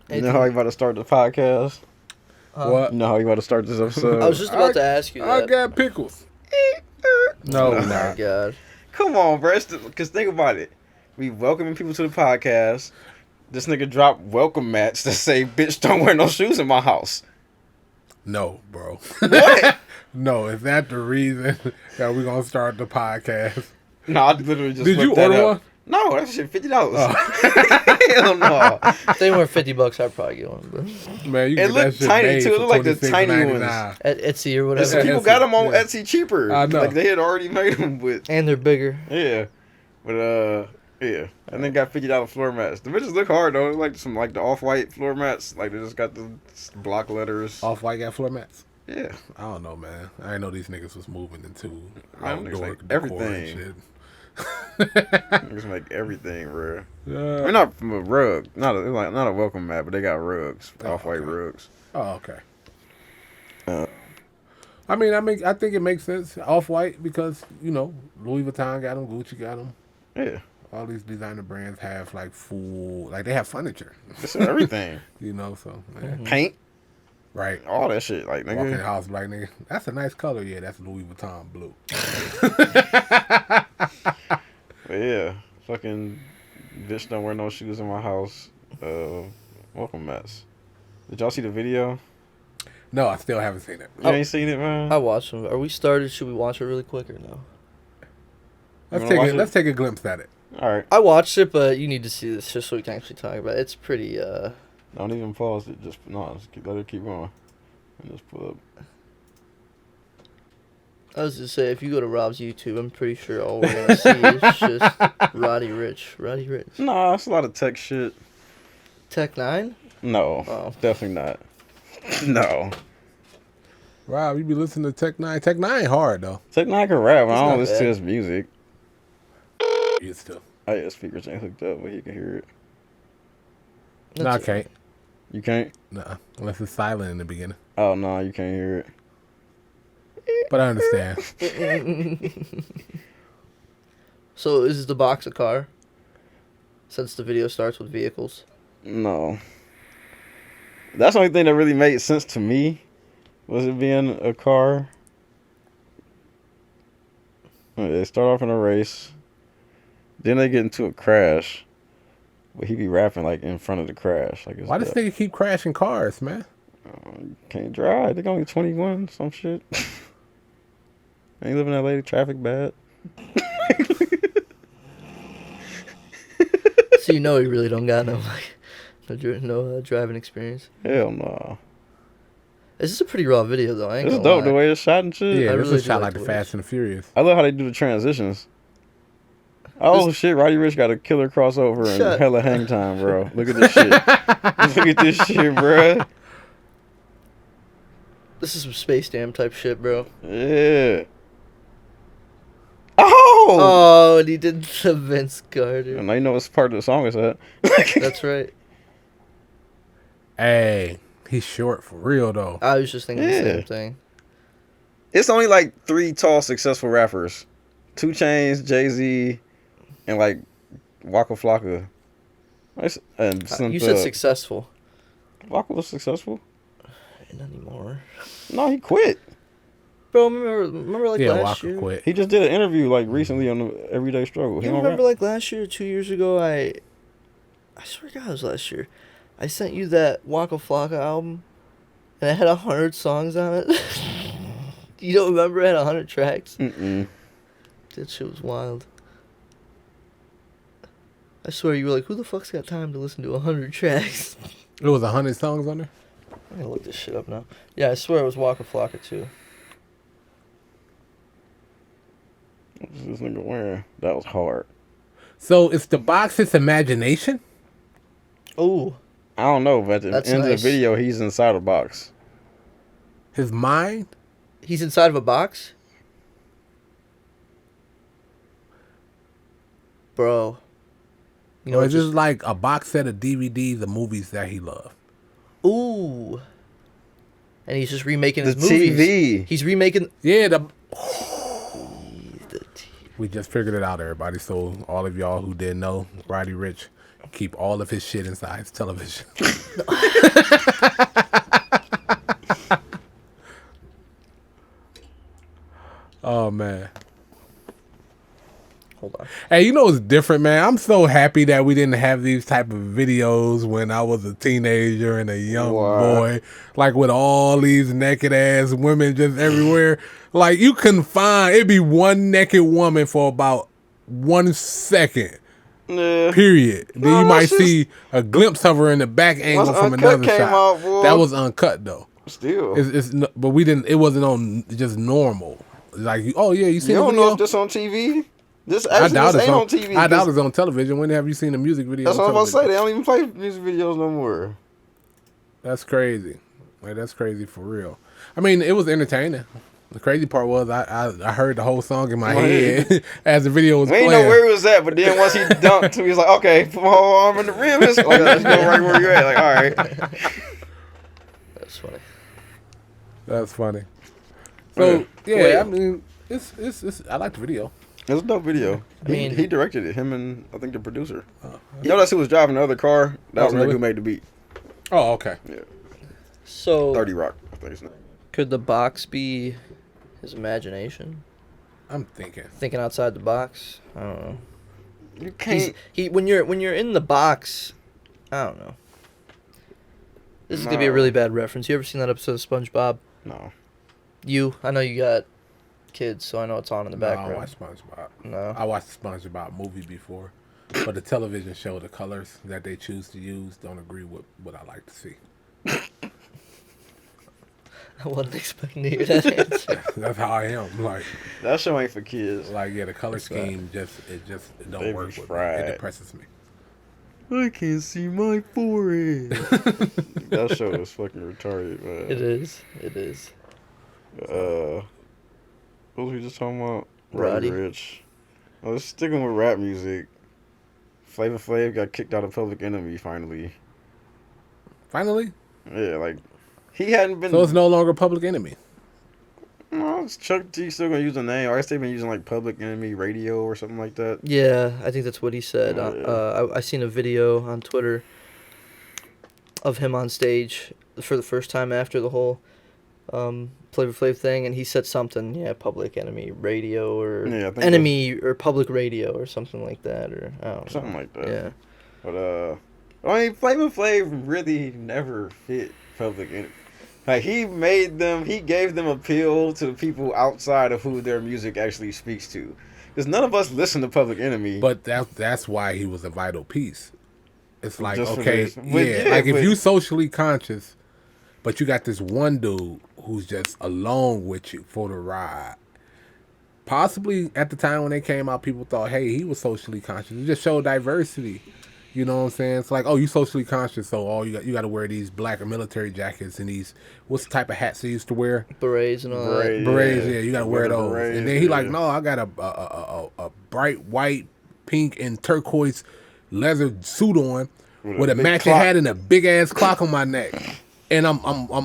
You know how you about to start the podcast? What? You know how you about to start this episode? I was just about to ask you I that. got pickles. No, Oh oh my god. Come on, bro. Because think about it. We welcoming people to the podcast. This nigga dropped welcome mats that say, bitch, don't wear no shoes in my house. No, bro. What? No, is that the reason that we're going to start the podcast? No, I literally just Did looked you that order up. one? No, that shit $50. Hell no. If they were $50, I'd probably get one. But Man, you It get that looked shit tiny, made too. It for looked like the tiny ones. $26.99. at Etsy or Listen, whatever. people Etsy, got them on yeah. Etsy cheaper. I know. Like, they had already made them with... And they're bigger. Yeah. But, yeah. And then got $50 floor mats. The bitches look hard, though. Like some, like, the off-white floor mats. Like, they just got the block letters. Off-white got floor mats? Yeah. I don't know, man. I didn't know these niggas was moving into Man, niggas outdoor like decor everything. and shit. Niggas make everything, bro. I Yeah. mean, not from a rug. Not a welcome mat, but they got rugs. Oh, Off-white okay. rugs. Oh, okay. Uh, I think it makes sense. Off-white because, you know, Louis Vuitton got them, Gucci got them. Yeah. All these designer brands have, like, they have furniture. It's everything. You know, so, yeah. Paint. Right. All that shit. Like, Walk in the nigga. house like, nigga, that's a nice color. Yeah, that's Louis Vuitton blue. But yeah. Fucking bitch don't wear no shoes in my house. Welcome mats. Did y'all see the video? No, I still haven't seen it. You ain't seen it, man? I watched them. Are we started? Should we watch it really quick or no? Let's take a glimpse at it. Alright. I watched it, but you need to see this just so we can actually talk about it. It's pretty, Don't even pause it. Just let it keep going. And just pull up. I was just say, if you go to Rob's YouTube, I'm pretty sure all we're gonna see is just Roddy Rich. Roddy Rich. Nah, it's a lot of tech shit. Tech 9? No. Oh. Definitely not. No. Rob, you be listening to Tech 9. Tech 9 hard, though. Tech 9 can rap. I It's don't not listen to bad. his music. Used to. Oh yeah, speakers ain't hooked up, but you can hear it. No, I That's can't. You can't? Nah, unless it's silent in the beginning. Oh no, you can't hear it. But I understand. So is the box a car? Since the video starts with vehicles. No. That's the only thing that really made sense to me. Was it being a car? They start off in a race. Then they get into a crash. But he be rapping like in front of the crash. Like it's Why does nigga keep crashing cars, man? Can't drive. They only 21, some shit. Ain't living that lady traffic bad. So you know he really don't got no driving experience. Hell no. This is a pretty raw video though. I ain't It's gonna dope lie. the way it's shot and shit. Yeah, I this really is do shot like like the the Fast and the Furious. I love how they do the transitions. Oh shit, Roddy Rich got a killer crossover and Shut- hella hang time, bro. Look at this shit. Look at this shit, bro. This is some Space Jam type shit, bro. Yeah. Oh! Oh, and he did the Vince Carter. And now you know what part of the song is that. That's right. Hey, he's short for real, though. I was just thinking the Yeah. same thing. It's only like 3 tall, successful rappers. 2 Chainz, Jay-Z, and like Waka Flocka. And Slim You said Thug. successful. Waka was successful? Not anymore. No, he quit. Bro, remember like Yeah, last Walker year? quit. He just did an interview like recently on the Everyday Struggle. He You don't remember rap. like last year or 2 years ago, I swear to God it was last year. I sent you that Waka Flocka album, and it had 100 songs on it. You don't remember it had 100 tracks? Mm-mm. That shit was wild. I swear you were like, who the fuck's got time to listen to 100 tracks? It was 100 songs on there? I'm gonna look this shit up now. Yeah, I swear it was Waka Flocka too. What's this nigga wearing? That was hard. So it's the box his imagination? Oh, I don't know, but at the That's end nice. of the video, he's inside a box. His mind? he's inside of a box? Bro. You know, Or it is this just, like a box set of DVDs of movies that he loved? ooh. And he's just remaking The his movies. TV. He's remaking Yeah, the we just figured it out, everybody. So all of y'all who didn't know, Roddy Rich keep all of his shit inside his television. Oh man. Hold on. Hey, you know what's different, man? I'm so happy that we didn't have these type of videos when I was a teenager and a young boy, like with all these naked ass women just everywhere. Like you couldn't find it'd be one naked woman for about 1 second. Yeah. Period. Then No, you might that's just- see a glimpse of her in the back angle Once from Uncut another came shot. out, boy. That was uncut though. Still. But we didn't. It wasn't on just normal. Like, oh yeah, you seen You the don't video? know if this on TV? This I actually doubt this it's ain't on, on TV. I doubt This- it's on television. When have you seen a music video? That's on what I'm about to say. They television? don't even play music videos no more. That's crazy. Like that's crazy for real. I mean, it was entertaining. The crazy part was I heard the whole song in my head as the video was We playing. ain't know where he was at, but then once he dunked, he was like, okay, put my whole arm in the rim. It's like, let's go right where you're at. Like, all right. That's funny. That's funny. So yeah, Wait. I mean, it's I like the video. It was a dope video. I mean- he directed it. Him and I think the producer. You know that's who was driving the other car? That was the really? nigga who made the beat. Oh, okay. So 30 Rock, I think his name. could the box be his imagination? I'm thinking. Thinking outside the box? I don't know. You can't. When you're in the box, I don't know. This is gonna be a No. really bad reference. You ever seen that episode of SpongeBob? No. I know you got kids, so I know it's on in the No, I background. watched SpongeBob. No. I watched the SpongeBob movie before, but the television show, the colors that they choose to use don't agree with what I like to see. I wasn't expecting to hear that answer. That's how I am. Like That show ain't for kids. yeah, the color scheme it don't They work be with me. fried. It depresses me. I can't see my forehead. That show is fucking retarded, man. It is. It is. What was we just talking about? Roddy. Rich. I was sticking with rap music. Flavor Flav got kicked out of Public Enemy finally. Finally, Yeah, like he hadn't been. so it's no longer Public Enemy. No, it's Chuck D still gonna use the name. I guess they've been using like Public Enemy Radio or something like that. Yeah, I think that's what he said. Oh, I seen a video on Twitter of him on stage for the first time after the whole Flavor Flav thing, and he said something, Public Enemy Radio or Yeah, I think Enemy or Public Radio or something like that, or I don't know. Something like that. Yeah. But I mean, Flavor Flav really never fit Public Enemy. Like he gave them appeal to people outside of who their music actually speaks to. Because none of us listen to Public Enemy. But that's why he was a vital piece. It's like, Just for okay, this. But yeah, like if but- you socially conscious, but you got this one dude who's just along with you for the ride. Possibly at the time when they came out, people thought, hey, he was socially conscious. It just showed diversity. You know what I'm saying? It's like, oh, you socially conscious, so all you got to wear these black military jackets and these what's the type of hats they used to wear? Berets and all Berets. that. Berets, Yeah. yeah, you gotta wear Wear the those. berets, And then he like, yeah. no, I got a bright white, pink, and turquoise leather suit on with a big matching clock. hat and a big ass clock on my neck. And I'm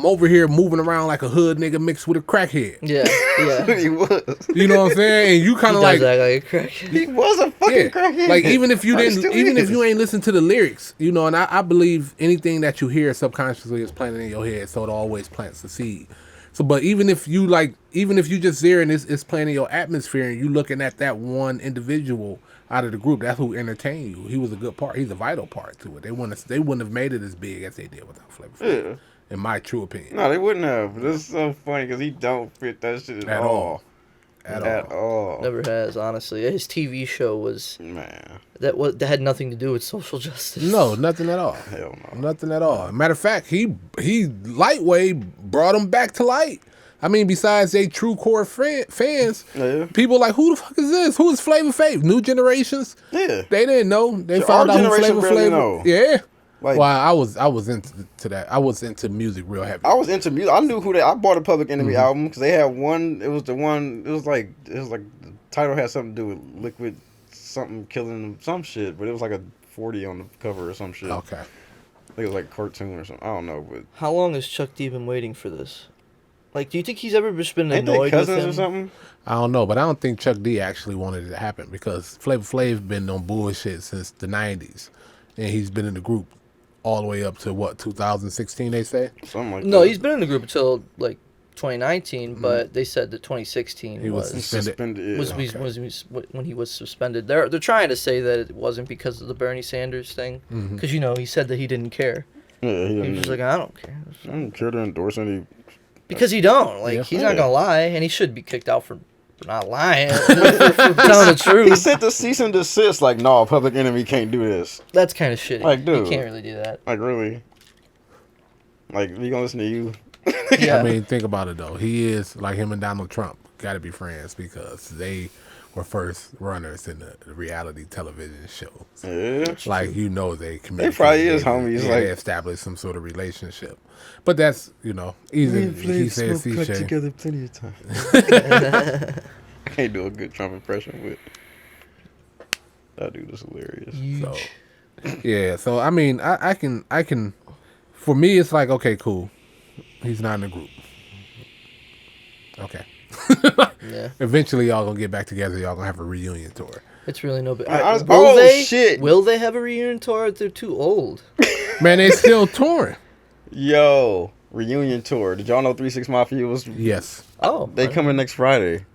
over here moving around like a hood nigga mixed with a crackhead. Yeah, yeah. he was. You know what I'm saying? And you kind He of does like, act like a crack. He was a fucking yeah, crackhead. like even if you Like, didn't, still even if is. you ain't listen to the lyrics, you know, and I believe anything that you hear subconsciously is planted in your head, so it always plants the seed. So, but even if you just there and it's playing in your atmosphere, and you looking at that one individual out of the group, that's who entertained you. He was a good part. He's a vital part to it. They wouldn't have made it as big as they did without Flavor Flav, Yeah. in my true opinion. No, they wouldn't have. This is so funny because he don't fit that shit at all. At all. Never has, honestly. His TV show was Man, that had nothing to do with social justice. No, nothing at all. hell no. Nothing at all. Matter of fact, he lightweight brought him back to light. I mean, besides they true core fans, Yeah. people like, who the fuck is this? Who is Flavor Flav? New generations, Yeah. they didn't know. They Our found out who generation Flavor barely Flav. know. Yeah. Like, Well, I was into that. I was into music real heavy. I was into music. I knew who they. I bought a Public Enemy Mm-hmm. album because they had one. It was the one. It was like the title had something to do with liquid something killing them, some shit. But it was like a 40 on the cover or some shit. Okay. I think it was like a cartoon or something. I don't know, but How long has Chuck D been waiting for this? Like, do you think he's ever just been ain't they annoyed with cousins him? or something? I don't know, but I don't think Chuck D actually wanted it to happen because Flavor Flav been on bullshit since the 90s. and he's been in the group all the way up to what 2016. They say Something like No, that. he's been in the group until like 2019, but they said that 2016 He was was suspended. Yeah. when he was suspended. They're trying to say that it wasn't because of the Bernie Sanders thing, because he said that he didn't care. Yeah, He was just like, I don't care, I don't care to endorse any. because he don't like Yeah. he's not Yeah. gonna lie, and he should be kicked out for not lying, for telling the He truth. sent the cease and desist like, no, Public Enemy can't do this. That's kind of shitty. Like, dude. You can't really do that. Like, really? Like, we gonna listen to you? Yeah. I mean, think about it though. He is like him and Donald Trump got to be friends because they were first runners in the reality television show. Yeah. Like they communicated. probably is homies, Yeah, like- they established some sort of relationship. But that's easy. He says CJ. together plenty of times. I can't do a good Trump impression with. That dude is hilarious. So yeah, so I mean, I can. For me, it's like okay, cool. He's not in the group. Okay. Yeah. Eventually, y'all gonna get back together. Y'all gonna have a reunion tour. It's really no big. Shit. Will they have a reunion tour? They're too old. Man, they still touring. Yo, reunion tour. Did y'all know 3 6 Mafia was? Yes. Oh, They coming next Friday.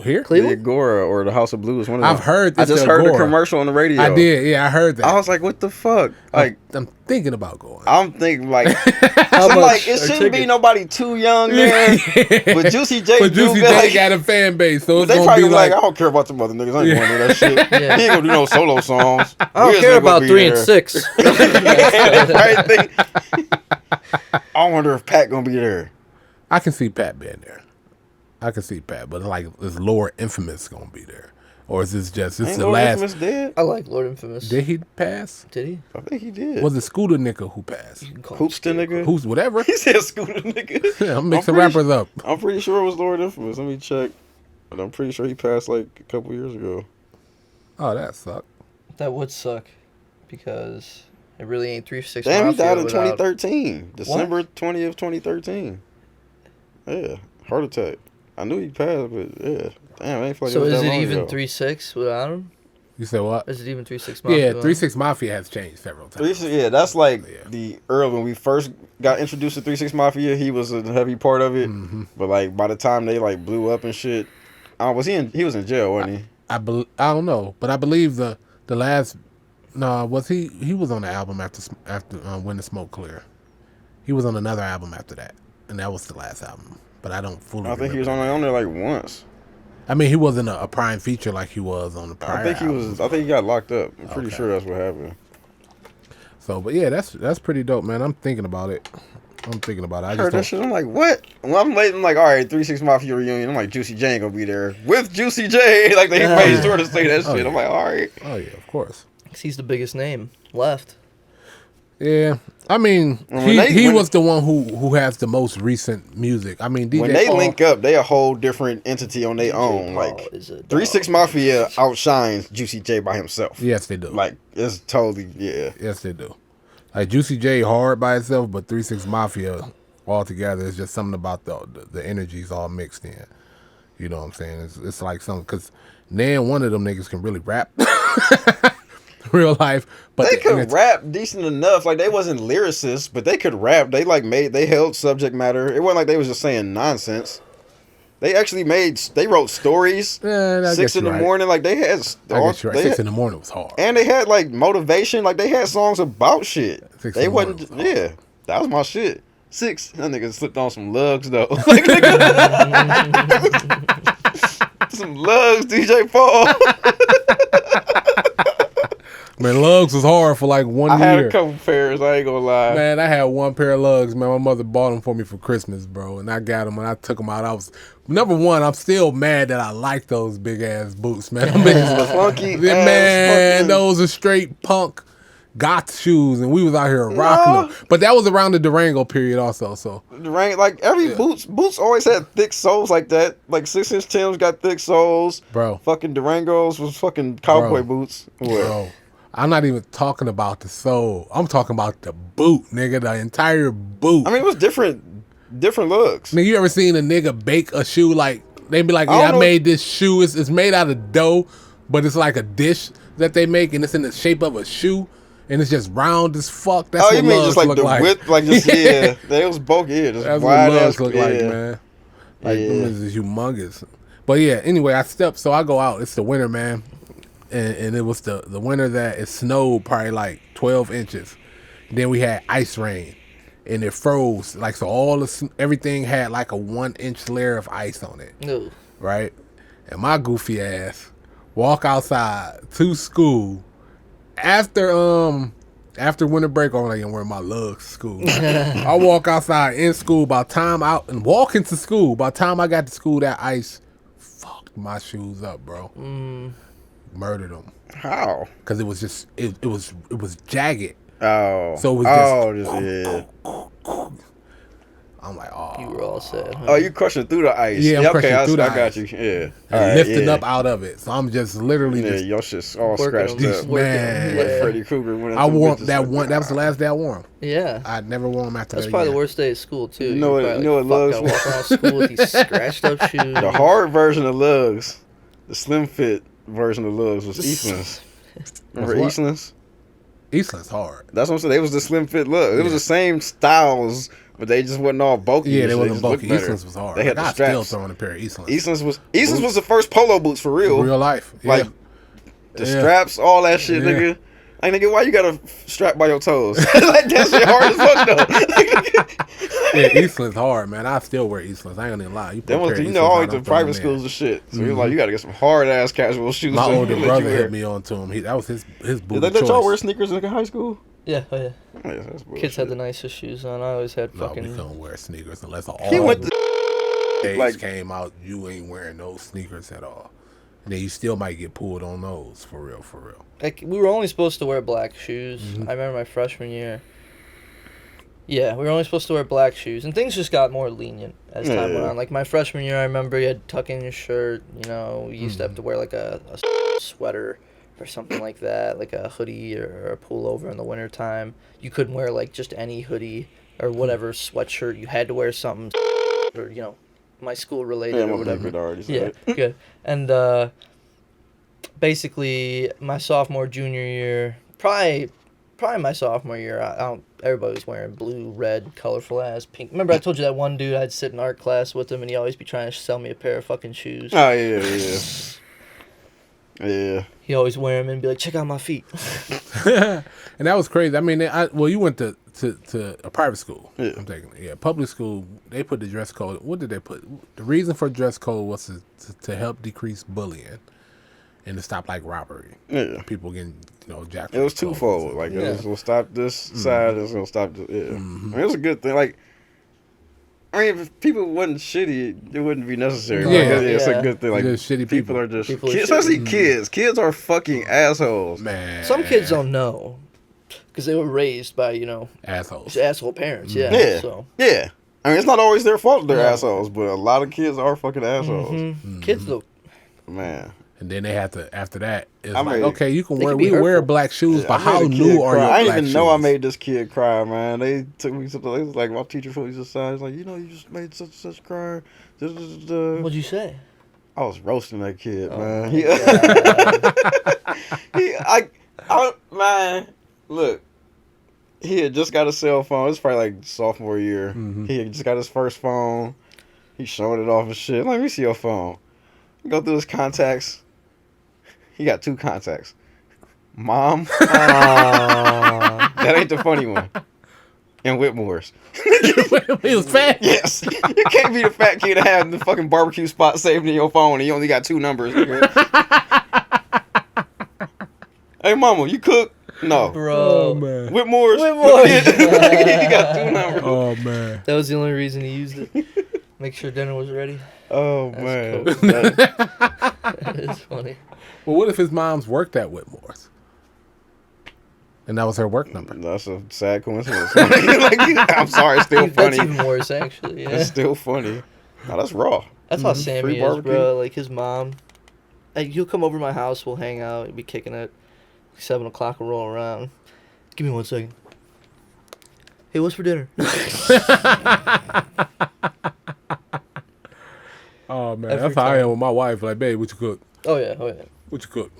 Here? The Cleveland? Agora or the House of Blues. One of I've them. heard I this just the heard the Agora. commercial on the radio. I did. Yeah, I heard that. I was like, what the fuck? Like, I'm thinking about going. I'm thinking like, How I'm much like, it are shouldn't be tickets? nobody too young there. But Juicy J, But Juicy do J like, got a fan base, so it's they gonna probably be be like, like, I don't care about the mother niggas. I ain't going to that shit. Yeah. He ain't gonna do no solo songs. I don't care about 3 and 6. Right thing. I wonder if Pat gonna be there. I can see Pat being there. I can see Pat, but like, is Lord Infamous gonna be there, or is this just Ain't the Lord last? Infamous dead? I like Lord Infamous. Did he pass? Did he? I think he did. Was it Scooter Nigga who passed? You can call him Hoopster nigga? Who's whatever? He said Scooter nigga. I'm mixing pretty rappers up. I'm pretty sure it was Lord Infamous. Let me check. But I'm pretty sure he passed like a couple years ago. Oh, that sucked. That would suck, because it really ain't 3 6. Damn, he Mafia died in without- 2013. December 20th, 2013. Yeah, heart attack. I knew he passed, but yeah. Damn, I ain't feel like So it was is that it long even ago. 3 6 without him? You said what? Is it even 3 6 Mafia? Yeah, without 3 him? 6 Mafia has changed several times. Yeah, that's like Yeah. the early when we first got introduced to 3 6 Mafia. He was a heavy part of it, but like by the time they like blew up and shit, was he in? He was in jail, wasn't he? I don't know, but I believe the last. No, was he? He was on the album after When the Smoke Clear. He was on another album after that, and that was the last album. But I don't fully. I think he was remember. on there like once. I mean, he wasn't a prime feature like he was on the prior. I think he albums. was. I think he got locked up. I'm pretty Okay. sure that's what happened. So, but yeah, that's pretty dope, man. I'm thinking about it. I I just heard don't. that shit. I'm like, what? When I'm late, I'm like, all right, 3 6 Mafia reunion. I'm like, Juicy J ain't gonna be there with Juicy J. Like they made sure to say that Oh, shit. I'm yeah. like, all right. Oh yeah, of course. 'Cause he's the biggest name left. Yeah, I mean, When they- he when- was the one who has the most recent music. I mean, DJ When they Paul, link up, they a whole different entity on their own. Paul Like is a 3 6 dog. Mafia outshines Juicy J by himself. Yes, they do. Like it's totally yeah. Yes, they do. Like Juicy J hard by itself, but 3 6 Mafia all together is just something about the energies all mixed in. You know what I'm saying? It's like something because then one of them niggas can really rap, real life. But They and could it's- rap decent enough. Like they wasn't lyricists, but they could rap. They they held subject matter. It wasn't like they was just saying nonsense. They actually they wrote stories. Yeah, I 6 guess in the you're right. morning, like they had. I guess you're right. they 6 had- in the morning was hard. and they had like motivation. Like they had songs about shit. 6 in They the morning wasn't. was hard. Yeah, that was my shit. 6. That nigga slipped on some lugs though. Like, nigga, some lugs, DJ Paul. Man, lugs was hard for like 1 I year. had a couple pairs. I ain't gonna lie. Man, I had one pair of lugs, man. My mother bought them for me for Christmas, bro. And I got them and I took them out. I was, number one, I'm still mad that I like those big ass boots, man. Them bitches was- Funky ass man, fucking- those are straight punk goth shoes. And we was out here rocking No. them. But that was around the Durango period also, so. Right, like every boots always had thick soles like that. Like 6-inch Timbs got thick soles. Bro. Fucking Durangos was fucking cowboy Bro. boots. What? Bro, I'm not even talking about the sole. I'm talking about the boot, nigga. The entire boot. I mean, it was different looks. Nigga, you ever seen a nigga bake a shoe like they be like, I yeah, don't I know. made this shoe. It's made out of dough, but it's like a dish that they make and it's in the shape of a shoe. and it's just round as fuck. That's Oh, what you mean lugs just like look the like. width, like just yeah, they was bulky, yeah, just That's what wide lugs ass, look yeah. like, man. Like them Yeah. is humongous. But yeah, anyway, so I go out. It's the winter, man, and it was the winter that it snowed probably like 12 inches. Then we had ice rain, and it froze. Like so, everything had like a 1-inch layer of ice on it, No. right? And my goofy ass walk outside to school after winter break. I'm like, I'm wearing my lugs to school. I walk outside in school. By the time out and walk into school, by the time I got to school, that ice fucked my shoes up, bro. Murdered them How? because it was just it was jagged. Oh, So it was yeah. I'm like, oh, You were all sad. Huh? Oh, you crushing through the ice? Yeah, I'm okay, crushing through the I got ice. you. Yeah, and lifting yeah. up out of it. So I'm just literally Yeah, just. your shit's all Working scratched on this, up. working. Man. Like Yeah. Freddy Krueger. Went I into wore bitches that like, one. That was the last day I wore them. Yeah. I never wore them after That's that. probably again. the worst day of school too. You know what- probably you know what like, Lugs fuck, I walk around school with these scratched up shoes. The hard version of lugs, the slim fit version of lugs was Eastlands. Remember what? Eastlands? Eastland's hard. That's what I'm saying. They was the slim fit lug. It was Yeah. the same styles, but they just wasn't all bulky. Yeah, and they shit. wasn't just looked bulky. better. Eastland's was hard. They had Like, the I still straps. throwing a pair of Eastland's. Eastlands was the first polo boots for real. Real life. Yeah. Like the Yeah. straps, all that shit, Yeah. nigga. Like nigga, why you got a strap by your toes? Like that shit hard as fuck though. Yeah, Eastland's hard, man. I still wear Eastland's. I ain't gonna even lie. You, put That a was, pair of you know, Eastland's all on, the I'm throwing private them in. schools and shit. So you're like, you gotta get some hard ass casual shoes. My so older let you brother wear. hit me on to him. That was his Did booty they let y'all wear choice. sneakers in high school? Yeah, oh yeah. Oh, yeah, that's Kids had the bullshit. nicest shoes on. I always had No, we fucking. couldn't wear sneakers unless all He went to days like- came out. You ain't wearing no sneakers at all. And then you still might get pulled on those for real, for real. Like, we were only supposed to wear black shoes. Mm-hmm. I remember my freshman year. Yeah, we were only supposed to wear black shoes, and things just got more lenient as time went Yeah. on. Like my freshman year, I remember you had to tuck in your shirt. You know, you used to have to wear like a sweater or something like that, like a hoodie or a pullover in the wintertime. You couldn't wear like just any hoodie or whatever sweatshirt. You had to wear something, or you know, my school related Yeah, or my whatever. favorite already said Yeah, it. good. And basically, my sophomore, junior year, probably my sophomore year, I don't. Everybody was wearing blue, red, colorful ass, pink. Remember, I told you that one dude I'd sit in art class with him, and he'd always be trying to sell me a pair of fucking shoes. Oh yeah. Yeah. He'd always wear them and be like, "Check out my feet." And that was crazy. I mean, you went to a private school. Yeah. I'm taking it. Yeah, public school. They put the dress code. What did they put? The reason for dress code was to help decrease bullying and to stop like robbery. Yeah. People getting jacked. It was for clothes. twofold. Like Yeah. it was gonna stop this side. It was gonna stop the. Yeah. I mean, it was a good thing. Like, I mean, if people wasn't shitty, it wouldn't be necessary. Like, Yeah. it's Yeah. a good thing. Like, Just shitty people people. are just, People are kids, shitty. especially kids. Kids are fucking assholes. Man, Some kids don't know because they were raised by assholes. just asshole parents. Yeah. Yeah. So. Yeah. I mean, it's not always their fault they're No. assholes, but a lot of kids are fucking assholes. Kids though. Man. And then they have to. After that, it's I like, mean, okay, you can they wear. can be We wear hurtful. black shoes, but I how made a kid new are cry. your I black didn't even know I shoes? made this kid cry, man. They took me to the, it was like my teacher put me to the side. He's like, you just made such and such cry. What'd you say? I was roasting that kid, Oh man. my He, man, look, he had just got a cell phone. It was probably like sophomore year. He had just got his first phone. He showing it off and shit. Let me see your phone. Go through his contacts. He got 2 contacts. Mom, that ain't the funny one. And Whitmore's. He was fat. Yes. You can't be the fat kid that had the fucking barbecue spot saved in your phone and you only got 2 numbers. Hey, mama, you cook? No. Bro. Oh man. Whitmore's? Whitmore's. He got 2 numbers. Oh man. That was the only reason he used it. Make sure dinner was ready. Oh, That's man. cool. That- It's funny. Well, what if his mom's worked at Whitmore's? And that was her work number. that's a sad coincidence. Like, I'm sorry, it's still That's funny. even worse, actually. Yeah. It's still funny. No, that's raw. That's how Sammy Free is, barbecue. bro. Like his mom, like he'll come over to my house. We'll hang out. He'll be kicking it. 7 o'clock will roll around. Give me 1 second. Hey, what's for dinner? Oh man, Every that's how I time. am with my wife. Like, babe, what you cook? Oh yeah, oh yeah. What you cook?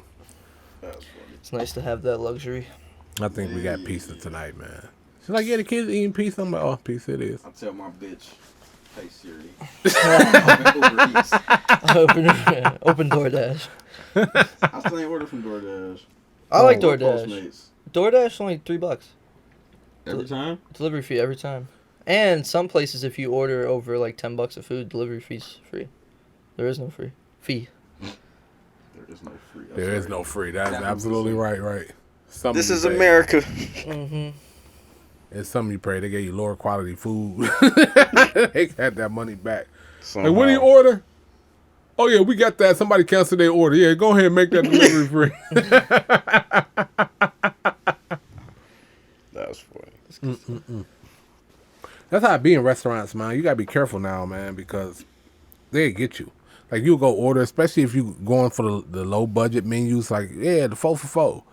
It's nice to have that luxury. I think we got pizza tonight, man. She's like, yeah, the kids eating pizza. I'm like, oh, pizza it is. I tell my bitch, hey Siri, Open DoorDash. I still ain't order from DoorDash. I like Or DoorDash. Postmates. DoorDash only $3. Every time. Delivery fee every time. And some places, if you order over like $10 of food, delivery fee's free. There is no free fee. There is no free. There is no free. That's absolutely right. Something This you is pay. America. Mm-hmm. It's something you pray. They gave you lower quality food. They got that money back. Somehow. Like, what do you order? Oh, yeah, we got that. Somebody canceled their order. Yeah, go ahead and make that delivery free. That's funny. That's how it be in restaurants, man. You got to be careful now, man, because they get you. Like, you'll go order, especially if you going for the low budget menus, like, yeah, the 4 for 4.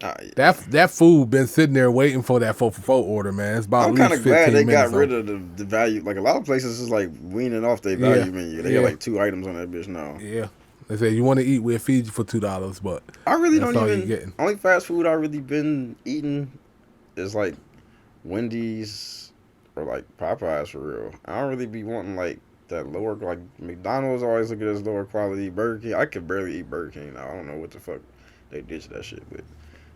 Yeah. That food been sitting there waiting for that 4 for 4 order, man. It's about I'm at kind least of 15 glad they minutes. got rid of the value. Like a lot of places is like weaning off their value menu. They got like 2 items on that bitch now. Yeah. They say you want to eat, we'll feed you for $2, but I really that's don't all you even. getting. Only fast food I really been eating is like Wendy's or like Popeyes for real. I don't really be wanting like that lower, like McDonald's always look at as lower quality. Burger King, I could barely eat Burger King now. I don't know what the fuck they ditched that shit, but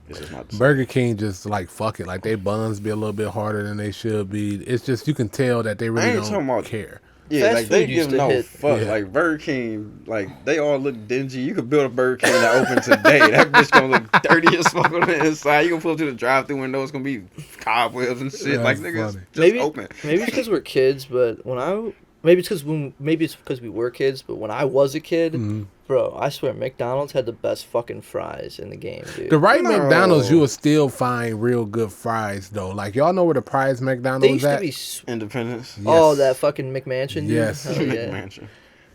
it's just not the same. Burger King just like fuck it. Like they buns be a little bit harder than they should be. It's just you can tell that they really ain't talking don't about- care. Yeah, Fast like they food used give to no hit. fuck. Yeah. Like Burger King, like they all look dingy. You could build a Burger King that open today. That bitch gonna look dirty as fuck on the inside. You gonna pull up to the drive-through window, it's gonna be cobwebs and shit. That's like niggas funny. just open. Maybe it's because we're kids, but maybe it's because we were kids, but when I was a kid, Mhm. bro, I swear McDonald's had the best fucking fries in the game, dude. The right No. McDonald's, you will still find real good fries though. Like y'all know where the Prize They McDonald's used to at? be. Independence. Oh, Yes. that fucking McMansion, dude. Yes. Hell yeah. McMansion.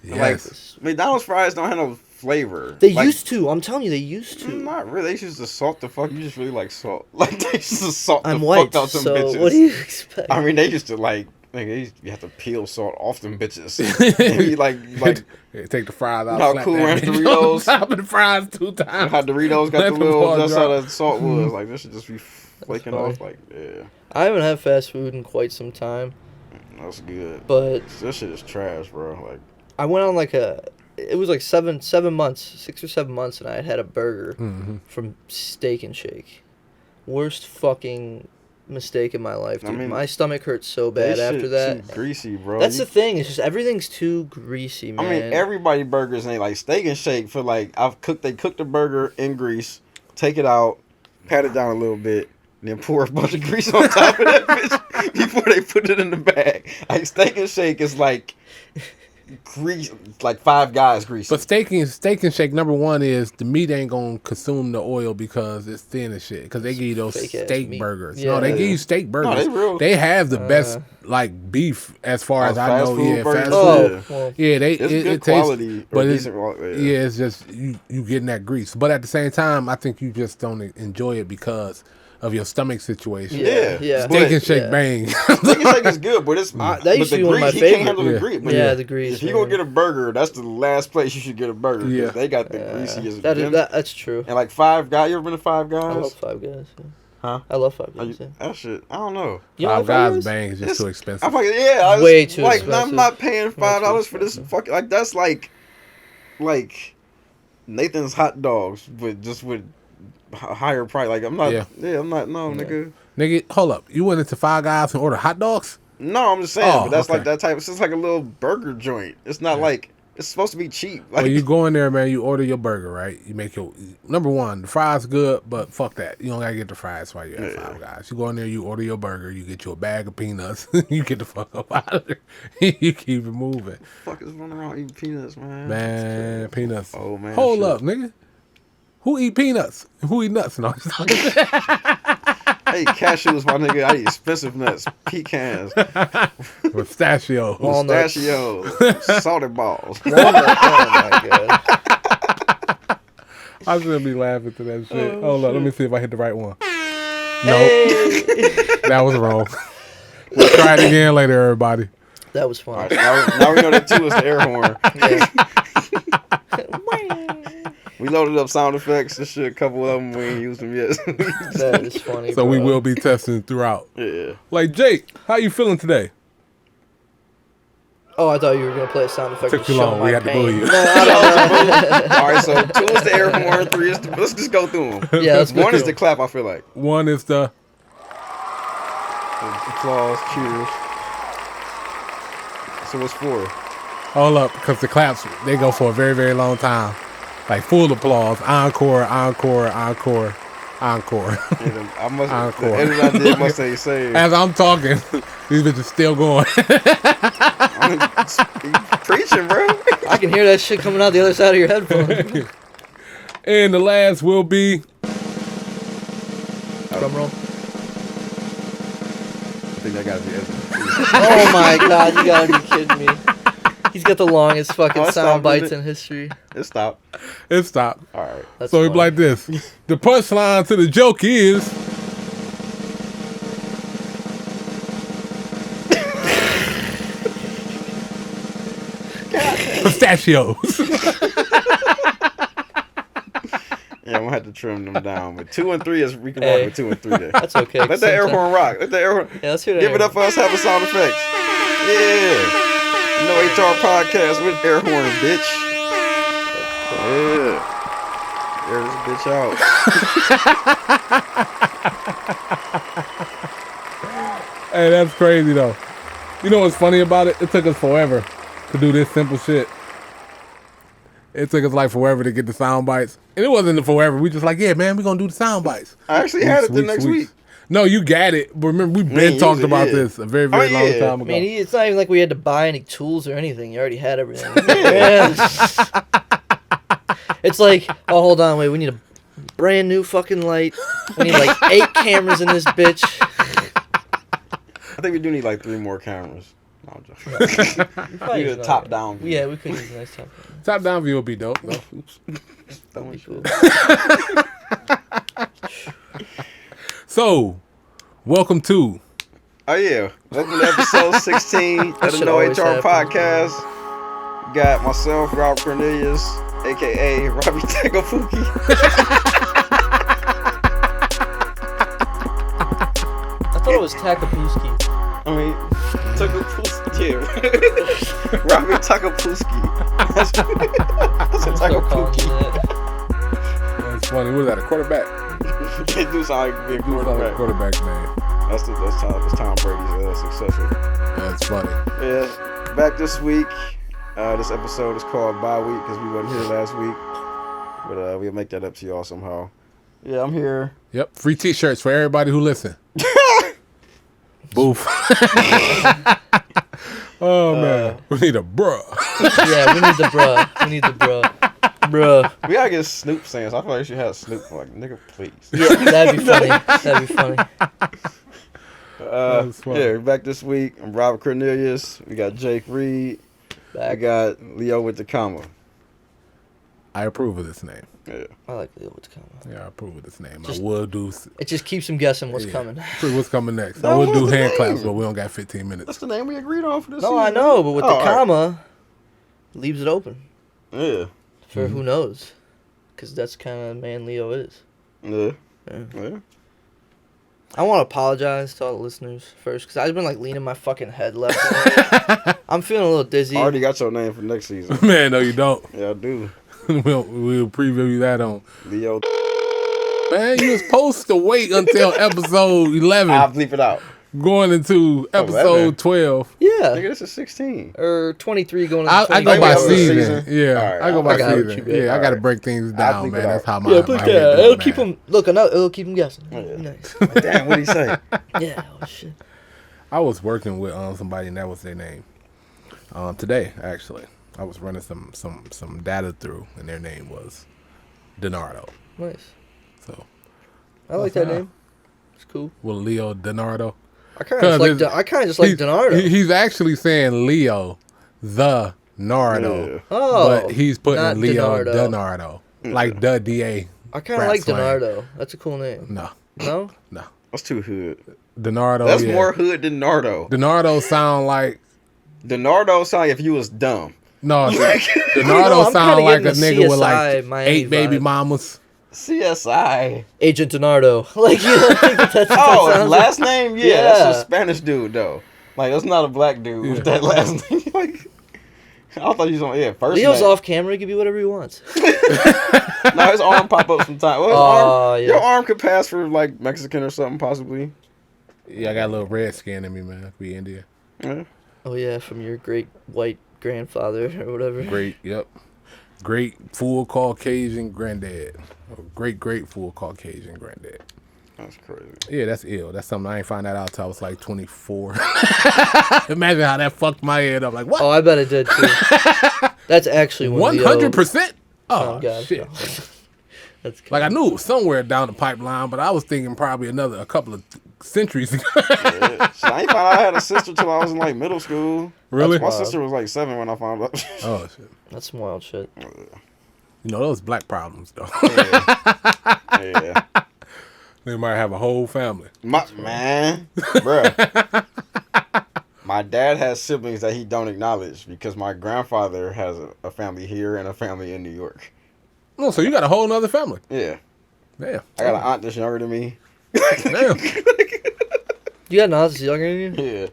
Yes. Like McDonald's fries don't have no flavor. They like, used to. I'm telling you, they used to. Not really. They used to salt the fuck. You just really like salt. Like they used to salt I'm the white, fuck out them so bitches. what do you expect? I mean, they used to like. You have to peel salt off them bitches. And you like Yeah, take the fries out. How slap Cool that Ranch bitch on Doritos? top of the fries 2 times. how Doritos got Let the the little. ball That's how drop. that salt was. Like this should just be flaking funny. off. Like yeah, I haven't had fast food in quite some time, that's good. but This shit is trash, bro. Like I went on like it was like 7 months, 6 or 7 months, and I had a burger Mhm. from Steak and Shake. Worst fucking mistake in my life, I dude. mean, My stomach hurt so bad that after shit that. too greasy, bro. That's You- the thing. It's just everything's too greasy, man. I mean, everybody burgers ain't like Steak and Shake. For like, they cook the burger in grease, take it out, pat it down a little bit, and then pour a bunch of grease on top of that bitch before they put it in the bag. Like Steak and Shake is like grease, like Five Guys grease. But steak and shake, number one is the meat ain't gonna consume the oil because it's thin and shit. Because they give you those Fake-ass steak meat. burgers. Yeah. No, they give you steak burgers. they real. They have the best like beef as far as I fast know. food Yeah, burgers? fast Oh, food. well, Yeah, they It's it good tastes, quality, but or it's, decent quality. yeah, it's just you getting that grease. But at the same time, I think you just don't enjoy it because of your stomach situation. Yeah. yeah. Steak and shake Yeah. bang. Steak and Shake is good, but it's that but used the to be one of my grease, he can't favorite. handle Yeah. the grease. But Yeah, the grease. if you man. go get a burger, that's the last place you should get a burger. 'cause Yeah. they got the greasiest. That's true. And like Five Guys, you ever been to Five I Guys? love Five Guys. Yeah. Huh? I love Five Are Guys. you- Yeah. that shit, I don't know. You Five like Guys bang is just It's- too expensive. I'm like, yeah, I was, Way too like, expensive. I'm not paying $5 for this expensive. fucking, like, that's like Nathan's hot dogs, but just with higher price. Like, I'm not, Yeah. I'm not, no, nigga. Nigga, hold up. You went into Five Guys and ordered hot dogs? No, I'm just saying, Oh, but that's okay. like that type, it's just like a little burger joint. It's not like, it's supposed to be cheap. Like, Well, you go in there, man. You order your burger, right? You make your number one. The fries good, but fuck that. You don't gotta get the fries while you're at Yeah. Five Guys. You go in there, you order your burger, you get you a bag of peanuts, you get the fuck up out of there. You keep it moving, fuck is running around eating peanuts, man? man. Peanuts. Oh, man, Hold shit. up, nigga. Who eat peanuts? Who eat nuts? No, Hey, cashews, my nigga. I eat expensive nuts, pecans, pistachio. Walnuts. pistachios, salted balls. Walnut. Oh my god. I was gonna be laughing to that shit. Hold up, let me see if I hit the right one. No, Hey. that was wrong. We'll try it again later, everybody. That was All fun. right, now we know that two is the air horn. Yeah. We We loaded up sound effects and shit. A couple of them we ain't used them yet. That is funny. So bro. we will be testing throughout. Yeah. Like, Jake, how you feeling today? Oh, I thought you were gonna play a sound effect. Took to too show long. my We had to pain. bully you. No, I don't know. All right, so 2 is the air horn, 3 is the. Let's just go through them. Yeah, let's go 1 is through the clap. I feel like One is the applause, cheers. So what's 4? hold up, because the claps they go for a very, very long time. Like full applause, encore, encore, encore, encore. I must. Encore. The edit I did must say save. As I'm talking, these bitches still going. I'm preaching, bro. I can hear that shit coming out the other side of your headphones. And the last will be Drum roll. I think that gotta be edited. Oh my god, you gotta be kidding me. He's got the longest fucking Oh, it sound stopped, bites didn't in history. It stopped. it stopped. All right. That's So we funny. like this. The punchline to the joke is pistachios. Yeah, I'm gonna have to trim them down. But 2 and 3 is we can Hey. work with 2 and 3 there. That's okay. Let that air sometimes- horn rock. Let that air horn. Yeah, let's hear that. Give it up for us having sound effects. Yeah. No HR podcast with air horn, bitch. Yeah. Air this bitch out. Hey, that's crazy though. You know what's funny about it? It took us forever to do this simple shit. It took us like forever to get the sound bites. And it wasn't forever. We just like, yeah, man, we're gonna do the sound bites. I actually had it the next week. No, you got it. But remember, we've been use talked it, about yeah. this a very, very Oh, long yeah. time I ago. mean, it's not even like we had to buy any tools or anything. You already had everything. Yeah. It's like, oh, hold on, wait, we need a brand new fucking light. We need like 8 cameras in this bitch. I think we do need like 3 more cameras. No, I'm joking. Probably Need a not. top down view. Yeah, we could use a nice top down. Top down view would be dope. Though. Oops. That'd be cool. So, welcome to Oh yeah, welcome to episode 16 of the shit No always HR happens. podcast. Got myself, Rob Cornelius, aka Robbie Tagafuki. I thought it was Takapuski. I mean, Tagapuski. Yeah. Robbie Tagapuski. That's a Start calling you Tagapuki. that. It's funny. What is that? A quarterback? They do sound like a big Who's like a quarterback. quarterback name? That's Tom Brady's successor. That's funny. Yeah, back this week. This episode is called Bye Week because we wasn't here last week, but we'll make that up to y'all somehow. Yeah, I'm here. Yep. Free T-shirts for everybody who listen. Boof. Oh man, we need a bruh. Yeah, we need the bruh. We need the bruh. Bruh. We gotta get Snoop saying. So I feel like you should have Snoop like nigga, please. Yeah, that'd be funny. That'd be funny. That's funny. Yeah, we're back this week. I'm Robert Cornelius. We got Jake Reed. I Back. got Leo with the comma. I approve of this name. Yeah. I like Leo what's coming. Yeah, I approve of this name. Just- I will do. It just keeps him guessing what's Yeah. coming. What's coming next? I No, will do what's the hand claps, name? but we don't got 15 minutes. That's the name we agreed on for this No, season. I know, but with Oh, the all right. comma, leaves it open Yeah. for who knows. Because that's kind of man Leo is. Yeah. Yeah. Yeah. I want to apologize to all the listeners first, because I've been like leaning my fucking head left. and right. I'm feeling a little dizzy. I already got your name for next season. Man, no, you don't. Yeah, I do. we'll preview that on. Leo. Man, you was supposed to wait until episode 11, I'll bleep it out. going into 11? episode 12. Yeah. Nigga, this is 16. Or 23 going into I 24. go by Oh, season. season? Yeah, Alright, I go I by got what season. you meant. Yeah, I got to Alright. break things I'll down, bleep man. it That's out. how my Yeah, but my yeah, head it'll does, keep man. him. Look, it'll keep him guessing. Yeah. Nice. Damn, what'd he say? Yeah. Oh shit. I was working with somebody, and that was their name. Today, actually, I was running some data through, and their name was Donardo. Nice. So, I like that Wow. name. It's cool. well, Leo Donardo. I kind of Cause just like he's- Donardo. He's actually saying Leo the Nardo, Yeah. Oh, but he's putting not Leo Donardo. Donardo, like the DA. I kind of rap like slang. Donardo. That's a cool name. No, No? no, That's too hood. Donardo. That's more hood than Nardo. Donardo sound like The Nardo sound like if you was dumb. No, You know, Donardo I'm sound kinda like a getting the nigga with CSI like Miami 8 baby vibe. mamas. CSI. Agent Donardo. Like, you don't think that's what that Oh, sounds last like? name? Yeah, that's Yeah. a Spanish dude though. Like that's not a black dude Yeah. with that last name. Like I thought you was on first Leo's name. off camera. He can be whatever he wants. No, his arm pop up sometime. Well, his arm, Yeah. your arm could pass for like Mexican or something possibly. Yeah, I got a little red skin in me, man. We Indian. Yeah. Oh, yeah, from your great white grandfather or whatever. Great, yep. Great full Caucasian granddad. Great full Caucasian granddad. That's crazy. Yeah, that's ill. That's something I ain't find that out till I was like 24. Imagine how that fucked my head up. Like, what? Oh, I bet it did too. That's actually one of the old 100%? Oh, Oh, God. shit. That's Like, I knew it was somewhere down the pipeline, but I was thinking probably a couple of centuries ago. Yeah. So I ain't found out I had a sister till I was in like middle school. Really? My sister was like 7 when I found out. Oh, shit. That's some wild shit. You know, those black problems, though. Yeah. They might have a whole family. Man, bruh. My dad has siblings that he don't acknowledge because my grandfather has a family here and a family in New York. Oh, so you got a whole nother family. Yeah. Damn. I got an aunt that's younger than me. Damn. You got an aunt that's younger than you? Yeah.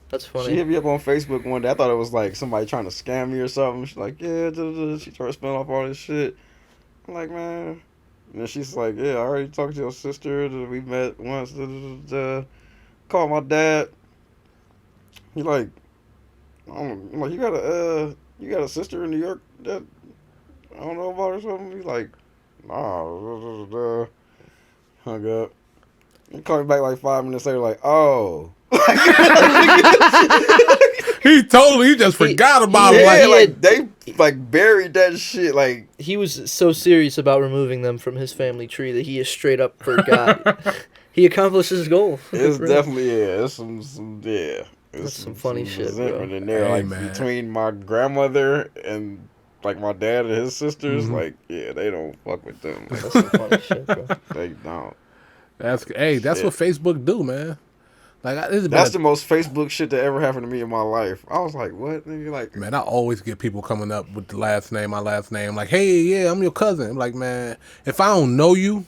That's She funny. hit me up on Facebook one day. I thought it was like somebody trying to scam me or something. She's like, yeah, she tried to spell off all this shit. I'm like, man. And then she's like, yeah, I already talked to your sister. We met once. Called my dad. He like, I'm like, you got a sister in New York that I don't know about or something? He's like, nah. Hung up. He called me back like 5 minutes later, like, oh. He just forgot about it. Yeah, Like, like they like buried that shit. Like He was so serious about removing them from his family tree that he is straight up forgot. He accomplished his goal. it's Right. definitely it's some yeah. It's That's some funny shit, resentment bro. in there, Hey, like man. between my grandmother and like my dad and his sisters. Mhm. Like yeah, they don't fuck with them. That's some funny shit, bro. They don't. that's what Shit. Facebook do, man. Like, That's the most Facebook shit that ever happened to me in my life. I was like, what? Nigga, like, man, I always get people coming up with my last name, like, hey, yeah, I'm your cousin. I'm like, man, if I don't know you,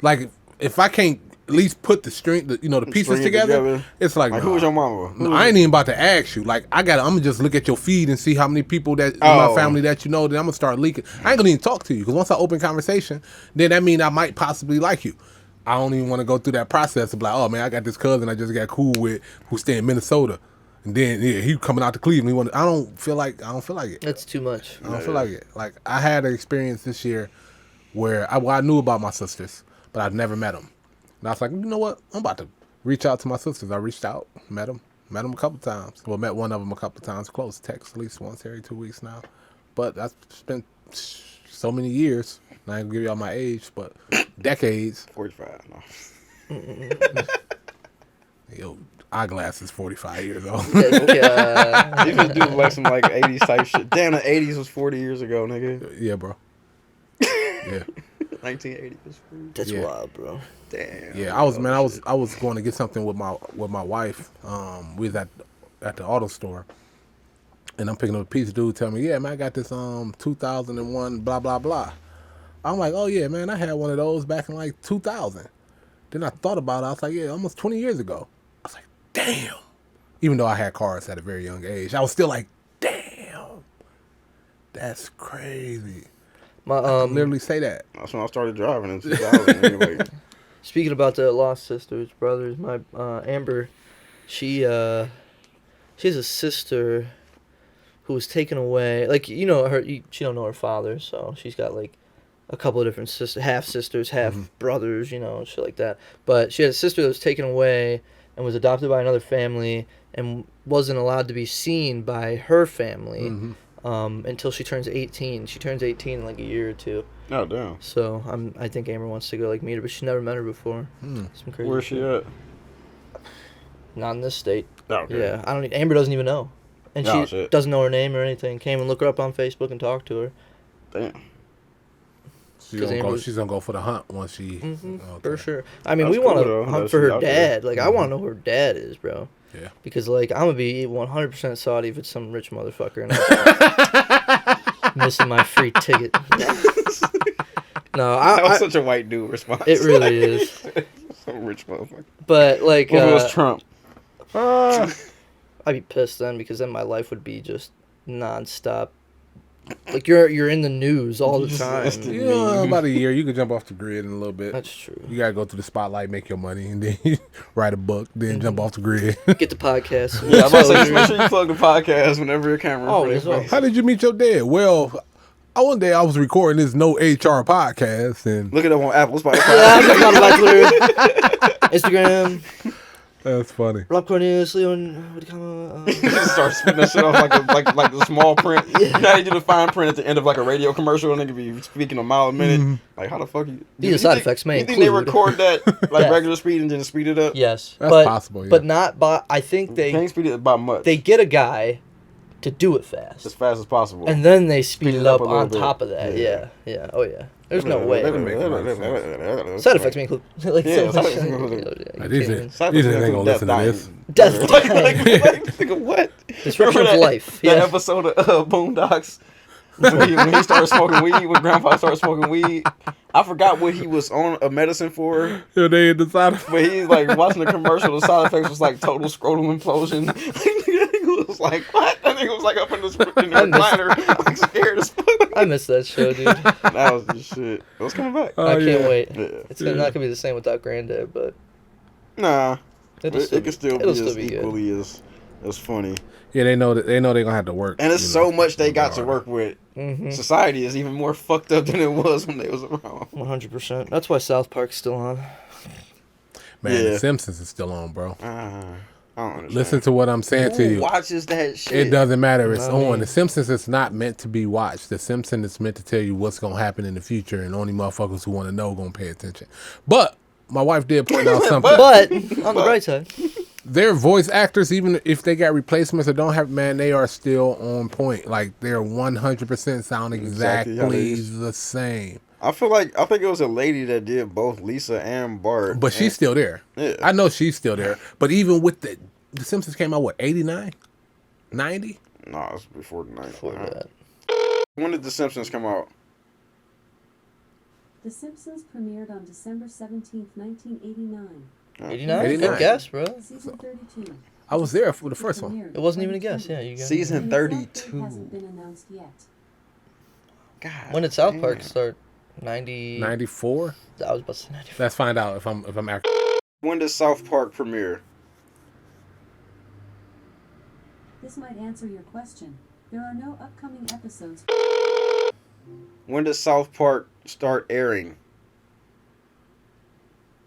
like, if I can't at least put the the pieces string it together, it's like, like nah. who was your mama? Who No, was I ain't even about to ask you. Like, I'm gonna just look at your feed and see how many people that in my Oh. family that you know. Then I'm gonna start leaking. I ain't gonna even talk to you because once I open conversation, then that means I might possibly like you. I don't even want to go through that process of like, oh man, I got this cousin I just got cool with who stay in Minnesota, and then yeah, he coming out to Cleveland. I don't feel like it. That's too much. I don't feel like it. Like I had an experience this year where I knew about my sisters, but I'd never met them. And I was like, you know what? I'm about to reach out to my sisters. I reached out, met them a couple times. Well, met one of them a couple times, close text at least once every 2 weeks now. But that's spent so many years. And I ain't gonna give y'all my age, but decades. 45. No. Yo, eyeglasses, 45 years old. Like, You just do like some like 80s type shit. Damn, the 80s was 40 years ago, nigga. Yeah, bro. Yeah. 1980 was 40. that's Yeah. wild, bro. Damn. Yeah, I was going to get something with my wife. We was at the auto store, and I'm picking up a piece. Dude tell me, yeah, man, I got this 2001 blah blah blah. I'm like, oh yeah, man, I had one of those back in like 2000. Then I thought about it. I was like, yeah, almost 20 years ago. I was like, damn. Even though I had cars at a very young age, I was still like, damn, that's crazy. My I literally say that. That's when I started driving in 2000. Anyway. Speaking about the lost sisters, brothers, my Amber, she has a sister who was taken away. Like she don't know her father, so she's got like a couple of different half sisters, half brothers, shit like that. But she had a sister that was taken away and was adopted by another family and wasn't allowed to be seen by her family until she turns 18. She turns 18 in like a year or two. Oh, damn. So I think Amber wants to go like meet her, but she never met her before. Some crazy. Where's she shit. at? Not in this state. Oh, okay. Yeah, I don't. Amber doesn't even know, and Oh, she shit. doesn't know her name or anything. Can't even look her up on Facebook and talk to her. Damn. She's 'Cause gonna go. Amber's- She's gonna go for the hunt once she. For Okay. sure. I mean, That's we want cool, to though, hunt that for she's her out there. dad. Like, I want to know who her dad is, bro. Yeah. Because like I'm gonna be 100% Saudi if it's some rich motherfucker and I'm missing my free ticket. No, That was I such a white dude response. it really is. Some rich motherfucker. But like, What if it was Trump? I'd be pissed then because then my life would be just nonstop. Like you're in the news all the time. Yeah, about a year. You can jump off the grid in a little bit. That's true. You gotta go through the spotlight, make your money, and then you write a book, then jump off the grid. Get the podcast. Yeah, I'm about to say, just make sure you plug the podcast whenever your camera. Always, plays. always. How did you meet your dad? Well, one day I was recording this No HR podcast, and Look it up on Apple, Spotify. Yeah, I'm talking about Twitter, Instagram. that's funny. Rob Cornelius, Leon. What do you call You just start spitting that shit off like the small print. You know how you do the fine print at the end of like a radio commercial and they could be speaking a mile a minute. Like how the fuck you? These are side effects may You think they include- record that like Yeah. regular speed and then speed it up? Yes, That's but possible, yeah. but not by. I think They they can't speed it by much. they get a guy to do it fast, as fast as possible. and then they speed it up a little on bit. top of that. Yeah. Yeah. Oh yeah. There's no way. Side Side effects may include like Yeah, so side much. effects may include- Like, these Can't- niggas ain't gonna listen to this. Death like, dying. nigga, what? Disruption Remember of life. That Yeah. episode of Boondocks when he started smoking weed, when Grandpa started smoking weed. I forgot what he was on a medicine for, Yeah, they decided. but he's like watching the commercial. The side effects was like total scrotal implosion. That nigga was like, what? That nigga was like up in the recliner, like scared as fuck. I miss that show, dude. That was the shit. It was coming back. I can't yeah. wait. Yeah. It's not gonna be the same without Granddad, but Nah, it'll it can still be it'll as still be good. equally as funny. Yeah, they know they're gonna have to work. And it's you so know, much they got to hard. work with. Mm-hmm. Society is even more fucked up than it was when they was around. 100%. That's why South Park's still on. Man, Yeah. The Simpsons is still on, bro. I don't understand. Listen to what I'm saying to Who you. watches that shit? It doesn't matter. It's I mean- on. The Simpsons is not meant to be watched. The Simpsons is meant to tell you what's gonna happen in the future, and only motherfuckers who want to know gonna pay attention. But my wife did point out something. But on the bright side, Their voice actors, even if they got replacements or don't have, man, they are still on point. Like they're 100% sound Exactly how they exactly is. the same. I think it was a lady that did both Lisa and Bart. But she's still there. Yeah. I know she's still there. But even with the Simpsons came out, what, 89? 90? No, it's before the night. for that. When did The Simpsons come out? The Simpsons premiered on December 17th, 1989. 89? 89. Good guess, bro. Season 32. I was there for the first one. Premiered It wasn't even a in guess. 2020. Yeah, you got Season An exact date 32. hasn't been announced yet. God. When did South damn. Park start? 90. 94? I was about to say 94. Let's find out if I'm accurate. When did South Park premiere? This might answer your question. There are no upcoming episodes. When did South Park start airing?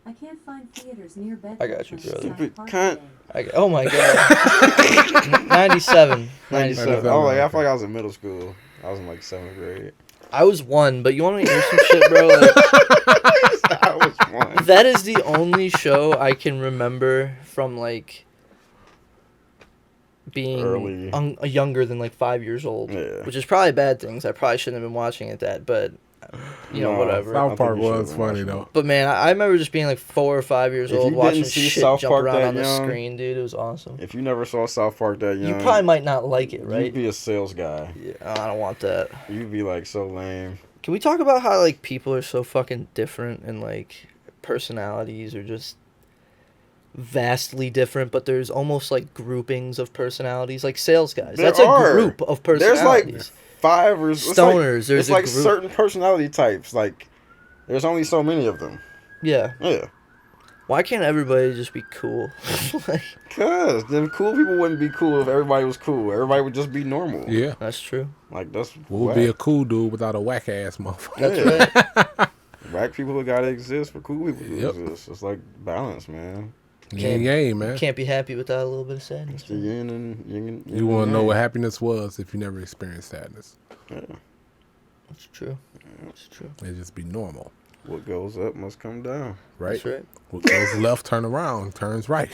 I can't find theaters near Bedford. I got you, on South brother. Stupid Park cunt. Day. Oh my god. 97. 97. Oh, like, I feel like I was in middle school. I was in like 7th grade. I was one, but you want me to hear some shit, bro? Like, I was one. that is the only show I can remember from like being Early. younger than like 5 years old, Yeah. which is probably bad things. I probably shouldn't have been watching it that, but you know, No, whatever. I South think Park you should've was been funny watching though. But man, I remember just being like 4 or 5 years If old you watching didn't see shit South jump Park around that on the young, screen, dude. It was awesome. If you never saw South Park that young, You probably might not like it, you'd right? be a sales guy. Yeah, I don't want that. You'd be like so lame. Can we talk about how like people are so fucking different and like personalities are just vastly different, but there's almost like groupings of personalities, like sales guys. There That's are. a group of There's personalities. like 5 or it's Stoners, there's it's a like group. certain personality types. Like there's only so many of them. Yeah. Yeah. Why can't everybody just be cool? Like, Cause then cool people wouldn't be cool if everybody was cool. Everybody would just be normal. Yeah. that's true. Like that's We'll whack. be a cool dude without a whack ass motherfucker. That's Yeah. right. Black people gotta exist for cool people to Yep. exist. It's like balance, man. Yin yang, man. Can't be happy without a little bit of sadness. It's the yin and yin. You want to know what happens was if you never experienced sadness. Yeah. That's true. That's true. It just be normal, What goes up must come down. right? That's right. What goes left, turn around, turns right.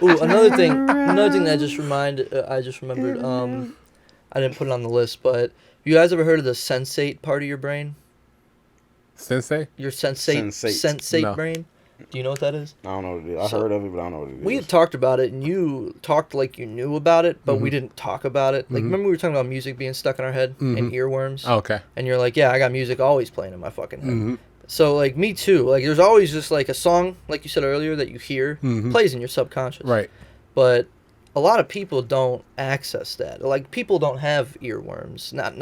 Ooh, another thing that I just remembered. I didn't put it on the list, but you guys ever heard of the sensate part of your brain? Sensei? Your sensate Sensate. sensate No. brain. Do you know what that is? I don't know what it is. I So- heard of it, but I don't know what it is. We had talked about it, and you talked like you knew about it, but we Mm-hmm. didn't talk about it. Like, remember we were talking about music being stuck in our head and earworms? Okay. And you're like, yeah, I got music always playing in my fucking head. Mm-hmm. So, like, me too. Like, there's always just, like, a song, like you said earlier, that you hear Mhm. plays in your subconscious. Right. But a lot of people don't access that. Like, people don't have earworms. Not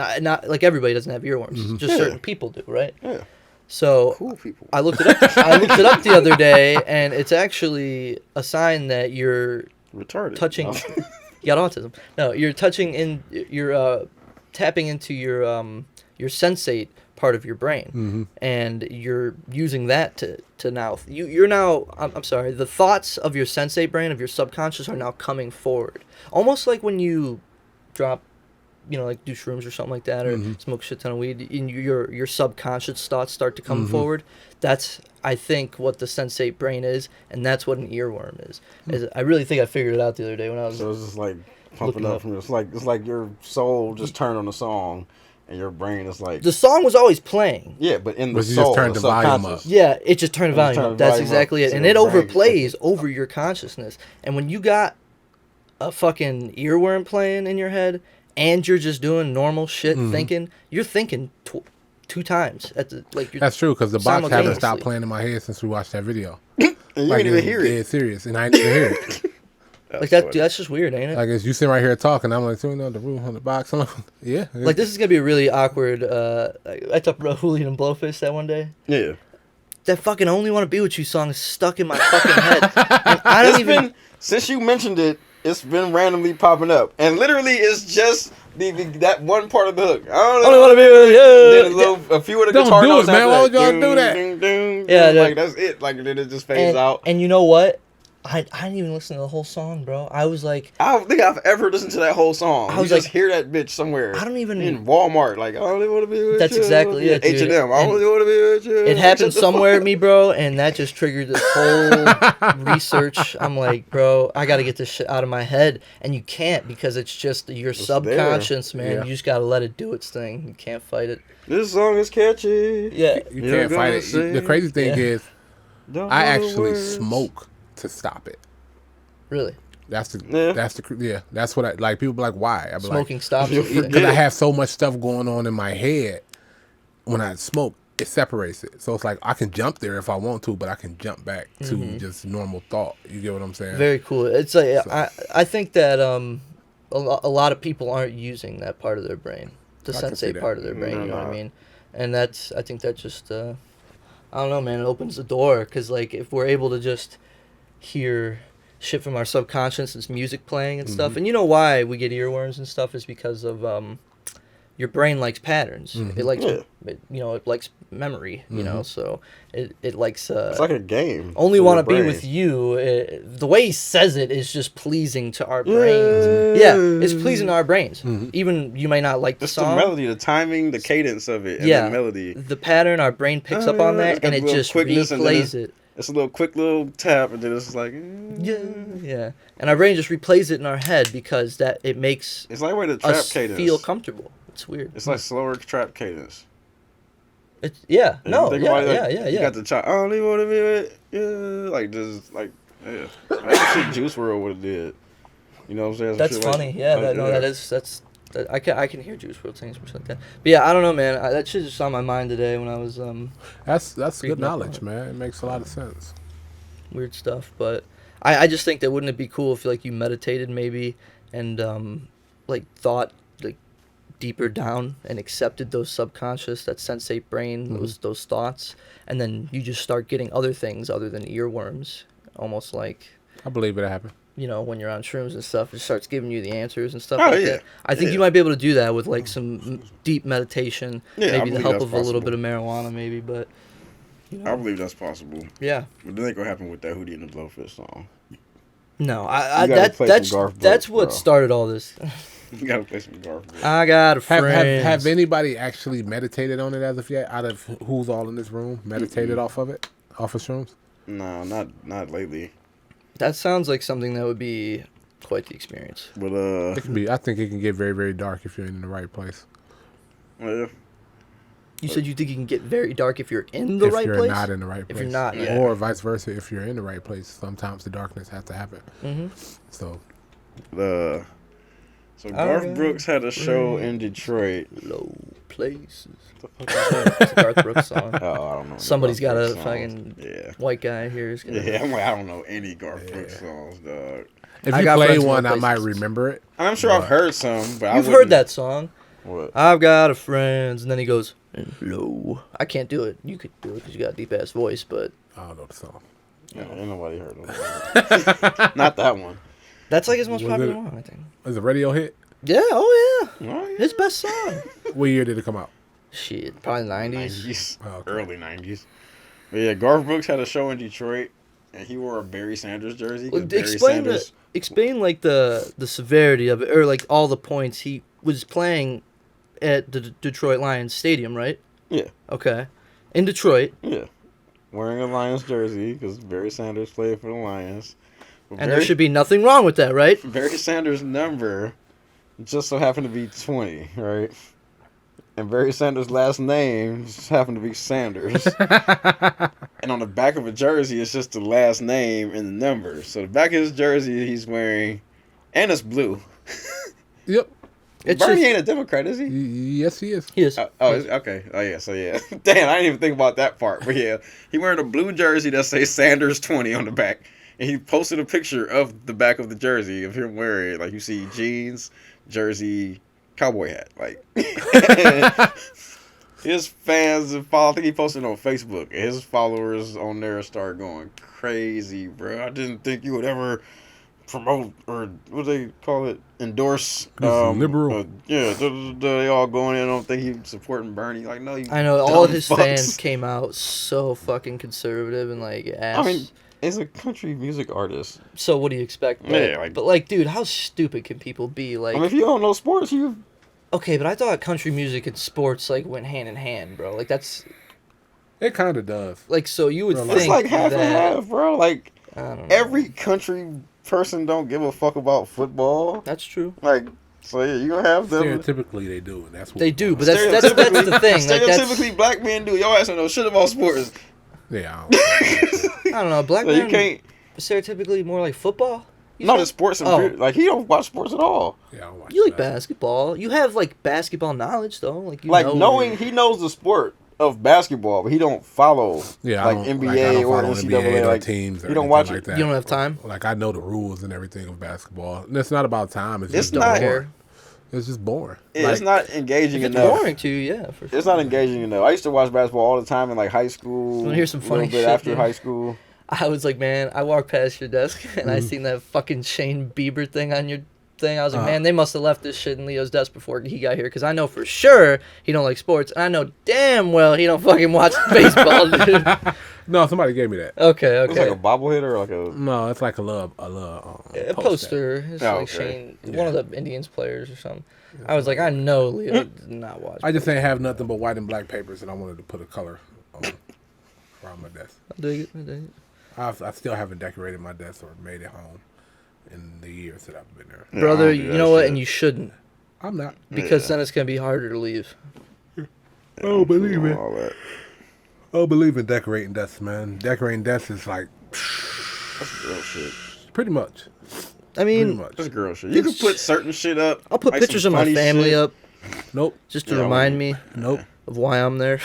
like everybody doesn't have earworms. Mm-hmm. Just Yeah. certain people do, right? Yeah, So cool people. I looked it up. I looked it up the other day, and it's actually a sign that you're Retarded. touching. No. You got autism. No, you're touching in. You're tapping into your sensate part of your brain, and you're using that to now. You're now. I'm sorry. The thoughts of your sensate brain of your subconscious are now coming forward, almost like when you drop. Like do shrooms or something like that, or smoke a shit ton of weed, and your subconscious thoughts start to come forward. That's, I think, what the sensate brain is, and that's what an earworm is. I really think I figured it out the other day when I was. So it's just like pumping Looking up up. from it's like your soul just turned on a song, and your brain is like The song was always playing. yeah, but in the But you soul, just turned the volume subconscious. Yeah, it just turned the It just volume turned up. the That's volume exactly up, it, so and your it brain overplays over your consciousness. And when you got a fucking earworm playing in your head, and you're just doing normal shit, you're thinking 2 times at the like. You're That's true because the box hasn't stopped simultaneously. playing in my head since we watched that video. And you Like, didn't even it's hear it. dead serious, and I didn't even hear it. Like that. That's just weird, ain't it? Like, as you sitting right here talking, I'm like, so you know the room on the box. I'm like, yeah. Like this is gonna be a really awkward. I talked about Julian and Blowfish that one day. Yeah, That fucking "Only Want to Be With You" song is stuck in my fucking head. And I don't it's even. been since you mentioned it. It's been randomly popping up, and literally, it's just that one part of the hook. I don't know. Only want to be with you. A few of the Don't guitar do notes it, man. after Why would y'all Ding, do that? ding, ding, Yeah, ding. Like that's it. Like then it just fades out. And you know what? I didn't even listen to the whole song, bro. I was like, I don't think I've ever listened to that whole song. I You was just like- hear that bitch somewhere. I don't even- in Walmart. Like I only want to be with That's you. exactly it, dude. H&M. I And only want to be with you. it happened Shut the somewhere at fuck me, bro, and that just triggered this whole research. I'm like, bro, I got to get this shit out of my head, and you can't because it's just your It's subconscious, man. Yeah. You just got to let it do its thing. You can't fight it. up. This song is catchy. Yeah. You You're can't fight gonna it. sing. The crazy thing Yeah. is, Don't I know the actually words. smoke to stop it. Really. That's the Yeah. that's what I like. People be like, why? I be Smoking like, stops. You'll everything. because I forget. have so much stuff going on in my head. When I smoke, it separates it. So it's like I can jump there if I want to, but I can jump back to just normal thought. You get what I'm saying? Very cool. It's like I think that a lot of people aren't using that part of their brain, the I can see sensate that. part of their brain. No, You know what I no. mean? And that's I think that just I don't know, man. It opens the door because like if we're able to just hear shit from our subconscious, it's music playing and stuff. And you know why we get earworms and stuff is because of your brain likes patterns. It likes Yeah. it likes memory. You know, so it likes. It's like a game. Only for want to your be brain. with you. The way he says it is just pleasing to our brains. Yeah, it's pleasing to our brains. Even you may not like the Just the song. melody, the timing, the cadence of it, and Yeah. the melody. The pattern, our brain picks up on It's that, got and the it little just quickness and then replays it. It's a little quick little tap, and then it's like. Yeah, and our brain just replays it in our head because that it makes It's like way the trap us cadence. feel comfortable. It's weird. It's like slower trap cadence. It's yeah, If no, you think yeah, about it, like, yeah. You got the chop. I only want to be with you. Like just like yeah. That's shit Juice WRLD would have did. You know what I'm saying? Some That's shit like- funny. Yeah, like, I can hear Juice WRLD saying something like that. But yeah, I don't know, man. That shit just on my mind today when I was That's Freaking good out knowledge, on man. It makes a lot of sense. weird stuff. But I just think that wouldn't it be cool if like you meditated maybe and like thought like deeper down and accepted those subconscious, that sensate brain, those thoughts, and then you just start getting other things other than earworms, almost like I believe it happened. when you're on shrooms and stuff, it starts giving you the answers and stuff Oh, like yeah. that. I think Yeah. you might be able to do that with like some deep meditation, Yeah, I maybe the believe help that's of a little possible. bit of marijuana, maybe. But I believe that's possible. yeah, But then ain't gonna happen with that Hootie and the Blowfish song. no, You gotta play some Garth that's Brooks, what bro. started all this. You gotta play some Garth. Brooks. I got a Have, friend. have anybody actually meditated on it as of yet? Out of who's all in this room, meditated off of it, off of shrooms? No, not lately. That sounds like something that would be quite the experience. But It can be. I think it can get very, very dark if you're in the right place. yeah. You said you think you can get very dark if you're in the if right you're place? not in the right If place. you're not, yeah. Or vice versa, if you're in the right place, sometimes the darkness has to happen. Mm-hmm. So, So Garth Alright. Brooks had a show in Detroit. Low places. What the fuck is that? It's a Garth Brooks song. Oh, I don't know. any Somebody's Garth got a Brooks songs. fucking white guy here. Is gonna, Yeah, I'm like, I don't know any Garth Brooks songs, dog. if I you got play friends in one, low I might places. remember it. I'm sure I've heard some, but You've I heard wouldn't- that song. What? I've got a friends, and then he goes, low. I can't do it. You could do it because you got a deep ass voice, but I don't know the song. Yeah, ain't nobody heard of that. Not that one. that's like his most Was popular it- one, I think. Is it a radio hit? Yeah, oh yeah. Oh, yeah. His best song. What year did it come out? Shit, probably 90s. 90s, Oh, okay. early 90s. But yeah, Garth Brooks had a show in Detroit, and he wore a Barry Sanders jersey. 'cause Well, Barry explain Sanders, explain like the severity of it, or like all the points. He was playing at the Detroit Lions Stadium, right? Yeah. Okay. In Detroit, Yeah, wearing a Lions jersey because Barry Sanders played for the Lions. But and there should be nothing wrong with that, right? Barry Sanders' number just so happened to be 20, right? And Barry Sanders' last name just happened to be Sanders. And on the back of a jersey, it's just the last name and the number. So the back of his jersey, he's wearing, and it's blue. Yep. It's Bernie just- ain't a Democrat, is he? Yes, he is. He is. Okay. Oh, yeah. So, yeah. Damn, I didn't even think about that part. But, yeah. He wearing a blue jersey that says Sanders 20 on the back. And he posted a picture of the back of the jersey of him wearing it. Like, you see jeans, jersey, cowboy hat. Like, his fans and follow. I think he posted on Facebook. And his followers on there start going crazy, bro. I didn't think you would ever promote or what do they call it, endorse liberal. they all going in. I don't think he's supporting Bernie. Like, no, you I know all of dumb his fucks. fans came out so fucking conservative and like ass. I mean, he's a country music artist. So what do you expect? But, Yeah, like- dude, how stupid can people be? Like, I mean, if you don't know sports, you okay, but I thought country music and sports like went hand in hand, bro. Like that's It kind of does. like so you would It's think it's like half that and half, bro. Like I don't know. every country person don't give a fuck about football. That's true. Like, so yeah, you gonna have them. Stereotypically, they do, and that's what They we do, want. but that's the thing. Like Stereotypically, that's, black men do. Your ass don't know shit about sports. yeah. I don't know. Black So you men can't. stereotypically more like football. You Not said? the sports and Oh. period. Like he don't watch sports at all. Yeah, I watch You like that. basketball. You have like basketball knowledge though. Like you Like know knowing he knows the sport of basketball, but he don't follow Yeah, like I don't, NBA like, I don't or follow NCAA. NBA or Like teams. Or you don't anything watch like it. that. You don't have time? Like I know the rules and everything of basketball. And it's not about time. It's It's just not- boring. It's just boring. It's Like, not engaging It's enough. boring to you, yeah. For sure. It's not engaging enough. I used to watch basketball all the time in like high school. Wanna hear some a little funny bit shit, after dude? high school. I was like, man, I walked past your desk and I seen that fucking Shane Bieber thing on your thing. I was like, man, they must have left this shit in Leo's desk before he got here because I know for sure he don't like sports and I know damn well he don't fucking watch baseball, dude. No, somebody gave me that. Okay, It's like okay. a bobblehead or like a. No, it's like a little A poster. It's Oh, like okay. Shane, one of the Indians players or something. I was like, I know Leo did not watch. I just ain't have nothing but white and black papers, and I wanted to put a color on around my desk. I dig it. I dig it. I still haven't decorated my desk or made it home in the years that I've been there. Yeah, I Brother, don't do you that know what? shit. And you shouldn't I'm not. because Yeah. then it's gonna be harder to leave. Oh, believe it. All that. I believe in decorating desks, man. Decorating desks is like That's girl shit. pretty much. I Pretty mean, much. That's girl shit. You can put certain shit up. I'll put like pictures some of my funny family shit. up Nope. just to Yeah, I remind wouldn't. me Nope. of why I'm there.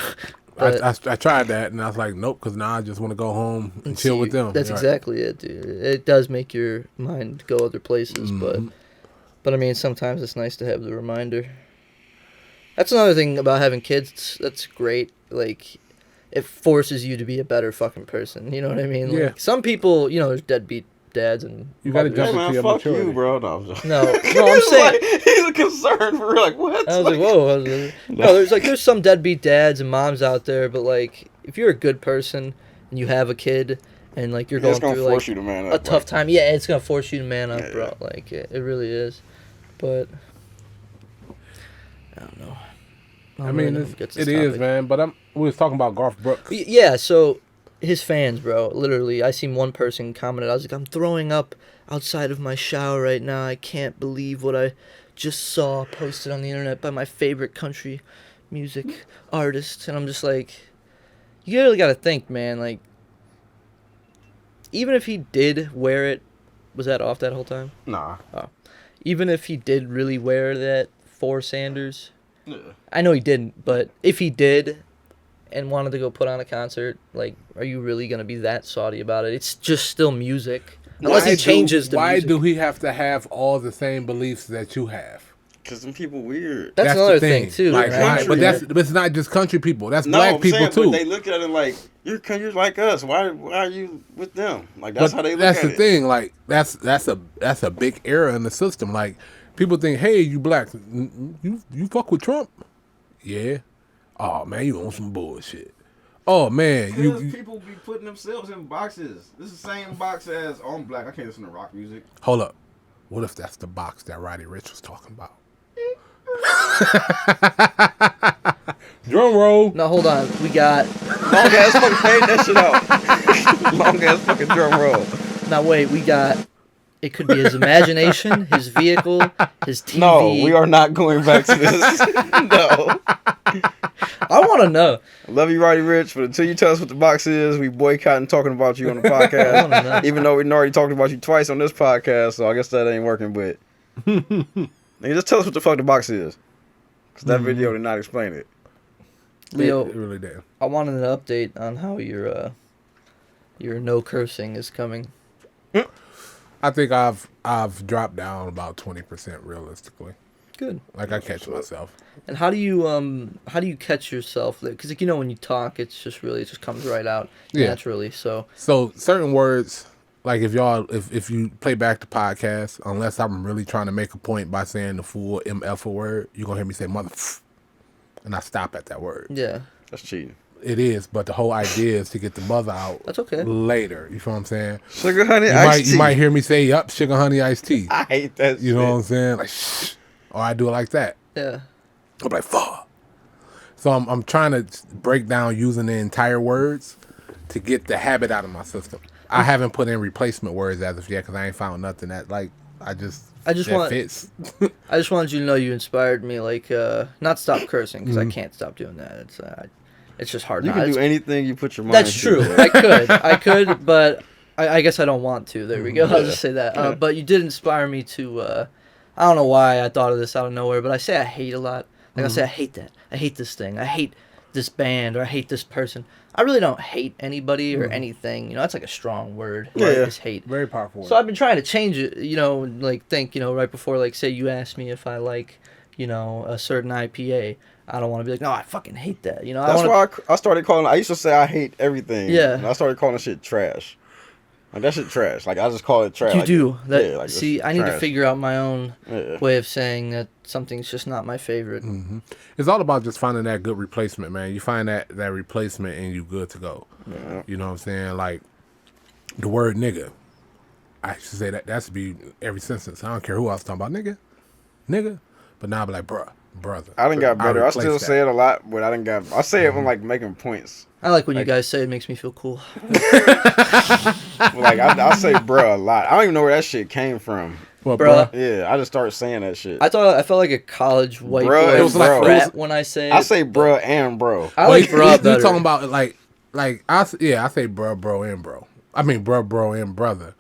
But- I tried that, and I was like, nope, because now I just want to go home and chill See, with them. That's Right. exactly it, dude. It does make your mind go other places, Mm-hmm. but I mean, sometimes it's nice to have the reminder. That's another thing about having kids. That's great. Like, it forces you to be a better fucking person. You know what I mean? Yeah. Like, some people, you know, there's deadbeat dads and You gotta mothers. Hey jump man, into your fuck maturity. you, bro. No, I'm just... No, I'm saying. Like, he's a concern for real. Like what? I was like, whoa. I was like, no, there's some deadbeat dads and moms out there, but like, if you're a good person and you have a kid and like you're Yeah, going it's gonna through force like you to man a up. tough time, yeah, it's gonna force you to man up, Yeah, bro. yeah. Like it really is. But I don't know. I mean, really know it's, if gets it this is, topic. man. But we was talking about Garth Brooks. Yeah, so his fans, bro. Literally, I seen one person commented. I was like, I'm throwing up outside of my shower right now. I can't believe what I just saw posted on the internet by my favorite country music artist, and I'm just like, you really got to think, man. Like, even if he did wear it, was that off that whole time? Nah. Even if he did really wear that for Sanders, Yeah. I know he didn't, but if he did and wanted to go put on a concert, like, are you really going to be that salty about it? It's just still music. Unless he changes the Why music. do he have to have all the same beliefs that you have? Because some people weird. That's the another thing, too. Like, right? but it's not just country people. That's No, black I'm people saying, too. but they look at it like you're like us. Why are you with them? Like that's But how they look that's at the it. thing. Like that's a big error in the system. Like people think, hey, you black, you fuck with Trump? Yeah. Oh man, you on some bullshit. Oh man, Because you people be putting themselves in boxes. This is the same box as, oh, I'm black, I can't listen to rock music. hold up. What if that's the box that Roddy Ricch was talking about? Drum roll. No, hold on. We got. Long ass fucking fade that shit out. Long ass fucking drum roll. Now, wait, we got. It could be his imagination, his vehicle, his TV. No, we are not going back to this. No. I want to know. I love you, Roddy Rich, but until you tell us what the box is, we boycotting talking about you on the I wanna know. podcast. Even though we already talked about you twice on this podcast, so I guess that ain't working. But nigga, just tell us what the fuck the box is, because that video did not explain it. Leo, It really did. I wanted an update on how your no cursing is coming. I think I've dropped down about 20% realistically. Good. Like I catch myself. And how do you catch yourself? Because like, when you talk, it just comes right out Yeah. naturally. So So certain words, like if you play back the podcast, unless I'm really trying to make a point by saying the full MF word, you're gonna hear me say mother, and I stop at that word. yeah, That's cheating. It is, but the whole idea is to get the mother out. That's okay. Later. You feel what I'm saying? Sugar honey You iced tea. might hear me say, "Yup, sugar honey iced tea." I hate that. You know what I'm shit. saying? Like, shh. Or I do it like that. yeah. I'm like, fuck. So I'm trying to break down using the entire words to get the habit out of my system. I haven't put in replacement words as of yet because I ain't found nothing that I just that want- fits. I just wanted you to know you inspired me. Like, not stop cursing because Mm-hmm. I can't stop doing that. It's just hard. You not. can do It's- anything you put your mind That's to. true. I could, but I guess I don't want to. There we go. I'll just say that. But you did inspire me to. I don't know why I thought of this out of nowhere, but I say I hate a lot. Like I say I hate that. I hate this thing. I hate this band or I hate this person. I really don't hate anybody or anything. That's like a strong word. Yeah. Right? Just hate. Very powerful. So I've been trying to change it. Like think. Right before, like, say you asked me if I like, a certain IPA. I don't want to be like, no, I fucking hate that. That's why I started calling. I used to say I hate everything. Yeah. And I started calling shit trash. Like that shit trash. Like I just call it trash. You like, do that. Yeah, like, See, it's I need to trash. figure out my own Yeah. way of saying that something's just not my favorite. It's all about just finding that good replacement, man. You find that replacement and you good to go. Yeah. You know what I'm saying? Like the word nigga. I should say that should be every sentence. I don't care who I was talking about, nigga. But now I be like, bruh, brother. I done got better. I replaced still that. say it a lot, but I say it when like making points. I like when you guys say it makes me feel cool. But, like I say bruh a lot. I don't even know where that shit came from. Well, Bruh. Yeah, I just started saying that shit. I felt like a college white Bruh, boy it was like- frat it was- when I say I it. say bruh and bro. I like you bruh better. talking about like I say bro, and bro. I mean bro, and brother.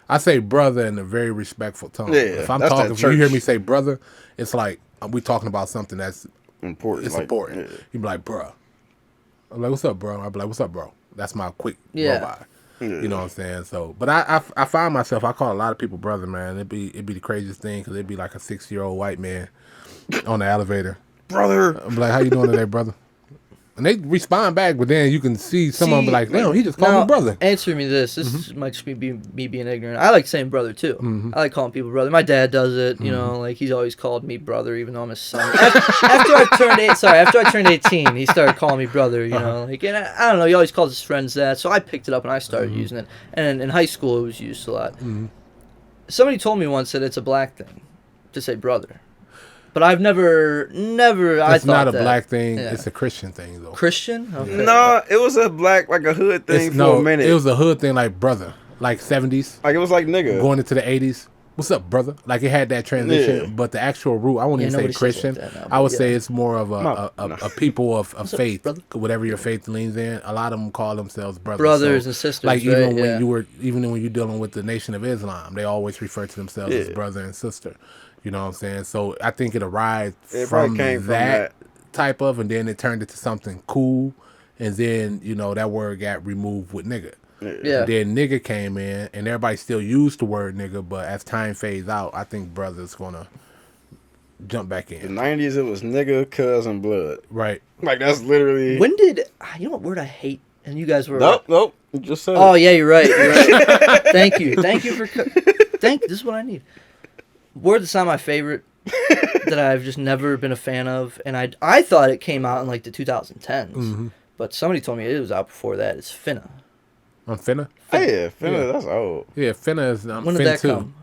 I say brother in a very respectful tone. Yeah, if I'm that's talking, that if you hear church. me say brother, it's like we talking about something that's Important. it's like, important. yeah. You be like, bruh. I'm like, what's up, bro? I'll be like, what's up, bro? That's my quick Yeah. robot. You know what I'm saying? So, but I find myself, I call a lot of people brother, man. It'd be the craziest thing because it'd be like a 60-year-old white man on the elevator. Brother. I'm like, how you doing today, brother? And they respond back, but then you can see someone be like, damn, he just called me brother. Answer me this. This might just be me being ignorant. I like saying brother too. I like calling people brother. My dad does it. Like he's always called me brother, even though I'm his son. After I turned 18, he started calling me brother. Like, and I don't know. He always calls his friends that, so I picked it up and I started using it. And in high school, it was used a lot. Somebody told me once that it's a black thing to say brother, but I've never. I It's thought not a that. black thing. Yeah. It's a Christian thing, though. Christian. Okay. No, it was a black, like a hood thing for a minute. It was a hood thing, like brother, like 70s, like it was like nigga. going into the 80s. what's up, brother? Like it had that transition, Yeah. but the actual root, I won't even say nobody says Christian. like that now, I would but say yeah. it's more of a people of up, faith, brother? whatever your faith leans in. A lot of them call themselves brothers. Brothers So, and sisters, like right? even Yeah. when you're dealing with the Nation of Islam, they always refer to themselves as Yeah. brother and sister. You know what I'm saying? So I think it arrived It from probably came from that that. type of, and then it turned into something cool, and then that word got removed with nigga. Yeah. And then nigga came in, and everybody still used the word nigga, but as time fades out, I think brother's gonna jump back The in. 90s, it was nigga, cuz, and blood. Right. Like, that's literally. When did you know what word I hate? And you guys were Nope. You just said Oh it. yeah, you're right. You're right. Thank you for this is what I need. Word that's not my favorite that I've just never been a fan of, and I thought it came out in like the 2010s, Mm-hmm. but somebody told me it was out before that. It's finna. I'm finna. Oh, yeah, finna, Yeah. that's old. Yeah, finna is. When did fin that too. come?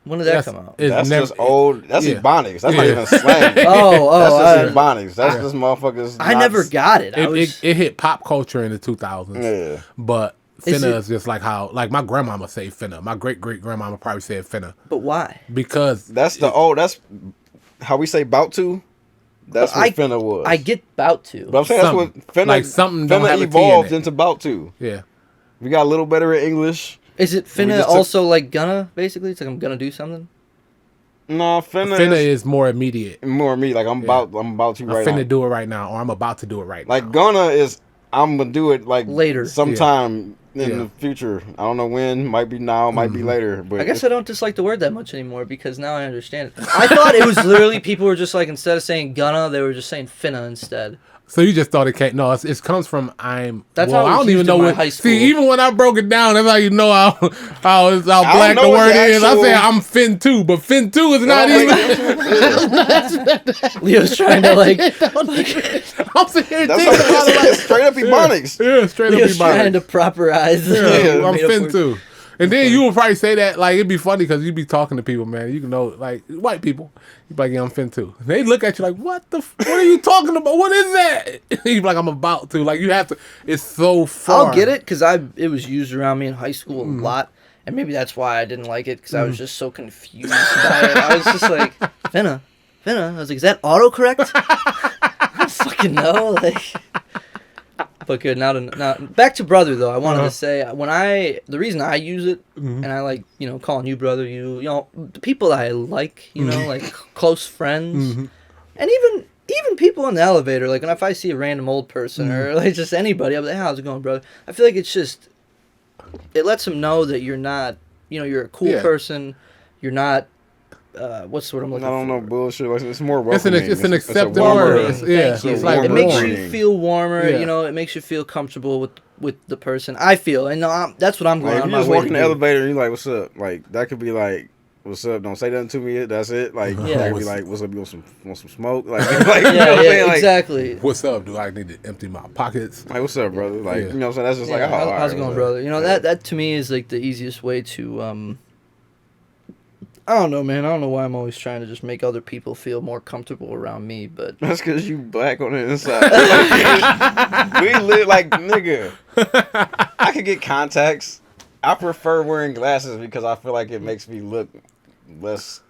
When did that That's- come out? it's That's never- just old. That's yeah. Ebonics. That's not Yeah. even slang. That's Oh, just Ebonics. That's just motherfuckers. I not- never got it. It hit pop culture in the 2000s. Yeah. But Is finna it- is just like how, like my grandmama say finna. My great grandmama probably said finna but why? because That's the old. That's how we say bout to. That's But what finna was. I get about to. But I'm saying that's what finna. Like something don't have finna a T in evolved it. into bout to. yeah. We got a little better at English. Is it We finna just took- also like gonna basically? It's like I'm gonna do something. No, finna, Finna is is more immediate. more me. Like I'm about to I'm right finna now. do it right now, or I'm about to do it right Like now. gonna is I'm gonna do it like Later. sometime in Yeah. the future. I don't know when. Might be now. Might be later. But I guess I don't dislike the word that much anymore because now I understand it. I thought it was literally people were just like instead of saying gonna, they were just saying finna instead. So you just thought it came? No, it comes from I'm. That's well, how it I was don't even used know in my what. high school. See, even when I broke it down, that's how you know how don't black the know what word the is. I actual- said I'm fin two, but fin two is not even. Leo's trying to like I'm sitting here That's thinking how about it like it's straight up Ebonics. yeah, straight up Leo's trying Ebonics. to properize. Yeah, I'm made up fin word. two. And then you would probably say that like it'd be funny because you'd be talking to people, man. You can know like white people. You'd be like, yeah, I'm fin two. They look at you like, what what are you talking about? What is that? You'd be like, I'm about to. Like you have to. It's so far. I'll get it because it was used around me in high school a lot, and maybe that's why I didn't like it because I was just so confused by it. I was just like finna. I was like, is that autocorrect? I don't fucking know. Like, but good. Now back to brother though. I wanted to say the reason I use it and I like calling you brother, you know the people that I like, like close friends, and even people in the elevator. Like, and if I see a random old person or like just anybody, I'm like, hey, how's it going, brother? I feel like it lets them know that you're not, you're a cool Yeah. person. You're not. What's the word I'm I looking don't for? know bullshit. Like, it's more It's welcoming. an a accepting warmer- word. Yeah, Thank you. it's like It makes warmer you greeting. feel warmer. Yeah. It makes you feel comfortable with the person. I feel, and that's what I'm going Like, if on you my just way walk to in the do. elevator and you're like, "What's up?" Like that could be like, "What's up?" Don't say nothing to me. That's it. Like Yeah. that could be like, "What's up? You want some smoke?" Like, you know what I'm Yeah, saying? Like, exactly. What's up? Do I need to empty my pockets? like, what's up, brother? Like, Yeah. you know what I'm saying? That's just Yeah, like, oh, all how's right, it going, what's brother? up? That to me is like the easiest way to I don't know, man. I don't know why I'm always trying to just make other people feel more comfortable around me, but That's because you black on the inside. Like, we live like nigga. I could get contacts. I prefer wearing glasses because I feel like it makes me look less.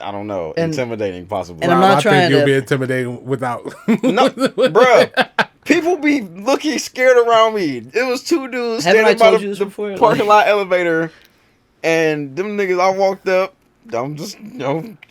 I don't know, And- intimidating, possibly. and I'm not I trying think you'll to- be intimidating without. No, bruh. People be looking scared around me. It was two dudes Haven't standing I by told you this the before? parking lot elevator, and them niggas. I walked up. I'm just,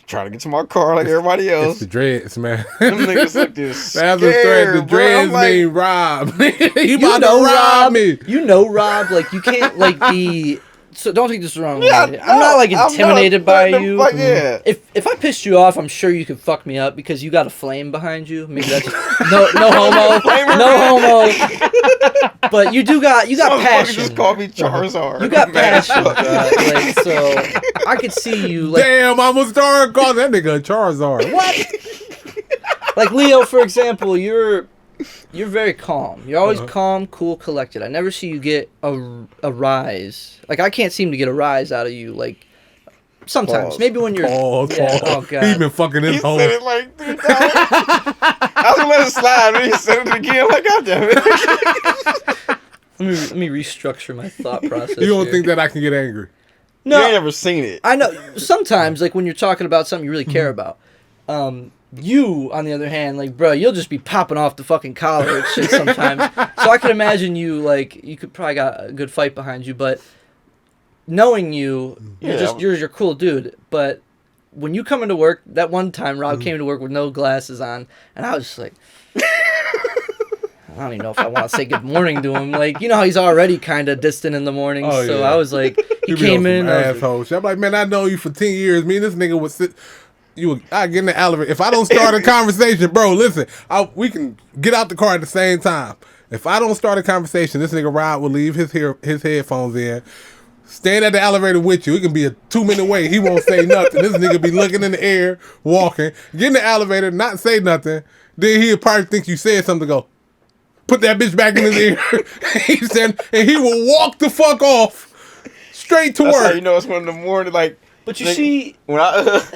trying to get to my car like everybody It's else. the dreads, man. Them niggas look this That's the thread. The scared, bro. I'm dreads like, mean Rob. you about to rob me. You know, Rob. Like you can't like be. So don't take this the wrong Yeah, way. I'm not like I'm not intimidated by threatening, you. like, yeah. If I pissed you off, I'm sure you could fuck me up because you got a flame behind you. Maybe that's no homo, no homo. But you got Motherfucker passion. just called me Charizard. You got Man, passion, bro. Like, so I could see you like Damn, I almost started calling that nigga a Charizard. What? like Leo, for example. You're very calm. You're always calm, cool, collected. I never see you get a rise. Like I can't seem to get a rise out of you. Like sometimes, Pause. maybe when you're. Pause, Yeah, pause. oh He god. been fucking He his whole. said it like 3 times. I was gonna let it slide, and he said it again. Like, God damn it. Let me restructure my thought process. You don't here. think that I can get angry? No. You ain't ever seen it. I know sometimes, like when you're talking about something you really care about. You, on the other hand, like, bro, you'll just be popping off the fucking collar and shit sometimes. So I can imagine you, like, you could probably got a good fight behind you, but knowing you, you're a cool dude. But when you come into work, that one time Rob came to work with no glasses on, and I was just like, I don't even know if I want to say good morning to him. Like, you know how he's already kind of distant in the morning. Oh, so yeah. I was like, he You be came on in. some I was like, asshole shit. I'm like, man, I know you for 10 years. Me and this nigga would sit. I get in the elevator. If I don't start a conversation, bro, listen, we can get out the car at the same time. If I don't start a conversation, this nigga Rod will leave his headphones in, stand at the elevator with you. It can be a 2-minute wait. He won't say nothing. This nigga be looking in the air, walking, get in the elevator, not say nothing. Then he'll probably think you said something, go, put that bitch back in his ear. He said, and he will walk the fuck off straight to That's work. how you know it's 1 in the morning. Like, but you nigga, see, when I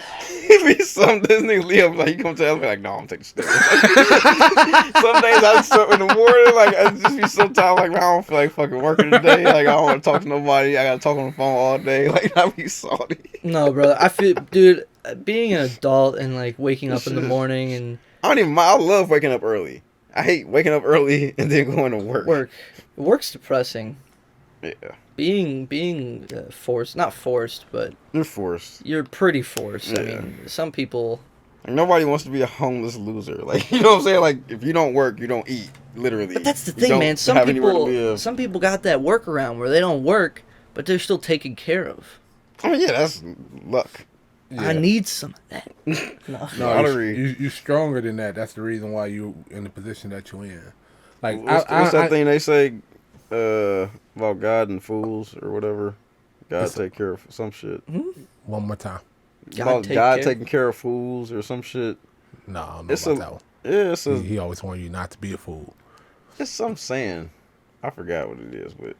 it be some this nigga Leo like he come to the elevator like, no, I'm taking stairs. Some days I just up in the morning, like I just be so tired, like man, I don't feel like fucking working today. Like I don't want to talk to nobody. I gotta talk on the phone all day. Like I be salty. no, brother, I feel, dude, being an adult and like waking up in the Shit. morning and I don't even mind. I love waking up early. I hate waking up early and then going to work. work's depressing. Yeah, Being forced, not forced, but you're forced. you're pretty forced. I Yeah. mean, some people. Like, nobody wants to be a homeless loser. Like you know what I'm saying? Like if you don't work, you don't eat. Literally. But that's the You thing, don't man. Some have anywhere to people, live. some people got that workaround where they don't work, but they're still taken care of. I mean, yeah, that's luck. I need some of that. No. No, I you, agree. you're stronger than that. That's the reason why you in the position that you're in. Like What's that thing they say about God and fools or whatever? God take care of some shit. One more time. About God taking care of fools or some shit. No, I don't know It's about a- that one. Yeah, it's He always wanted you not to be a fool. it's some saying. I forgot what it is, but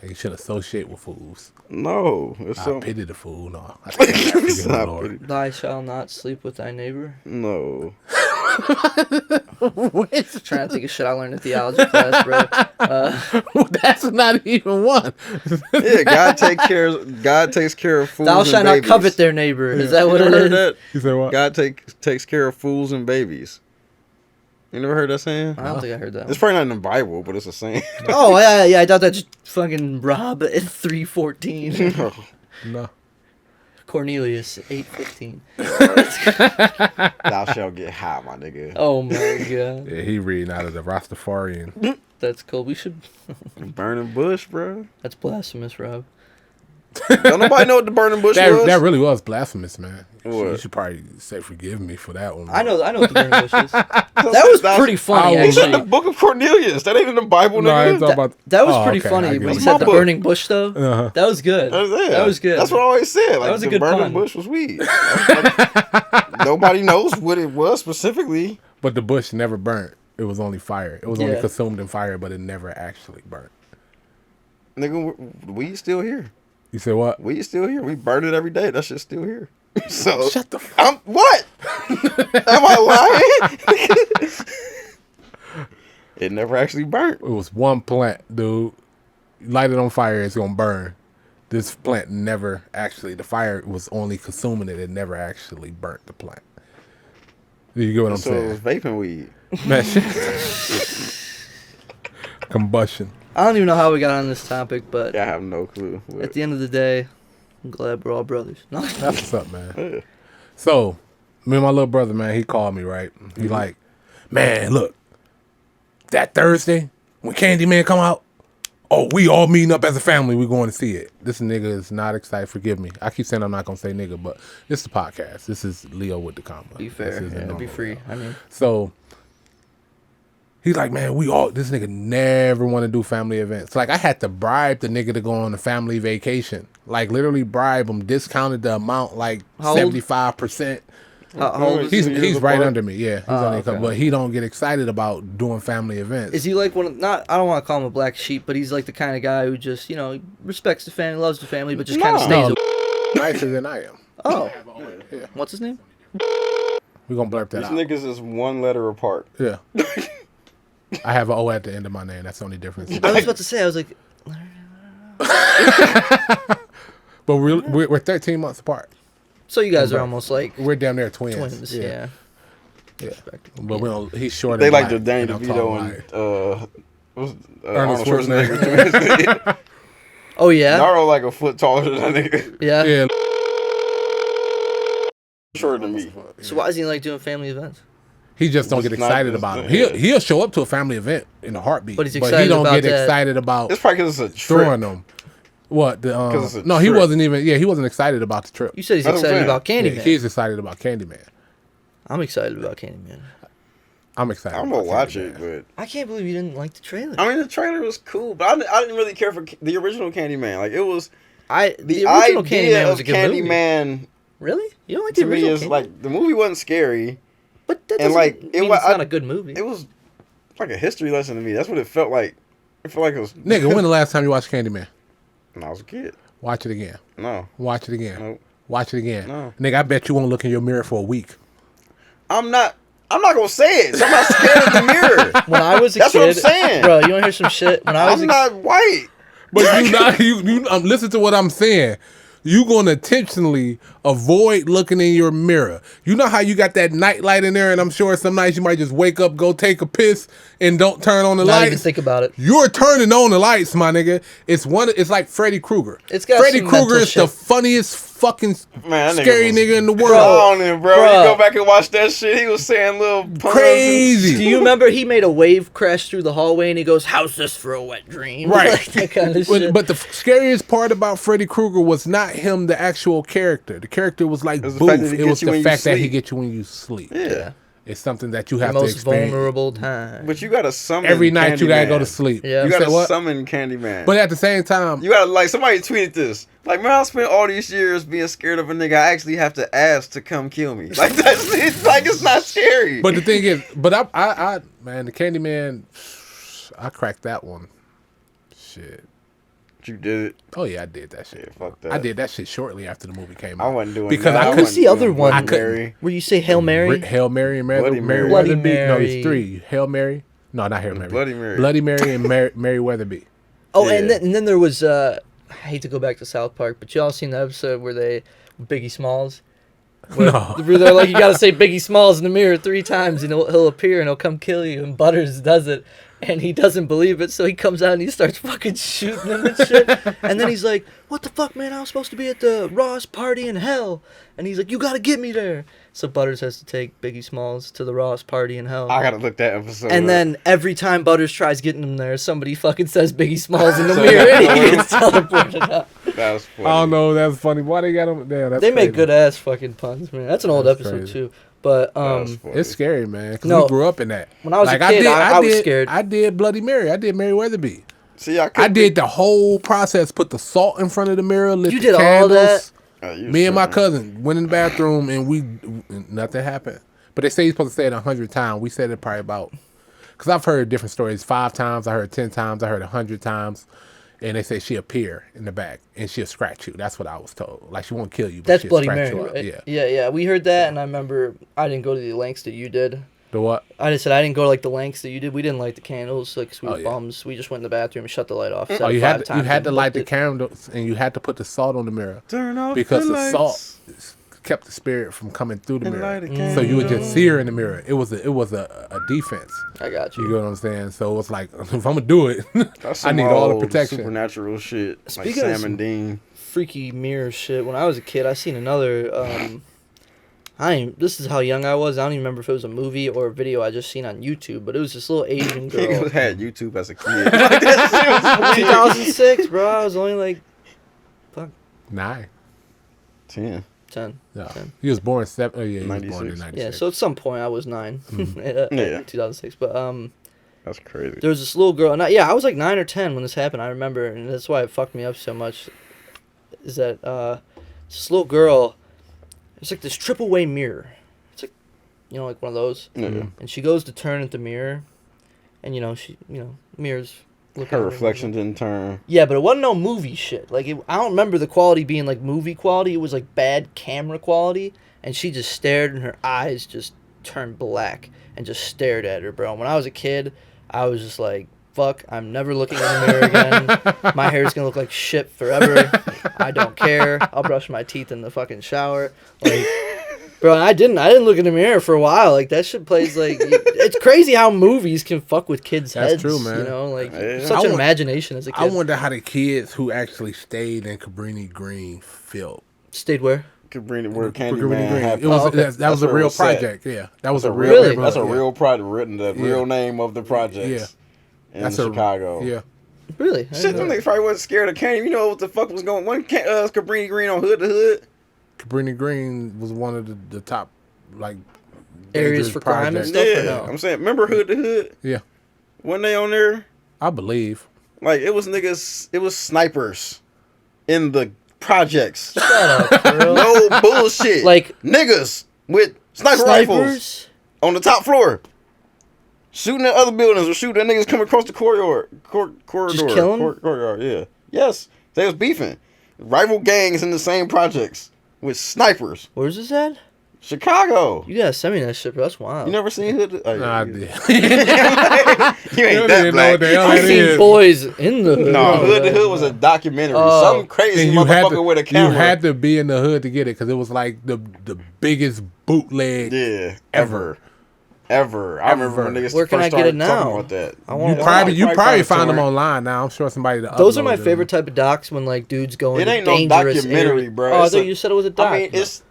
Like, you should associate with fools. no, it's I some. pity the fool. No, I think I forgive It's the not Lord. pity. Thou shalt not sleep with thy neighbor. No. Trying to think of shit I learned in theology class, bro. That's not even one. Yeah, God takes care of fools Thou and shalt not babies. covet their neighbor. Is that You what never it heard is? that? You said what? God takes care of fools and babies. You never heard that saying? I don't think I heard that. It's probably not in the Bible, but it's a saying. Oh yeah. I thought that's fucking Rob at 3:14. No. Cornelius 8:15. Thou shalt get high, my nigga. Oh my god, Yeah, he reading out of the Rastafarian. that's cool. We should. Burning bush, bro. That's blasphemous, Rob. Don't nobody know what the burning bush was? That really was blasphemous, man. What? You should probably say forgive me for that one. I know what the burning bush is. That was pretty funny, I was- It's in the actually. Book of Cornelius. That ain't in the Bible, No, I ain't nigga. talking about. That was Oh, pretty okay, I funny get when it. he said the My book. burning bush, though. Uh-huh. That was good. That was good. That's what I always said. Like, was a the good burning pun. bush was weed. Nobody knows what it was specifically. But the bush never burnt. It was only fire. It was only Yeah. consumed in fire, but it never actually burnt. Nigga, we still here. You said what? We still here. We burn it every day. That shit's still here. So Shut the fuck. I'm what? Am I lying? It never actually burnt. It was one plant, dude. Light it on fire, it's gonna burn. This plant never actually. The fire was only consuming it. It never actually burnt the plant. You get what I'm So it was saying? vaping weed. Man, shit. Combustion. I don't even know how we got on this topic, but Yeah, I have no clue. at the end of the day, I'm glad we're all brothers. No. That's what's up, man. Yeah. So, me and my little brother, man, he called me, right? He like, man, look, that Thursday when Candyman come out, oh, we all meeting up as a family. We going to see it. This nigga is not excited. Forgive me. I keep saying I'm not gonna say nigga, but this is the podcast. This is Leo with the comma. Be fair. This isn't Yeah, be normal free. Leo. I mean, So he's like, man, this nigga never want to do family events. Like, I had to bribe the nigga to go on a family vacation. Like, literally bribe him, discounted the amount, like How old? 75%. how old is He's Years he's right apart? under me, yeah. He's on okay. but he don't get excited about doing family events. is he like one of, not, I don't want to call him a black sheep, but he's like the kind of guy who just, you know, respects the family, loves the family, but just kind of No. stays. No, nicer than I am. Oh, Yeah. what's his name? We're gonna blurb that These out. niggas is one letter apart. Yeah. I have an O at the end of my name. That's the only difference. I was about to say, I was like, But we're 13 months apart. So you guys are almost like We're damn near twins. twins. Yeah. Yeah. Respectable. But we don't. He's short. They and like black, the Danny and I'm tall DeVito white. and what's, Arnold Arnold Schwarzenegger. Oh yeah. Naro like a foot taller than that nigga. Yeah. Yeah. Shorter than me. So why does he like doing family events? He just don't It's get not- excited it's about not- him. He'll show up to a family event in a heartbeat, But he's he excited don't about get that. excited about It's probably because it's a throwing trip. them. What the 'Cause it's a no, he trip. wasn't even. Yeah, he wasn't excited about the trip. You said he's That's what I'm excited about Yeah, Candyman. he's excited about Candyman. I'm excited about Candyman. I'm excited. I'm about gonna watch Candyman. it, but I can't believe you didn't like the trailer. I mean the trailer was cool, but I didn't really care for the original Candyman. Like it was the the original idea Candyman was of a good movie. Candyman Really? You don't like the to me original is Candyman? like the movie wasn't scary. But that and, doesn't like, it mean wa- it's I- not a good movie. It was like a history lesson to me. That's what it felt like. It felt like it was. Nigga, when the last time you watched Candyman? When I was a kid. Watch it again. No, Watch it again. Nope. Watch it again. No. Nigga, I bet you won't look in your mirror for a week. I'm not gonna say it. So I'm not scared of the mirror. When I was a That's kid, what I'm saying. bro, you want to hear some shit? When I was I'm not white. But you listen to what I'm saying. You gonna intentionally avoid looking in your mirror. You know how you got that night light in there, and I'm sure some nights you might just wake up, go take a piss, and don't turn on the not even lights. think about it. You're turning on the lights, my nigga. It's like Freddy Krueger. It's got Freddy some Krueger mental is the shit. funniest fucking Man, that scary was- nigga in the Bro, world. bro. Bro. You go back and watch that shit. He was saying little puns and Crazy. Do you remember he made a wave crash through the hallway and he goes, "How's this for a wet dream?" Right. Like that kind of shit. But the scariest part about Freddy Krueger was not him, the actual character. The character was like It was the boof. fact that he It gets was you the when you fact that he sleep. gets you when you sleep. Yeah. It's something that you the have to most experience. vulnerable time. But you gotta summon Every night you gotta Candyman. go to sleep. Yeah. You You gotta said what? summon Candyman. But at the same time, you gotta like somebody tweeted this. Like, man, I spent all these years being scared of a nigga. I actually have to ask to come kill me. Like that's it's like it's not scary. but the thing is, but I man, the Candyman, I cracked that one. Shit. you did it. Oh yeah, I did that Yeah, shit. fuck that. I did that shit shortly after the movie came I out. wasn't doing Because that. I I couldn't- What's the other one? I couldn't- Mary. Where you say Hail Mary? Hail Mary and Mary, Bloody Mary. Bloody Weatherby. No, Mary. it's three. Hail Mary. No, not Hail Mary. Bloody Mary. Bloody Mary and Mary Weatherby. Oh, Yeah. and then there was I hate to go back to South Park, but y'all seen the episode where Biggie Smalls? No. Where they're like, you gotta say Biggie Smalls in the mirror 3 times and he'll appear and he'll come kill you. And Butters does it, and he doesn't believe it, so he comes out and he starts fucking shooting him and shit. And then he's like, "What the fuck, man? I was supposed to be at the Ross party in hell." And he's like, "You gotta get me there." So Butters has to take Biggie Smalls to the Ross party in hell. I gotta look that episode. And up. then every time Butters tries getting him there, somebody fucking says Biggie Smalls in the mirror and he gets teleported up. that was funny. I don't know. That's funny. Why they got him? Damn, that's They make crazy. good ass fucking puns, man. That's an old That's episode crazy. too. But That was funny. It's scary, man. Cause No. we grew up in that. When I was a kid, I was scared. I did Bloody Mary. I did Mary Weatherby. See, I did the whole process. Put the salt in front of the mirror. Lit You the did all candles. that? Me and my cousin went in the bathroom and nothing happened. But they say you're supposed to say it 100 times. We said it probably about, because I've heard different stories. 5 times, I heard 10 times, I heard 100 times. And they say she appear in the back and she'll scratch you. That's what I was told. Like she won't kill you, but That's she'll Bloody scratch Mary, you up. right? Yeah. Yeah. We heard that, and I remember I didn't go to the lengths that you did. The what? I just said I didn't go to like the lengths that you did. We didn't light the candles, like 'cause we were Oh, yeah. bums. We just went in the bathroom and shut the light off. Oh, set it you 5 had to, times and light the booked it. candles and you had to put the salt on the mirror Turn off because the lights salt kept the spirit from coming through the and mirror. light a So you would just candle. see her in the mirror. It was a defense. I got You you. get what I'm saying? So it's like if I'm gonna do it, That's I some need all the old protection. Supernatural shit. Like Speaking of Sam some- and Dean. Freaky mirror shit. When I was a kid, I seen another. This is how young I was. I don't even remember if it was a movie or a video I just seen on YouTube, but it was this little Asian Nigga girl. had YouTube as a kid. Like, that shit was weird. 2006, bro. I was only like 9. 10. 10. No. 10. He was born 7. Oh yeah, he was born in 96. 96. Yeah, so at some point I was 9. Yeah. 2006. But That's crazy. there was this little girl. And I was like 9 or 10 when this happened. I remember, and that's why it fucked me up so much. Is that this little girl? It's like this triple way mirror. It's like, like one of those. Yeah. And she goes to turn at the mirror, and mirrors. Look Her at reflection didn't turn. Yeah, but it wasn't no movie shit. Like I don't remember the quality being like movie quality. It was like bad camera quality, and she just stared, and her eyes just turned black and just stared at her, bro. When I was a kid, I was just like, fuck. I'm never looking in the mirror again. My hair's gonna look like shit forever. I don't care. I'll brush my teeth in the fucking shower. Like, bro, I didn't look in the mirror for a while. Like, that shit plays like... It's crazy how movies can fuck with kids' That's heads. true, man. You know, like, Yeah. such I an want- imagination as a kid. I wonder how the kids who actually stayed in Cabrini Green felt. Stayed where? Could bring it where Cabrini Green. Candyman It happened. was, Oh, okay. that was That's a where it real was set. project. Yeah, that was That's a real. Really? That's a yeah. real project written, the Yeah. real name of the projects. Yeah. In That's Chicago. Yeah. Really? I Shit, didn't them know. niggas probably wasn't scared of Candy. You know what the fuck was going on? Cabrini Green on Hood to Hood? Cabrini Green was one of the top like Areas dangerous for crime and projects. stuff? or Yeah. no? I'm saying, remember Hood to Hood? Yeah, When they on there? I believe. Like, it was niggas, it was snipers in the projects. Shut up, bro. No bullshit. Like, niggas with sniper rifles snipers? on the top floor. Shooting at other buildings or shooting at niggas coming across the corridor. Corridor. killing? Corridor, yeah. Yes. They was beefing. Rival gangs in the same projects with snipers. Where's this at? Chicago. You gotta send me that shit, bro. That's wild. You never seen Hood? Oh, Nah, I you, did. you ain't that didn't know what black. the hell I've that seen is. boys in the hood. No, Oh, Hood to man. Hood was a documentary. Oh. Some crazy And you had motherfucker to, with a you camera. had to be in the hood to get it because it was like the biggest bootleg. Yeah, Ever. ever. I remember when Ever. niggas Where can first I get it started talking now? about that. I want You probably find found them torrent. online now. I'm sure somebody. Those are my uploaded them. favorite type of docs when like dudes go It into ain't no dangerous documentary, area. bro. Oh, I It's thought a- you said it was a doc. I mean, it's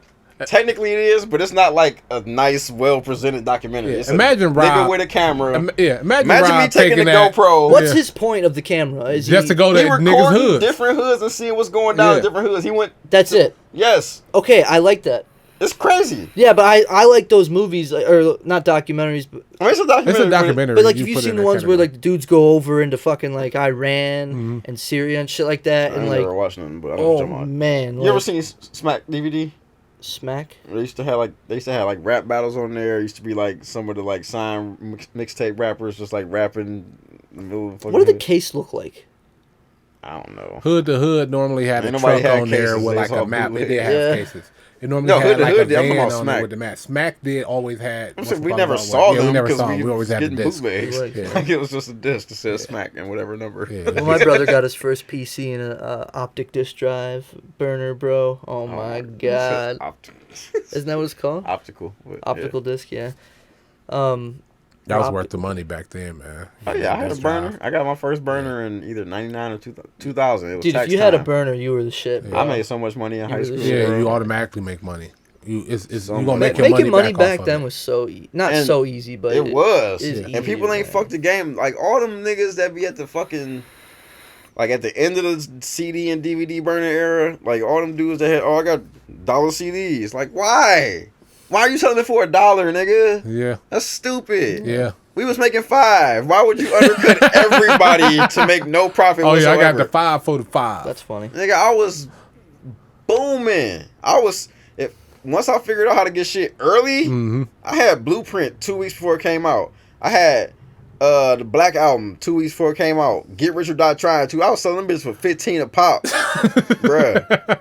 technically it is, but it's not like a nice, well presented documentary. Yeah, It's imagine a Rob- nigga with a camera. Imagine Imagine Rob me taking the that, GoPro. What's Yeah. his point of the camera? Is just to go to He niggas' recording hood. different hoods and seeing what's going down in Yeah. different hoods. He went. That's it. Yes, Okay, I like that. it's crazy. Yeah, but I like those movies, or not documentaries, but I mean, it's a documentary. It's a but documentary. like You have you put it seen in the that ones where category. like the dudes go over into fucking like Iran and Syria and shit like that, I and ain't like, never watched them, but I know what oh you're talking about. man, You ever like, seen Smack DVD? Smack? They used to have like rap battles on there. It used to be like some of the like signed mixtape rappers just like rapping. In the middle of the What did the fucking- case look like? I don't know. Hood to Hood normally had a Ain't nobody truck had on there cases, with they like was a all map. It bootleg. did have Yeah. cases. It normally No, had Hood to like Hood, a I'm talking van about on Smack. it with the map. Smack did always had. I'm what's saying the we fuck never about saw one? Yeah, them we never because saw them. We always had the getting disc. bootlegs. Yeah. Like it was just a disc that said Smack and whatever number. Yeah. Well, my brother got his first PC in a optic disc drive burner, bro. Oh my god, isn't that what it's called? Optical. But, Optical disc, yeah. That was Rob- worth the money back then, man. Yeah. Oh yeah, I had a Disc burner. drive. I got my first burner in either '99 or 2000. It was Dude, if tax you had a time. burner, you were the shit, bro. I made so much money in high were school. the Yeah, bro. you automatically make money. It's So you gonna much. make your Making money back back off then of it. was so not And so easy, but It was. is And people easier, ain't man. fucked the game. Like all them niggas that be at the fucking like at the end of the CD and DVD burner era, like all them dudes that had I got dollar CDs. Like why? Why are you selling it for $1, nigga? Yeah, That's stupid. yeah. We was making $5. Why would you undercut everybody to make no profit Oh yeah, I whatsoever? got the 5 for the 5. That's funny. Nigga, I was booming. Once I figured out how to get shit early, Mm-hmm. I had Blueprint 2 weeks before it came out. I had the Black Album 2 weeks before it came out. Get Rich or Die Trying to. I was selling them bitches for 15 a pop. Bruh.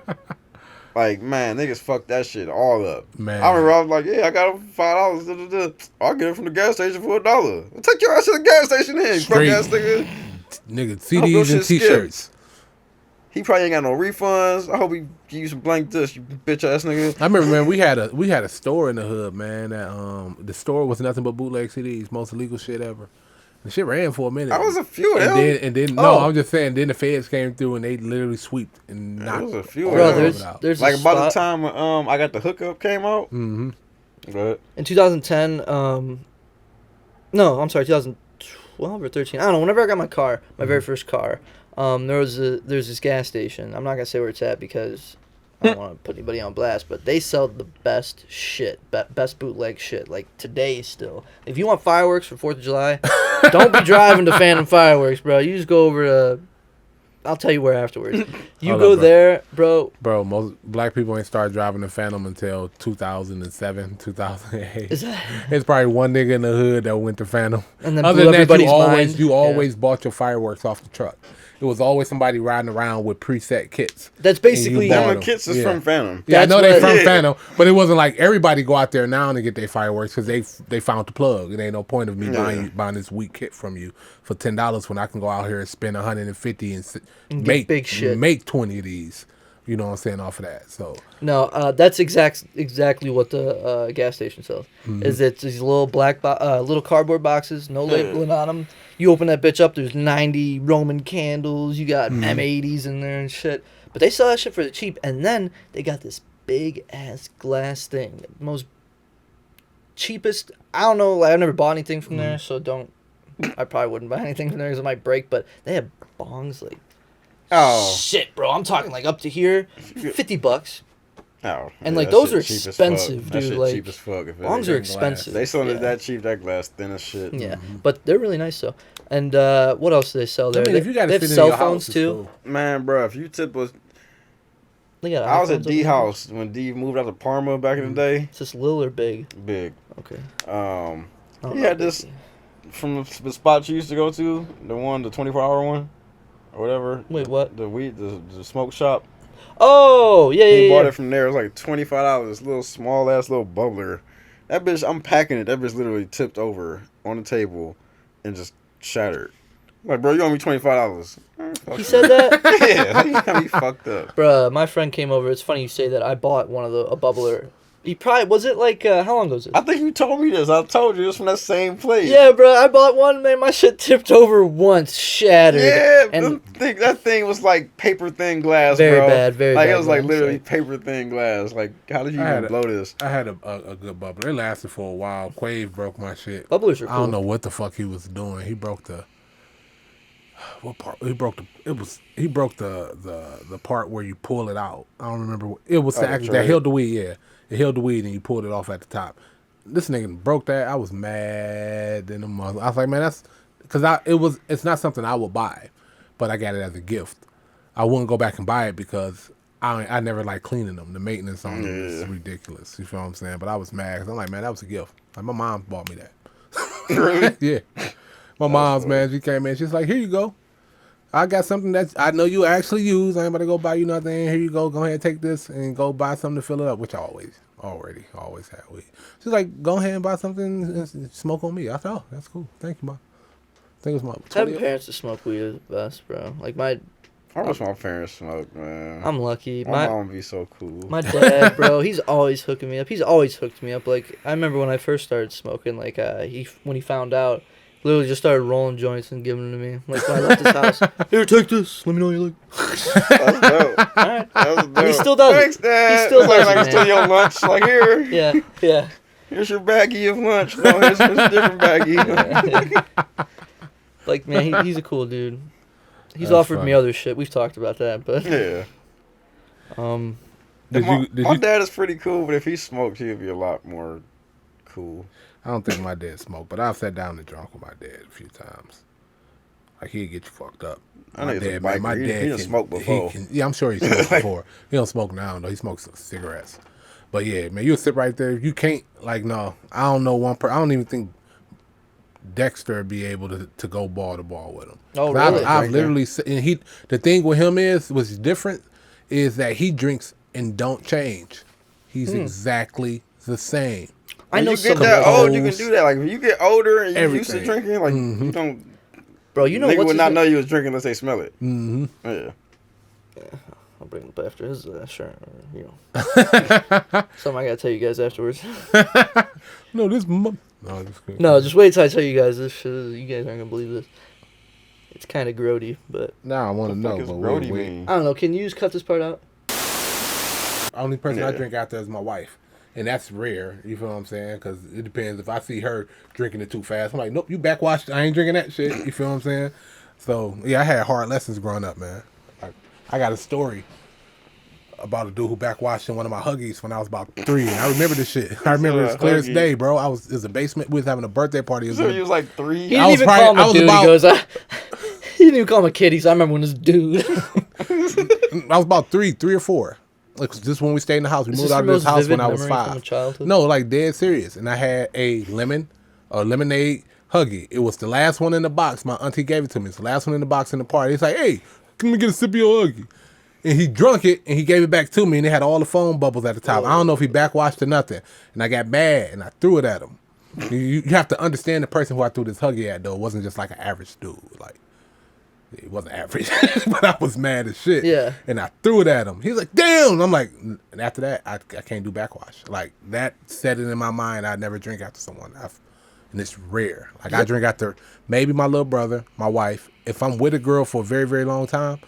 Like, man, niggas fucked that shit all up. Man. I remember I was like, yeah, I got them for $5. Da, da, da. I'll get it from the gas station for $1. Take your ass to the gas station then, fuck Straight. ass nigga. Nigga, hope CDs your and shit skip. T-shirts. He probably ain't got no refunds. I hope he give you some blank disc, you bitch ass nigga. I remember, man, we had a store in the hood, man. That the store was nothing but bootleg CDs, most illegal shit ever. The shit ran for a minute. I was a few of and them. then Oh. no, I'm just saying. Then the feds came through and they literally sweeped and There knocked. was a few all of Bro, them. of there's it out. there's Like a about the spot time when I got the hookup came out. Mm-hmm. But in 2010. No, I'm sorry, 2012 or 13. I don't know. Whenever I got my car, my very first car, there's this gas station. I'm not gonna say where it's at because I don't want to put anybody on blast, but they sell the best shit, best bootleg shit. Like today, still. If you want fireworks for 4th of July, don't be driving to Phantom Fireworks, bro. You just go over to. I'll tell you where afterwards. You Hold go up, bro. there, bro. Bro, most black people ain't started driving the Phantom until 2007, 2008. Is that, There's probably one nigga in the hood that went to Phantom. and then Other blew than that, everybody's mind. you Yeah. always bought your fireworks off the truck. it was always somebody riding around with preset kits. That's basically bought Them them. kits is Yeah. from Phantom. Yeah, I That's know they what- from Yeah. Phantom, but it wasn't like everybody go out there now to get their fireworks because they found the plug. It ain't no point of me Yeah. buying this weak kit from you for $10 when I can go out here and spend $150 and get make big shit. make 20 of these. You know what I'm saying off of that. So No, that's exactly what the gas station sells. Is it's these little little cardboard boxes, no labeling on them. You open that bitch up, there's 90 Roman candles. You got M80s in there and shit. But they sell that shit for the cheap, and then they got this big ass glass thing, most cheapest. I don't know. Like, I've never bought anything from there, so don't. I probably wouldn't buy anything from there because it might break. But they have bongs like. Oh. Shit, bro! I'm talking like up to here, $50. Oh. And, yeah, like, that those shit are cheap as expensive, fuck. That dude, shit like, cheap as fuck. If it Bongs ain't- are expensive. They selling Yeah. it that cheap. That glass thin as shit. Yeah, but they're really nice though. And what else do they sell there? I mean, if you got they to have fit in cell your phones house, it's too. cool. Man, bro, if you tip us, They got I was at iPhones D over there. house when D moved out to Parma back in the day. Is this little or big? Big. Okay. Um, I don't he know had big. this from the spot you used to go to, the 24-hour one, or whatever. Wait, what? The the smoke shop. Oh, yeah, He yeah, bought yeah. it from there. It was like $25. Little small ass little bubbler. That bitch, I'm packing it. That bitch literally tipped over on the table and just shattered. Like, bro, you owe me $25. He said that? Yeah, you got me fucked up. Bruh, my friend came over. It's funny you say that. I bought one of a bubbler. He probably, was it like, how long ago was it? I think you told me this. I told you it's from that same place. Yeah, bro, I bought one, man. My shit tipped over once, shattered. Yeah, and that thing was like paper thin glass, Very bro. bad, very like bad it was like glass, literally like- paper thin glass. Like, how did you I had even a- blow this? I had a good bubbler. It lasted for a while. Quave broke my shit. bubblers are cool. I don't know what the fuck he was doing. He broke the what part? He broke the part where you pull it out. I don't remember. It was the actually tray. that held the weed. Yeah, it held the weed and you pulled it off at the top. This nigga broke that. I was mad in the month. I was like, man, that's because it's not something I would buy, but I got it as a gift. I wouldn't go back and buy it because I never like cleaning them. The maintenance on them is Yeah. ridiculous. You feel what I'm saying? But I was mad because I'm like, man, that was a gift. Like my mom bought me that. Really? Yeah. My mom's, man, she came in. She's like, here you go. I got something that I know you actually use. I ain't about to go buy you nothing. Here you go. Go ahead and take this and go buy something to fill it up, which I always had weed. She's like, go ahead and buy something and smoke on me. I thought, oh, that's cool. Thank you, Mom. I think it was my Having 20 parents to smoke weed is the best, bro. Like, I wish my parents smoked, man. I'm lucky. My mom be so cool. My dad, bro, he's always hooking me up. He's always hooked me up. Like, I remember when I first started smoking, like, when he found out, literally just started rolling joints and giving them to me. Like, when I left his house, here, take this. Let me know what you like. That's dope. All right. That's dope. He still does it. Thanks, Dad. He still It's like, does it, like, it's still man. your lunch. Like, here, Yeah, yeah. here's your baggie of lunch. No, here's a different baggie. Like, man, he's a cool dude. He's That's offered me funny. other shit. We've talked about that, but Yeah. Did my, you? Did my you? dad is pretty cool, but if he smoked, he'd be a lot more cool. I don't think my dad smoked, but I've sat down and drunk with my dad a few times. Like he'd get you fucked up. I know he's a biker. He done smoked before. Yeah, I'm sure he smoked before. He don't smoke now though. He smokes cigarettes. But yeah, man, you'll sit right there. You can't like no. I don't know one I don't even think Dexter would be able to go ball to ball with him. Oh, 'Cause really? I've literally and the thing with him was different is that he drinks and don't change. He's exactly the same. I When know you get some that of old, you can do that. Like, if you get older and you used to Everything. drinking, like, you don't. bro. You know Nigga what's would his not name? know you was drinking unless they smell it. Mm-hmm. Yeah. I'll bring it up after his shirt. You know, something I gotta tell you guys afterwards. No, no, just kidding. No, just wait till I tell you guys this shit. You guys aren't gonna believe this. It's kind of grody, but Now I want to What the know. fuck is But Brody wait. mean? I don't know. Can you just cut this part out? Only person I Yeah. drink after is my wife. And that's rare, you feel what I'm saying? Because it depends. If I see her drinking it too fast, I'm like, nope, you backwashed. I ain't drinking that shit. You feel what I'm saying? So, yeah, I had hard lessons growing up, man. Like, I got a story about a dude who backwashed in one of my Huggies when I was about 3. And I remember this shit. I remember it as clear as Huggy. day, bro. It was a basement. We was having a birthday party. It was So in he a- was like 3. He didn't I was even probably- call him I a was dude. about- He goes, he didn't even call him a kid. He's, I remember when this dude. I was about 3 or 4. Like just when we stayed in the house, we Is moved this out your of this most house when vivid I was memory from 5. childhood? No, like dead serious. And I had a lemonade Huggy. It was the last one in the box. My auntie gave it to me. It's the last one in the box in the party. He's like, hey, come and get a sip of your Huggy. And he drunk it, and he gave it back to me, and it had all the foam bubbles at the top. I don't know if he backwashed or nothing. And I got mad, and I threw it at him. You have to understand the person who I threw this Huggy at, though. It wasn't just like an average dude. Like, it wasn't average, but I was mad as shit. Yeah. And I threw it at him. He was like, damn. And I'm like, and after that, I can't do backwash. Like, that set it in my mind. I'd never drink after someone. And it's rare. Like, I drink after maybe my little brother, my wife. If I'm with a girl for a very, very long time,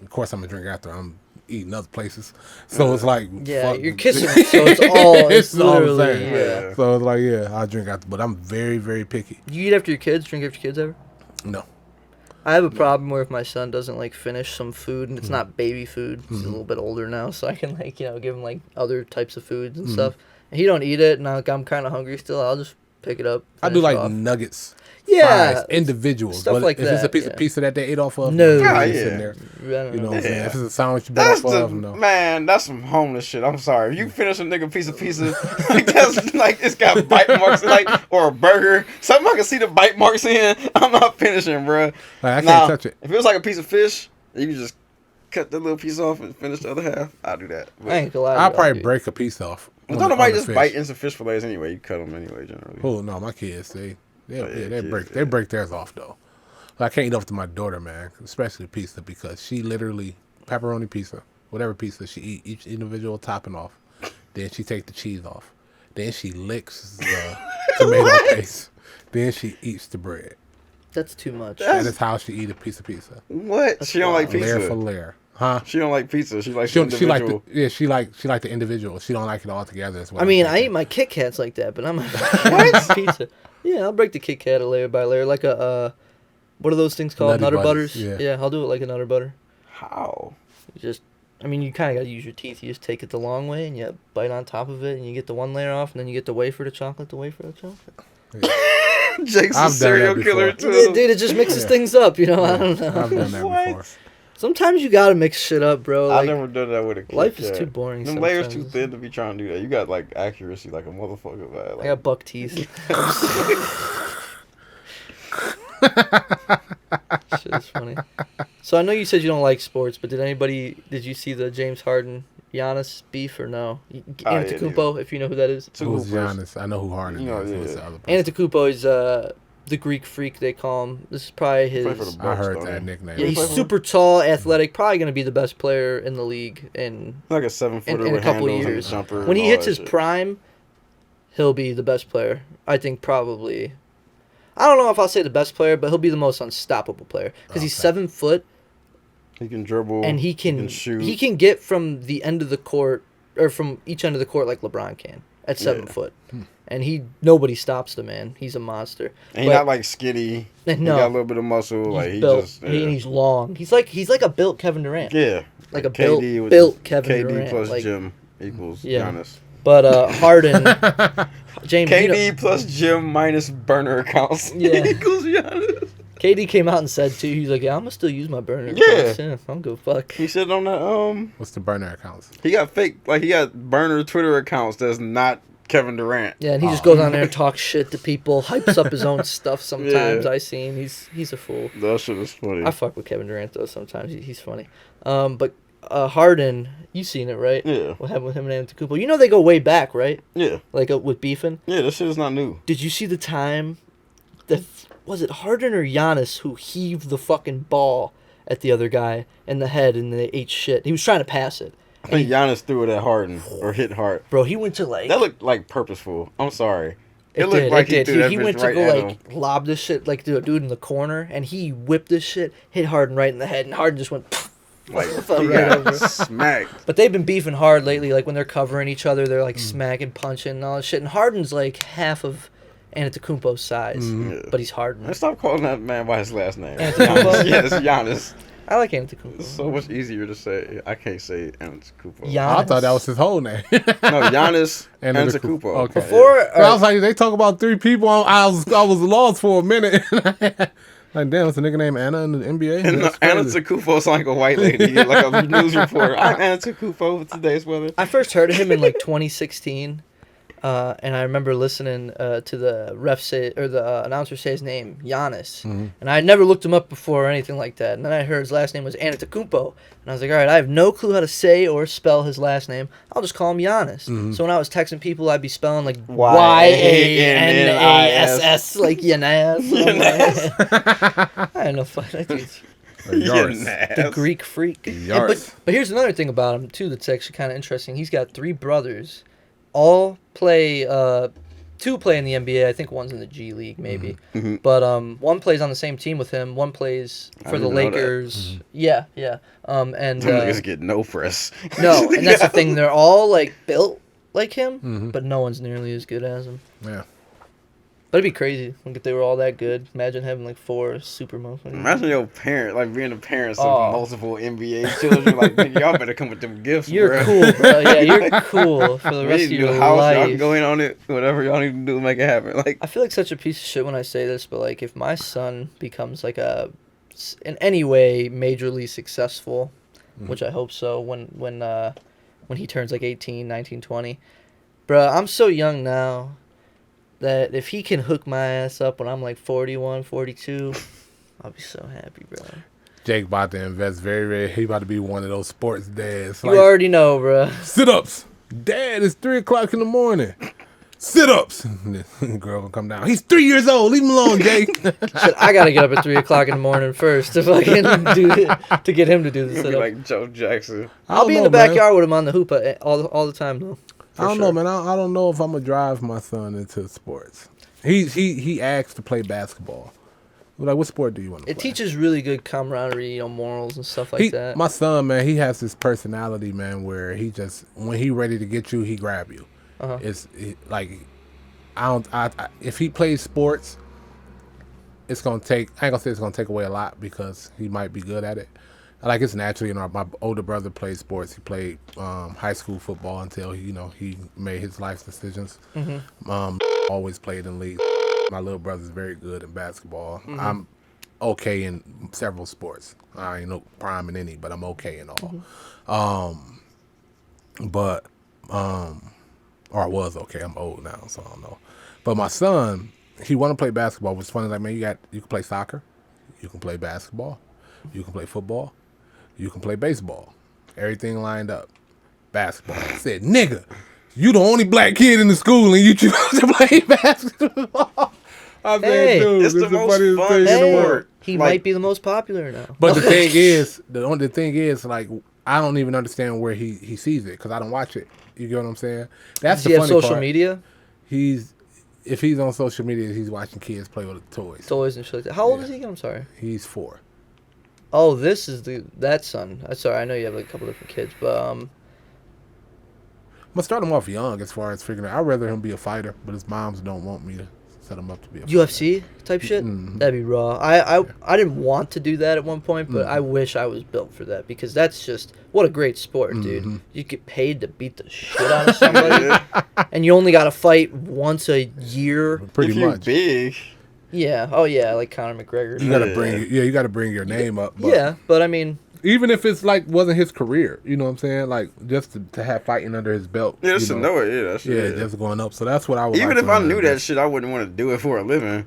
of course I'm going to drink after I'm eating other places. So it's like, Yeah, fuck. you're kissing, so it's all, it's all I'm literally, saying. yeah. So it's like, yeah, I'll drink after. But I'm very, very picky. You eat after your kids, drink after your kids ever? No. I have a problem where if my son doesn't like finish some food and it's not baby food, he's a little bit older now, so I can like, give him like other types of foods and stuff. And he don't eat it, and I'm kind of hungry still. I'll just pick it up. I do finish like it off. nuggets. Yeah, Fries, individuals. stuff But like if it's a that, piece yeah. of pizza that they ate off of, No. I'm Ah, just yeah. sitting there. I don't You know know. what I'm saying? Yeah. If it's a sandwich you bit That's off the of, no. man. That's some homeless shit. I'm sorry. If you finish a nigga piece of pizza, like that's like it's got bite marks, like or a burger, something I can see the bite marks in. I'm not finishing, bro. Like, I can't Now, touch it. If it was like a piece of fish, you can just cut the little piece off and finish the other half. I'll do that. But I ain't gonna lie. I'll to probably you. break a piece off. don't on the nobody just fish. bite into fish fillets anyway. You cut them anyway, generally. Oh no, my kids they yeah, kids, they break theirs off though. I can't eat off to my daughter, man, especially pizza, because she literally pepperoni pizza, whatever pizza she eat each individual topping off, then she take the cheese off, then she licks the tomato paste, then she eats the bread. That's too much. That is how she eat a piece of pizza, What? She don't like layer pizza. for layer, huh? She don't like pizza. She likes She individual. like the individual. She don't like it all together. Is what I I'm mean, I thinking. eat my Kit Kats like that, but I'm what pizza? Yeah, I'll break the Kit Kat a layer by layer, like a what are those things called? Nutty Nutter Butters, butters. yeah. I'll do it like a Nutter butter. How? You just, I mean, you kind of gotta use your teeth. You just take it the long way and you bite on top of it, and you get the one layer off, and then you get the wafer to chocolate, the wafer to chocolate. Jake's a I've done serial that killer before. too. Dude, it just mixes things up, I don't know. I've done that What? before. Sometimes you gotta mix shit up, bro. I've Like, never done that with a Kit life is Kat. too boring. Them layers too sometimes. thin to be trying to do that. You got like accuracy like a motherfucker. Man. I Like, got buck teeth. Shit is funny. So I know you said you don't like sports, but did you see the James Harden Giannis beef or no? yeah, Antetokounmpo, if you know who that is. two Who's hoopers. Giannis? I know who Harden You know, is. Who's yeah. the other person? Antetokounmpo is the Greek freak they call him. This is probably his. Play for the I Bucks, heard don't that he? nickname. Yeah, he's play for super tall, athletic, probably going to be the best player in the league. And Like a 7-footer in a with couple handles years. and a jumper. when and he all hits that his shit. prime, he'll be the best player. I think probably. I don't know if I'll say the best player, but he'll be the most unstoppable player because he's Okay. 7 foot he can dribble and he can shoot. he can get from the end of the court or from each end of the court like LeBron can at 7 Yeah. foot, and nobody stops the man. He's a monster. And he's But- not like skinny. No. He got a little bit of muscle. He's Like he built. just And he's long. He's like a built Kevin Durant. yeah. Like a KD with built Kevin KD Durant. plus like, Jim equals Yeah. Giannis. But Harden, James, KD plus Jim minus burner accounts Yeah. equals Giannis. KD came out and said too. He's like, yeah, I'm gonna still use my burner. Yeah. accounts. Yeah, I'm go fuck. He said on that What's the burner accounts? he got fake he got burner Twitter accounts that's not Kevin Durant. Yeah, and he just goes on there and talks shit to people, hypes up his own stuff. Sometimes Yeah. I seen he's a fool. That shit is funny. I fuck with Kevin Durant though. Sometimes he's funny. But Harden, you seen it right? Yeah. What happened with him and Antetokounmpo? You know they go way back, right? Yeah. Like with beefing. Yeah, that shit is not new. Did you see the time that was it Harden or Giannis who heaved the fucking ball at the other guy in the head and they ate shit? He was trying to pass it. I think Giannis threw it at Harden or hit Hart. Bro, he went to like That looked like purposeful. I'm sorry. It looked did. like It did. threw that He bitch went to right go at like him. lob this shit like to a dude in the corner, and he whipped this shit, hit Harden right in the head, and Harden just went. Like fell he right got over. smacked. But they've been beefing hard lately. Like when they're covering each other, they're like smacking, punching, and all that shit. And Harden's like half of Antetokounmpo's size, Yeah. but he's Harden. And stop calling that man by his last name. Antetokounmpo? Giannis. Yes, Giannis. I like It's Antetokounmpo. so much easier to say. I can't say Antetokounmpo. Giannis. I thought that was his whole name. No, Giannis And Antetokounmpo. Okay. Before So I was like, they talk about 3 people. I was lost for a minute. Like, damn, it's a nigga named Anna in the NBA. And That's crazy. Antetokounmpo is like a white lady, like a news reporter. I'm Antetokounmpo with today's weather. I first heard of him in like 2016. and I remember listening to the ref say or the announcer say his name, Giannis, and I had never looked him up before or anything like that. And then I heard his last name was Antetokounmpo, and I was like, all right, I have no clue how to say or spell his last name. I'll just call him Giannis. So when I was texting people, I'd be spelling like Yanass, like Yanas. I had no fun. That dude's the Greek freak. But here's another thing about him too that's actually kind of interesting. He's got 3 brothers, all play. 2 play in the NBA. I think one's in the G League, maybe. But one plays on the same team with him. One plays for the Lakers. Yeah. And niggas get no press. no, and that's the thing. They're all like built like him, but no one's nearly as good as him. Yeah. But it'd be crazy if they were all that good. Imagine having like 4 super motherfuckers. Imagine your parent, like being the parents of multiple NBA children. Like, nigga, y'all better come with them gifts. You're bro. cool, bro. Yeah, you're cool for the rest of your house, life. Y'all can go in on it. Whatever y'all need to do to make it happen. Like, I feel like such a piece of shit when I say this, but like if my son becomes like in any way majorly successful, which I hope so when he turns like 18, 19, 20, bro, I'm so young now that if he can hook my ass up when I'm like 41, 42, I'll be so happy, bro. Jake about to invest very. He about to be one of those sports dads. You already know, bro. Sit-ups. Dad, it's 3:00 in the morning. Sit-ups. Girl gonna come down. He's 3 years old. Leave him alone, Jake. Shit, I gotta get up at 3:00 in the morning first to fucking to get him to do the you'll be sit-up. like Joe Jackson. I'll be in the backyard with him on the hoop all the time though. I don't know, man. I don't know if I'm gonna drive my son into sports. He asked to play basketball. We're like, what sport do you want to play? It teaches really good camaraderie, morals and stuff like that. My son, man, he has this personality, man, where he just when he ready to get you, he grab you. Like if he plays sports, it's gonna take. I ain't gonna say it's gonna take away a lot because he might be good at it. Like it's naturally, my older brother played sports. He played high school football until he made his life decisions. Always played in league. My little brother's very good in basketball. I'm okay in several sports. I ain't no prime in any, but I'm okay in all. Or I was okay. I'm old now, so I don't know. But my son, he want to play basketball. Which is funny, like, man, you can play soccer, you can play basketball, you can play football, you can play baseball. Everything lined up. Basketball. I said, nigga, you the only black kid in the school and you choose to play basketball. I said, dude, it's the most fun thing in the world. He might be the most popular now. But the thing is, like, I don't even understand where he sees it because I don't watch it. You get what I'm saying? That's the funny part. Social media? If he's on social media, he's watching kids play with toys. Toys and shit like that. How old is he? I'm sorry. He's 4. Oh, this is that son. Sorry, I know you have like a couple different kids, but I'm gonna start him off young as far as figuring out. I'd rather him be a fighter, but his moms don't want me to set him up to be a fighter. UFC type shit? That'd be raw. I didn't want to do that at one point, but I wish I was built for that because that's just what a great sport, dude. You get paid to beat the shit out of somebody, and you only got to fight once a year. Pretty much. Big. Yeah. Oh yeah, like Conor McGregor. You gotta bring your name up. But yeah, but I mean, even if it's like wasn't his career, you know what I'm saying? Like just to have fighting under his belt. Yeah, just to know it. Yeah, that's just going up. So that's what I would. Even if I knew that shit, I wouldn't want to do it for a living.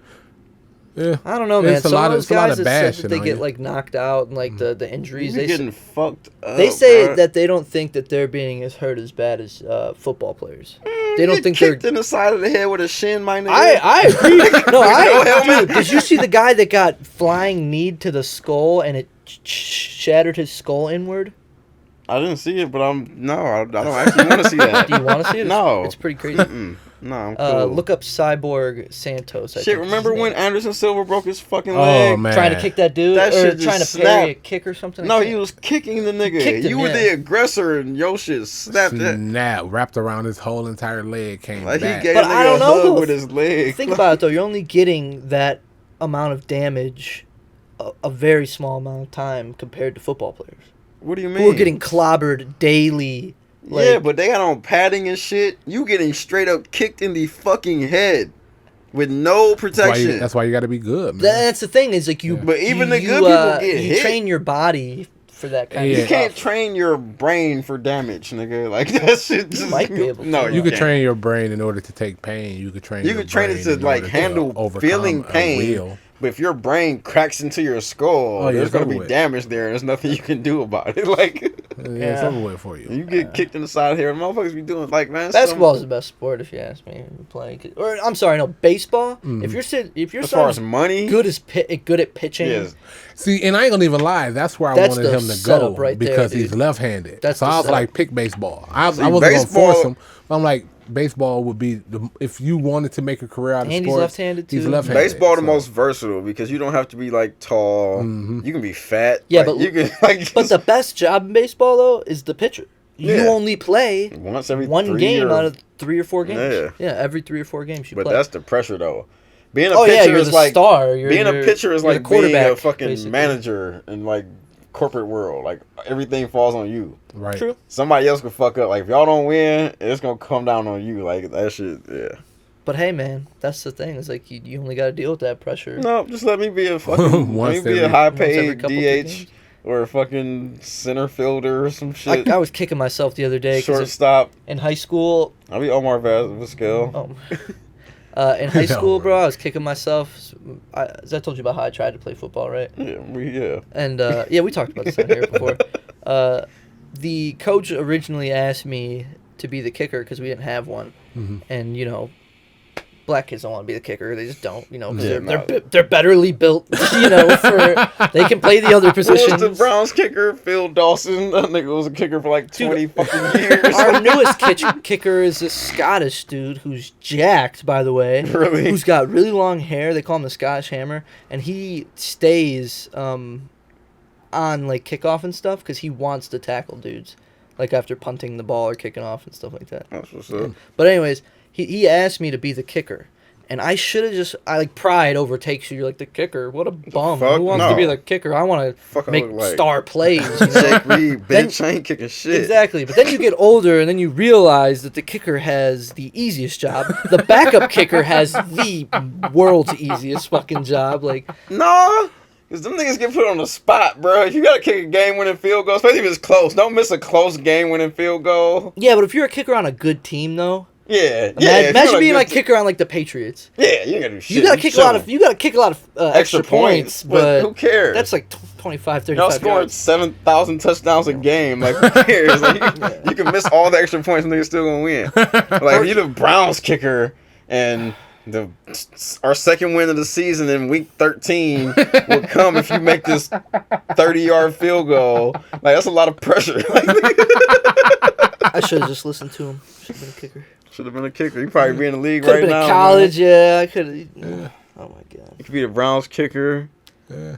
Yeah, I don't know, man. Some of those guys that said that they get you. like knocked out and like the injuries. They getting fucked up. They say that they don't think that they're being as hurt as bad as football players. They don't think they're kicked in the side of the head with a shin, my nigga. I agree. No, dude, did you see the guy that got flying kneed to the skull and it shattered his skull inward? I didn't see it, but I don't actually want to see that. Do you want to see it? No, it's pretty crazy. No, I'm cool. Look up Cyborg Santos. Shit, remember when Anderson Silva broke his fucking leg? Oh, man. Trying to kick that dude? That or shit trying just to parry a snapped. kick or something? No, he was kicking the nigga. You were the aggressor and your shit snapped that. Wrapped around his whole entire leg, came like back. He gave but a I nigga don't a know hug with his leg. Think about it though. You're only getting that amount of damage a very small amount of time compared to football players. What do you mean? Who are getting clobbered daily. Like, yeah, but they got on padding and shit. You getting straight up kicked in the fucking head with no protection. That's why you got to be good, man. That's the thing. Is like you. But even the you, good people get you hit. train your body for that kind Yeah. of You stuff. can't train your brain for damage, nigga. Like that shit. Just, might be able to. No, You could can't. train your brain in order to take pain. You could train. You your could train it brain to in like order handle overcome feeling a pain. will. But if your brain cracks into your skull, Oh, yeah, there's it's gonna over be with. damage there, and there's nothing you can do about it. Like Yeah, it's Yeah. over with for you. you get kicked in the side here, and motherfuckers be doing like man. Basketball is the best sport if you ask me. Playing, or I'm sorry, no, baseball. Mm-hmm. If you're as far as son money, good at pitching, yes. See, and I ain't gonna even lie. That's where I That's wanted the him to go setup right there, because he's dude. left-handed. That's so the I was setup. like, pick baseball. I See, wasn't baseball- gonna force him. But I'm like, baseball would be if you wanted to make a career out of And he's sports. left-handed, He's too. left-handed. Baseball the so- most versatile because you don't have to be like tall. You can be fat. Yeah, like, but- you can like. But the best job in baseball though is the pitcher. You Yeah. only play once every one 3 game or- out of 3 or 4 games. Yeah. Every 3 or 4 games you But play. that's the pressure though. Being a Oh, yeah, pitcher you're is the like star. You're- being a you're- pitcher is you're like the being a quarterback, fucking basically. manager in like corporate world. Like everything falls on you. Right. True. Somebody else could fuck up. Like if y'all don't win, it's gonna come down on you. Like that shit. Yeah. But hey, man, that's the thing. It's like you only got to deal with that pressure. No, just let me be a fucking Once let me be a every- high once every paid couple DH games. or a fucking center fielder or some shit. I was kicking myself the other day because Shortstop. in high school, I'll be Omar Vazquez. in high Yeah, school, bro, right. I was kicking myself. As I told you about how I tried to play football, right? Yeah. And yeah, we talked about this on here before. The coach originally asked me to be the kicker because we didn't have one, and you know, black kids don't want to be the kicker. They just don't, you know. 'Cause Yeah, they're betterly built, you know. They can play the other Who positions. was the Browns kicker? Phil Dawson. That nigga was a kicker for like 20 fucking years. Our newest kicker is a Scottish dude who's jacked, by the way. Really? Who's got really long hair. They call him the Scottish Hammer, and he stays on like kickoff and stuff because he wants to tackle dudes, like after punting the ball or kicking off and stuff like that. That's what's up. But anyways, he asked me to be the kicker. And I should have just like pride overtakes you. You're like the kicker. What a bum. fuck? Who wants No. to be the kicker? I want Fuck to I make look like. star plays. You know? Jake Reed, bitch, I ain't kicking shit. Exactly. But then you get older and then you realize that the kicker has the easiest job. The backup kicker has the world's easiest fucking job. Like, Nah, because them niggas get put on the spot, bro. You gotta kick a game-winning field goal, especially if it's close. Don't miss a close game-winning field goal. yeah, but if you're a kicker on a good team though, Yeah, yeah. if imagine you're being a like good kicker on like the Patriots. Yeah, you ain't gotta do shit. You gotta kick a lot of extra points, but who cares? that's like 25, 35 Y'all scoring yards. 7,000 touchdowns a game. Like, who cares? Like, you can miss all the extra points and they're still gonna win. Like, if you're the Browns kicker and our second win of the season in week 13 will come if you make this 30-yard field goal. Like, that's a lot of pressure. I should have just listened to him. Should have been a kicker. Should have been a kicker. You probably be in the league Could have right been now. in college, yeah. I could have. Oh my god. You could be the Browns kicker. Yeah.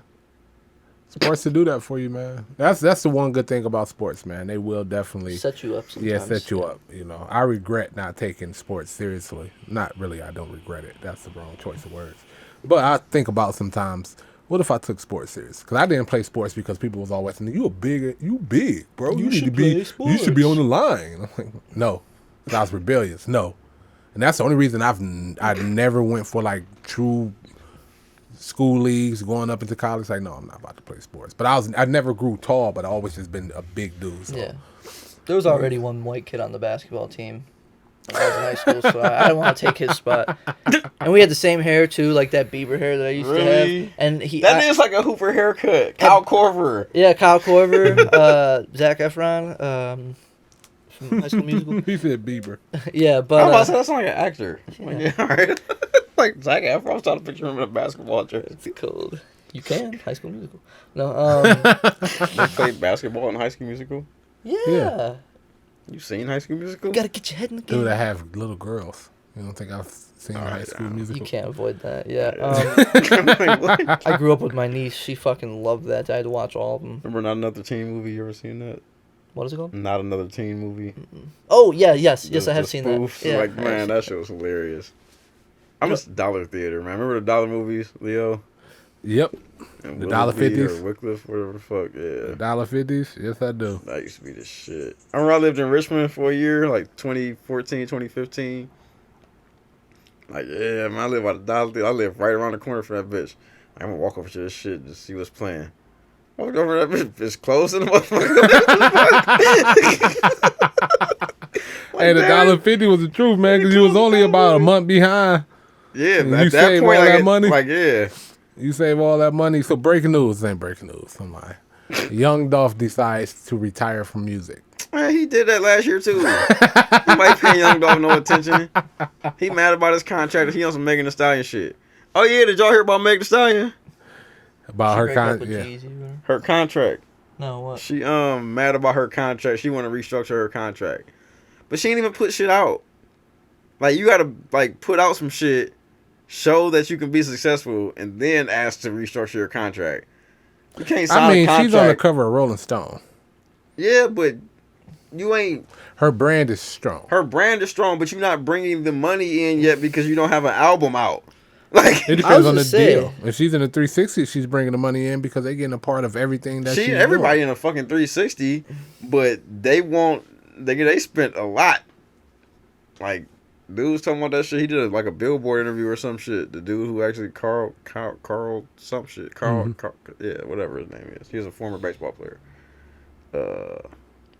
Sports to do that for you, man. That's the one good thing about sports, man. They will definitely Set you up sometimes. set you up. You know, I regret not taking sports seriously. Not really. I don't regret it. That's the wrong choice of words. But I think about sometimes. What if I took sports serious? Because I didn't play sports because people was always saying, you big, bro. You need should to be, play you should be sports." on the line. And I'm like, no. 'Cause I was rebellious. No. And that's the only reason I never went for like true school leagues going up into college. Like, no, I'm not about to play sports. But I never grew tall, but I always just been a big dude. So. Yeah. There was already one white kid on the basketball team when I was in high school, so I didn't want to take his spot. And we had the same hair too, like that Bieber hair that I used to Really? have. And That is like a Hooper haircut. Kyle Korver. yeah, Kyle Korver, Zac Efron, from High School Musical. He said Bieber. Yeah, I'm but about to say that's not like an actor. Like, yeah, all right. Like Zac Efron. I was trying to picture him in a basketball dress. it's cold. You can High School Musical. No, They played basketball in High School Musical. yeah. You seen High School Musical? You gotta get your head in the game. Dude, I have little girls. You don't think I've seen High School Musical? You can't avoid that. Yeah. Like, what? I grew up with my niece. She fucking loved that. I had to watch all of them. Remember Not Another Teen movie? You ever seen that? What is it called? Not Another Teen movie. Oh yeah, yes, I have The seen spoofs, that. Yeah, like I have man, seen that shit was hilarious. I miss Dollar Theater, man. Remember the Dollar movies, Leo? Yep. And The dollar Willoughby 50s? or Wycliffe, whatever the fuck. Yeah. $1.50s? Yes, I do. That used to be the shit. I remember I lived in Richmond for a year, like 2014, 2015. Like, yeah, man, I live by the Dollar Theater. I live right around the corner from that bitch. I'm gonna walk over to this shit and just see what's playing. I looked over that bitch. It's closing, motherfucker. Hey, the $1.50 was the truth, man, because you was only about a month behind. Yeah, You at that save point, all like, that money? like yeah. You save all that money. So breaking news. This ain't breaking news. I'm lying. Young Dolph decides to retire from music. Man, he did that last year too. He might pay Young Dolph no attention. He mad about his contract. He on some Megan Thee Stallion shit. Oh yeah, did y'all hear about Megan Thee Stallion? About She her break up con. with Yeah. Jeezy, bro. Her contract. No, what? She mad about her contract. She want to restructure her contract, but she ain't even put shit out. Like you gotta like put out some shit, show that you can be successful, and then ask to restructure your contract. You can't sign I mean, a contract. she's on the cover of Rolling Stone. Yeah, but you ain't. Her brand is strong. Her brand is strong, but you're not bringing the money in yet because you don't have an album out. Like It I depends was on the just saying. deal. If she's in the 360, she's bringing the money in because they're getting a part of everything that she's everybody doing. in a fucking 360, but they spent a lot. Like dude was talking about that shit. He did like a Billboard interview or some shit. The dude who actually Carl some shit. Carl, yeah, whatever his name is. He was a former baseball player.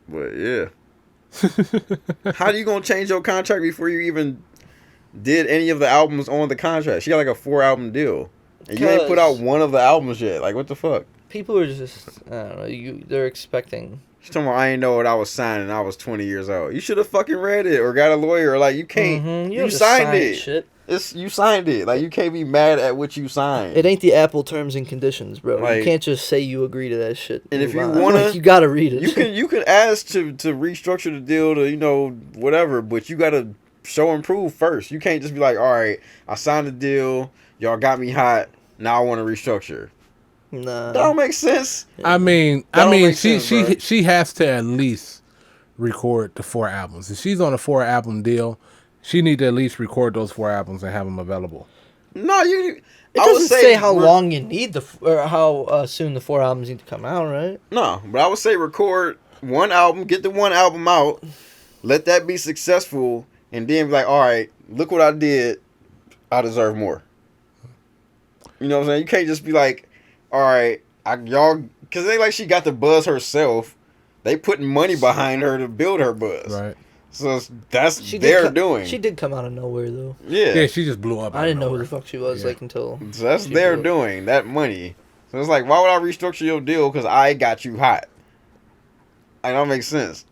But yeah. How you gonna change your contract before you even did any of the albums on the contract? She got like a 4-album deal, and you ain't put out one of the albums yet. Like what the fuck? People are just, I don't know. They're expecting. She's talking about I ain't know what I was signing. I was 20 years old. You should have fucking read it or got a lawyer. Like you can't. Mhm, You don't just signed sign it. Shit. You signed it. Like you can't be mad at what you signed. It ain't the Apple terms and conditions, bro. Like- you can't just say you agree to that shit. And if Move you on. wanna- Like, you gotta read it. You can ask to restructure the deal to whatever, but you gotta show and prove first. You can't just be like, all right, I signed the deal, y'all got me hot, now I want to restructure. Nah. That don't make sense. I mean, That don't make sense, bro. she has to at least record the 4 albums. If she's on a 4-album deal, she need to at least record those 4 albums and have them available. No, It I would doesn't say how re- long you need or how soon the 4 albums need to come out, right? No, but I would say record one album, get the one album out, let that be successful, and then be like, all right, look what I did. I deserve more. You know what I'm saying? You can't just be like, all right, y'all, because they like she got the buzz herself. They putting money behind her to build her buzz. Right. So that's She they're did doing. She did come out of nowhere though. Yeah. Yeah, she just blew up. I didn't know who the fuck she was Yeah. until. So that's she they're blew up. doing that money. So it's like, why would I restructure your deal? Because I got you hot. Like, that don't make sense.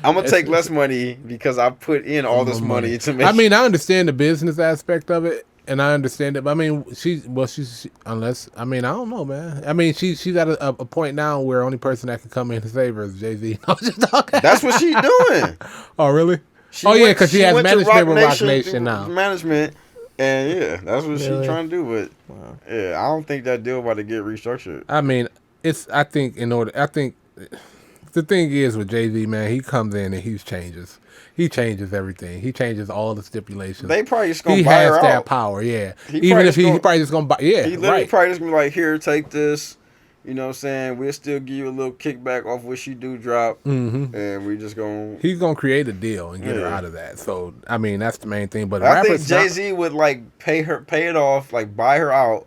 I'm gonna take less money because I put in all this money to make. I mean, I understand the business aspect of it, and I understand it. But I mean, unless I don't know, man. I mean, she's at a point now where only person that can come in and save her is Jay-Z. No, just talking. that's what she's doing. Oh, really? She Oh, yeah, went- 'cause she has went to management with Roc Nation now. Management, and yeah, that's what she's Really? trying to do. But Wow. yeah, I don't think that deal about to get restructured. I mean, I think the thing is with Jay-Z, man, he comes in and he changes everything. He changes all the stipulations. They probably just gonna He buy has her that out. power, yeah. He Even probably if just he gonna- probably just gonna buy, yeah, He literally right. probably just gonna be like, here, take this. You know what I'm saying? We'll still give you a little kickback off what she do drop, Mm-hmm. and we just gonna. He's gonna create a deal and get her Yeah. out of that. So I mean, that's the main thing. But I think rappers, not- Jay-Z would like pay it off, like buy her out,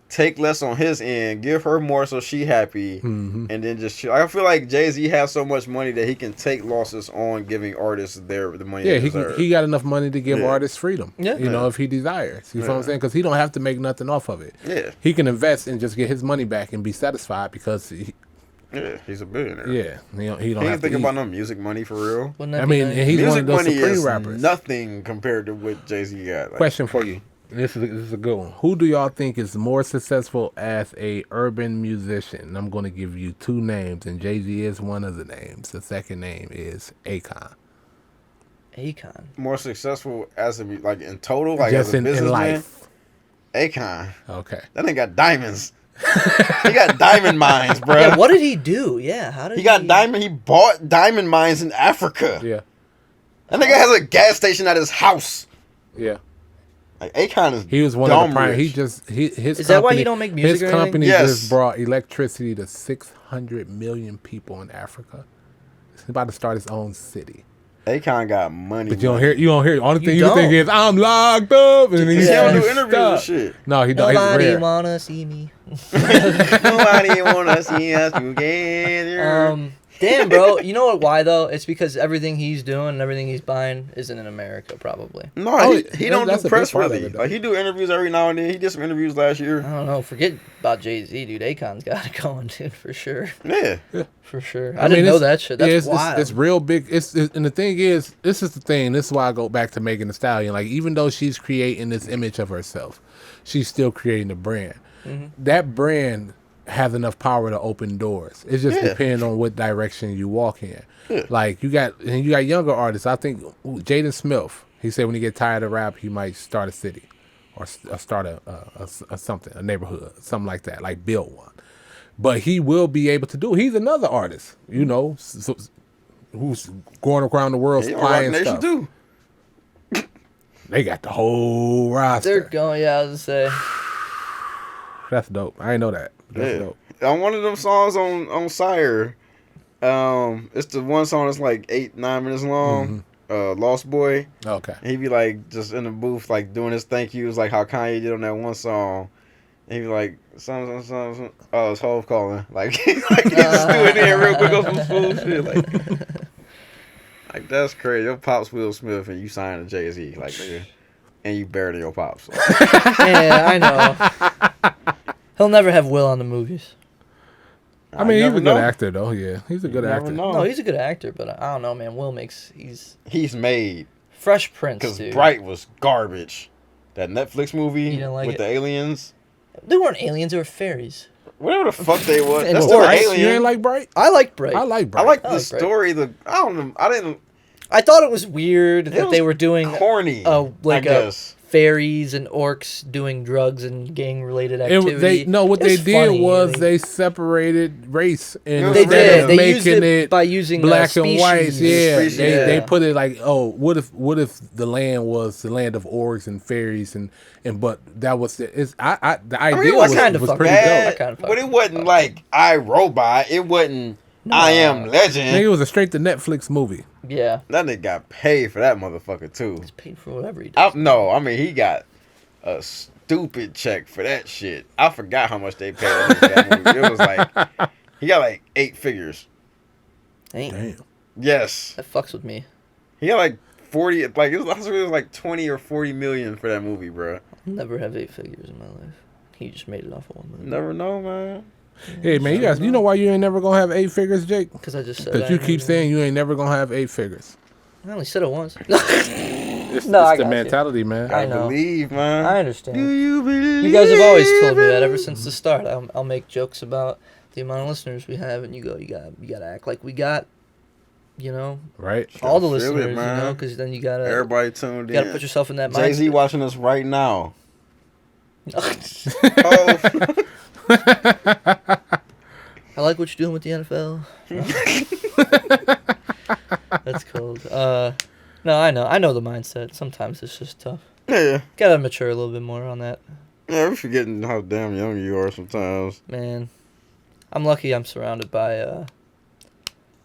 take less on his end, give her more so she happy, Mhm. and then just chill. I feel like Jay-Z has so much money that he can take losses on giving artists the money Yeah, they deserve. he got enough money to give Yeah. artists freedom. Yeah. You know, Yeah. if he desires. You know what Yeah. I'm saying? Because he don't have to make nothing off of it. Yeah, He can invest and just get his money back and be satisfied because yeah, he's a billionaire. he don't He have ain't to thinking eat. about no music money for real. Wouldn't that I be mean, nice? and he's one Music of those money supreme is rappers. nothing compared to what Jay-Z got. Like, Question for you. This is a good one. Who do y'all think is more successful as a urban musician? I'm going to give you 2 names, and Jay-Z is one of the names. The second name is Akon. Akon. more successful as a like in total, like Just as a in businessman. life. Akon, Okay. that nigga got diamonds. He got diamond mines, bro. Yeah, what did he do? Yeah, how did He got diamond. He bought diamond mines in Africa. Yeah. That nigga has a gas station at his house. Yeah. Like Akon is. He was one dumb of the prime. rich. He just his. Is that why company- he don't make music His or anything? company Yes. just brought electricity to 600 million people in Africa. He's about to start his own city. Akon got money. But you don't hear. Only thing you don't. think is I'm locked up, and He he's don't do Yeah. interviews stuck. and shit. No, he don't. He's Nobody rare. wanna see me. Nobody wanna see us together. Damn, bro. You know what? Why though? It's because everything he's doing and everything he's buying isn't in America, probably. No, Oh, he don't that's do a big press part of really. it, though. Like he do interviews every now and then. He did some interviews last I year. don't know. Forget about Jay-Z, dude. Akon's got it going, dude, for sure. Yeah. For sure. I I, didn't mean, know it's- that shit. That's it's, wild. It's real big. And the thing is, this is the thing. This is why I go back to Megan Thee Stallion. Like, even though she's creating this image of herself, she's still creating a brand. That brand has enough power to open doors. It just Yeah. depends on what direction you walk in. Like you got younger artists. I think Jaden Smith. He said when he get tired of rap, he might start a city, or start a something, a neighborhood, something like that, like build one. But he will be able to do. He's another artist, who's going around the world He on Rock supplying Nation stuff. too. They got the whole roster. They're going, yeah, I was gonna say. That's dope. I ain't know that. That's Yeah. dope. On one of them songs on Sire, it's the one song that's like 8-9 minutes long. Lost Boy. Okay. He be like just in the booth like doing his thank yous like how Kanye did on that one song. And he be like some. Oh, it's Hove calling. Like he just do it in real quick on some fool shit. Like that's crazy. Your pops Will Smith and you signed to Jay-Z like nigga, and you buried your pops. Yeah, I know. He'll never have Will on the movies. I mean, he's never a good know. actor though. Yeah, he's a good Never actor. know. No, he's a good actor, but I don't know, man. He's He's Fresh Prince, because dude. Bright was garbage. That Netflix movie You didn't like with it? the aliens. They weren't aliens, they were fairies. Whatever the fuck they was. And That's still an orcs. alien. You ain't like Bright? I like Bright. I like I Bright. like I the like Bright. story. I don't know. I didn't. I thought it was weird It that was they were doing corny. like I a guess. fairies and orcs doing drugs and gang related activity. What It they was did funny, was I mean. they separated race and They instead did. of They used making it by using black and white. species. Yeah, Species, they yeah. put it like, oh, what if the land was the land of orcs and fairies and but that was the idea it was was, kind of was fucked pretty up. dope. Bad, Kinda but it wasn't like I Robot. It wasn't I Am Legend. Nigga, it was a straight to Netflix movie. Yeah. That nigga got paid for that motherfucker too. He's paid for whatever he does. No, I mean he got a stupid check for that shit. I forgot how much they paid him for that movie. It was like he got like 8 figures. Damn. Damn. Yes, That fucks with me. he got like 40. Like it was like 20 or 40 million for that movie, bro. I'll never have 8 figures in my life. He just made it off of one movie. Never know, man. Hey man, you know why you ain't never gonna have 8 figures, Jake? Because I just said Because I you ain't keep gonna- saying you ain't never gonna have 8 figures. I only said it once. It's, No, I it's the got you. mentality, man. I I know. believe, man. I understand. Do you believe? You guys have always told me that ever since the start. I'll make jokes about the amount of listeners we have, and you go, you gotta act like we got, Right? all the Feel it, listeners, man. because then you gotta Everybody tuned put in. yourself in that Jay-Z mindset. watching us right now. I Oh, like what you're doing with the NFL. That's cold. No, I know the mindset. Sometimes it's just tough. yeah. Gotta mature a little bit more on that. Yeah, we're forgetting how damn young you are sometimes. Man, I'm lucky I'm surrounded by,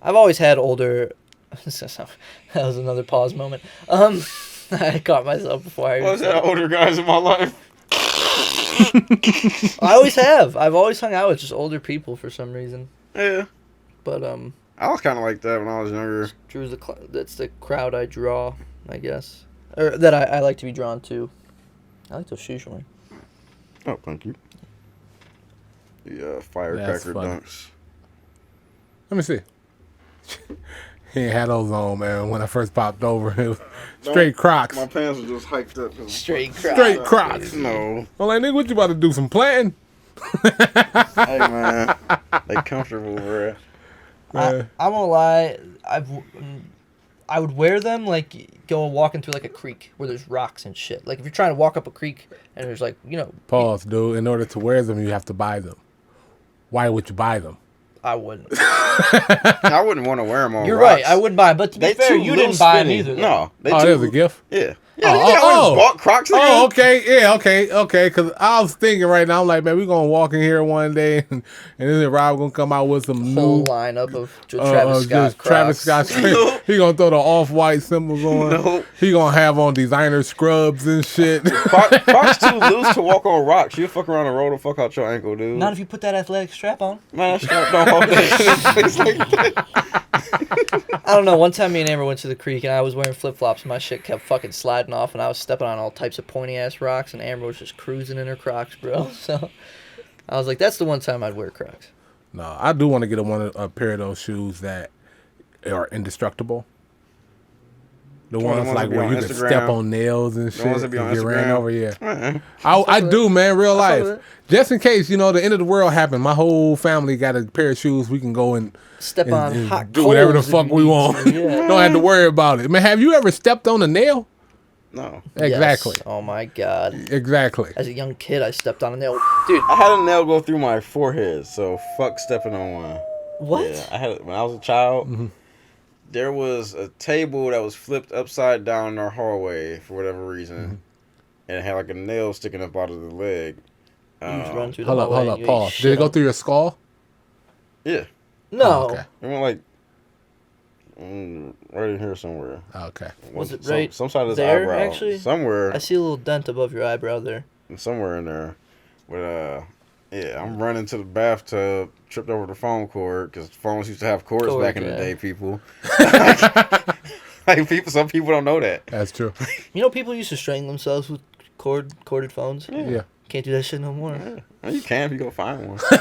I've always had older, that was another pause moment. I caught myself before I I always had older guys in my life. I always have. I've always hung out with just older people for some reason. Yeah. But, I was kind of like that when I was younger. Drew's that's the crowd I draw, I guess. Or that I like to be drawn to. I like those shoes you're wearing. Oh, thank you. The That's firecracker funny. dunks. Let me see. He ain't had those on, man. When I first popped over, it was straight Crocs. My pants were just hiked up. 'cause- Straight crowd. Straight Crocs. No. I'm like, nigga, what you about to do? Some planting? Hey, man. They comfortable, bro. Yeah. I won't lie. I would wear them like going walking through like a creek where there's rocks and shit. Like if you're trying to walk up a creek and there's like Pause, dude. In order to wear them, you have to buy them. Why would you buy them? I wouldn't. I wouldn't want to wear them on You're rocks. right. I wouldn't buy 'em. But to be They fair, too you didn't loose buy them fitting. either. though. No. They Oh, too, that was a gift? Yeah. Yeah, you always bought Crocs. Nigga. Oh, okay, yeah, okay. Because I was thinking right now, I'm like, man, we gonna walk in here one day, and then Rob gonna come out with some Whole new lineup of Travis Scott just Travis Crocs. Scott. Nope. He gonna throw the off-white symbols on. Nope. He gonna have on designer scrubs and shit. Crocs too loose to walk on rocks. You fuck around and roll the fuck out your ankle, dude. Not if you put that athletic strap on. Man, that strap don't hold that shit in place like that. I don't know. One time me and Amber went to the creek and I was wearing flip flops and my shit kept fucking sliding off and I was stepping on all types of pointy ass rocks and Amber was just cruising in her Crocs, bro. So I was like, that's the one time I'd wear Crocs. No, I do want to get a pair of those shoes that are indestructible. The ones ones like that be where on you can Instagram. step on nails and shit. ones that be on and get ran Instagram. over, yeah. Man. I do, man, real I fuck with life. it. Just in case, the end of the world happened, my whole family got a pair of shoes we can go and Step on and hot do whatever the coals if fuck you we need want. to, yeah. Don't have to worry about it. Man, have you ever stepped on a nail? No. Exactly. Yes. Oh my god. Exactly. As a young kid, I stepped on a nail. Dude, I had a nail go through my forehead, so fuck stepping on one. what? Yeah, I had when I was a child. There was a table that was flipped upside down in our hallway for whatever reason, and it had like a nail sticking up out of the leg. You just run through the Hold up, hallway and you pause. eat Did it shit go up. through your skull? Yeah, No. Oh, okay. it went like right in here somewhere. Okay. Was it Some- right some side of his there, eyebrow, actually? somewhere, I see a little dent above your eyebrow there. somewhere in there. But yeah, I'm running to the bathtub, tripped over the phone cord because phones used to have cords Cord, back in the yeah. day. People, some people don't know that. That's true. You know, people used to strangle themselves with corded phones. Yeah. Can't do that shit no more. Well, you can if you go find one. Good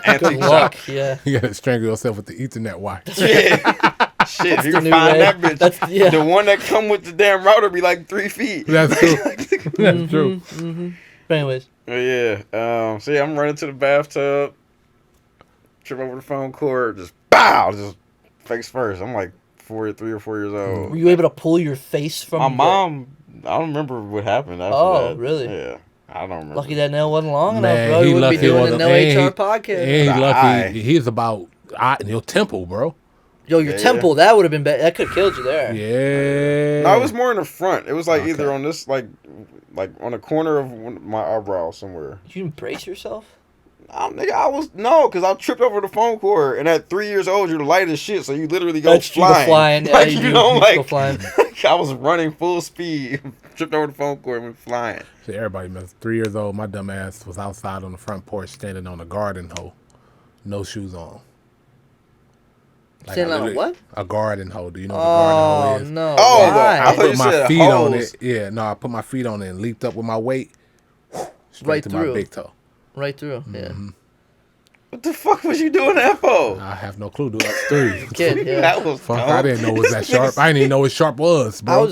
Antique luck. shop. Yeah. You gotta strangle yourself with the Ethernet wire. Yeah. Shit, if you the can new find way. that bitch, That's- yeah. the one that come with the damn router be like 3 feet. That's true. That's true. But anyways, But yeah, so yeah, I'm running to the bathtub, trip over the phone cord, just bow, just face first. I'm like 3 or 4 years old. were you able to pull your face from My the- mom, I don't remember what happened after Oh, that. really? Yeah, I don't remember. Lucky that nail wasn't long Man, enough, bro. he You wouldn't be lucky it doing the wasn't- No and HR he- podcast. And he The lucky. eye. He's about your temple, bro. Yo, your Yeah. temple, that would have been bad. That could have killed you there. Yeah. No, it was more in the front. It was like Okay. either on this, like on the corner of my eyebrow somewhere. Did you embrace yourself? Nigga, because I tripped over the phone cord, and at 3 years old, you're light as shit, so you literally go That's true, you go flying. flying. Yeah, Like, you you do. know, You like, go flying. I was running full speed, tripped over the phone cord, and went flying. See, everybody missed. 3 years old, my dumb ass was outside on the front porch standing on a garden hole. No shoes on. Standing I on a literally- what? A garden hole. Do you know what a garden Oh, hole is? no. Oh, Why? I I thought you put my said feet on hose. it. Yeah, no, I put my feet on it and leaped up with my weight. Straight Right to through. my big toe. Right through, yeah. What the fuck was you doing that for? I have no clue, dude. I was 3. Kid, yeah. That was Fuck, dumb. I didn't know it was that sharp. I didn't even know what sharp was, bro.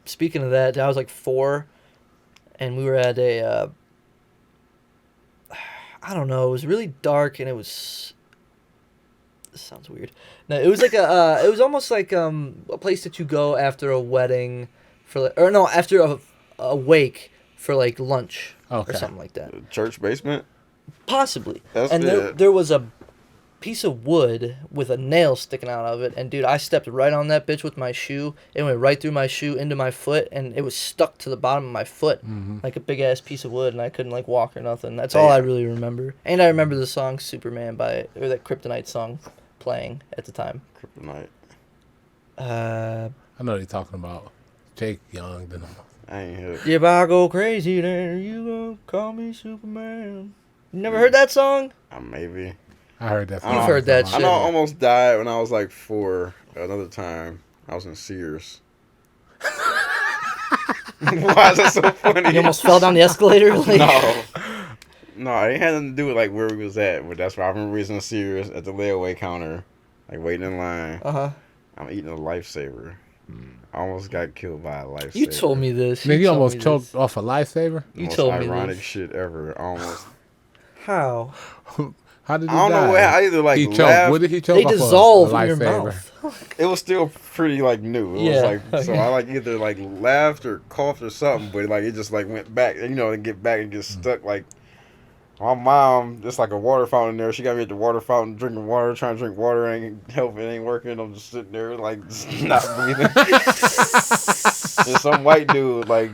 Speaking of that, I was like 4, and we were at a, I don't know, it was really dark, and it was, this sounds weird. No, it was like it was almost like a place that you go after a wedding for, like, or no, after a wake for like lunch Okay. or something like that. Church basement? Possibly. That's and it. there was a piece of wood with a nail sticking out of it, and dude, I stepped right on that bitch with my shoe. It went right through my shoe into my foot, and it was stuck to the bottom of my foot like a big ass piece of wood, and I couldn't like walk or nothing. That's all I really remember. And I remember the song Superman or that Kryptonite song playing at the time. Kryptonite. I know they're talking about Jake Young. Then I ain't hear it. If I go crazy, then you gonna call me Superman. You never heard that song? Maybe. I heard that. You've heard that I shit. know I almost died when I was like 4. Another time, I was in Sears. Why is that so funny? You almost fell down the escalator. Like, No, it ain't had nothing to do with like where we was at. But that's why I remember we was in Sears at the layaway counter, like waiting in line. Uh-huh. I'm eating a Lifesaver. I almost got killed by a Lifesaver. You told me this. Nigga, you told almost me choked this. off a lifesaver. The You most told me ironic this. shit ever. Almost. How? How did he I don't die? know what. I either like he choked. laughed. What did he choke They off dissolve a in your lifesaver? mouth. It was still pretty like new. It Yeah, was like so okay. I like either like laughed or coughed or something, but like it just like went back, you know, and get back and get stuck. Like my mom, just like a water fountain there. She got me at the water fountain drinking water, trying to drink water, ain't helping, it ain't working. I'm just sitting there like just not breathing. And some white dude like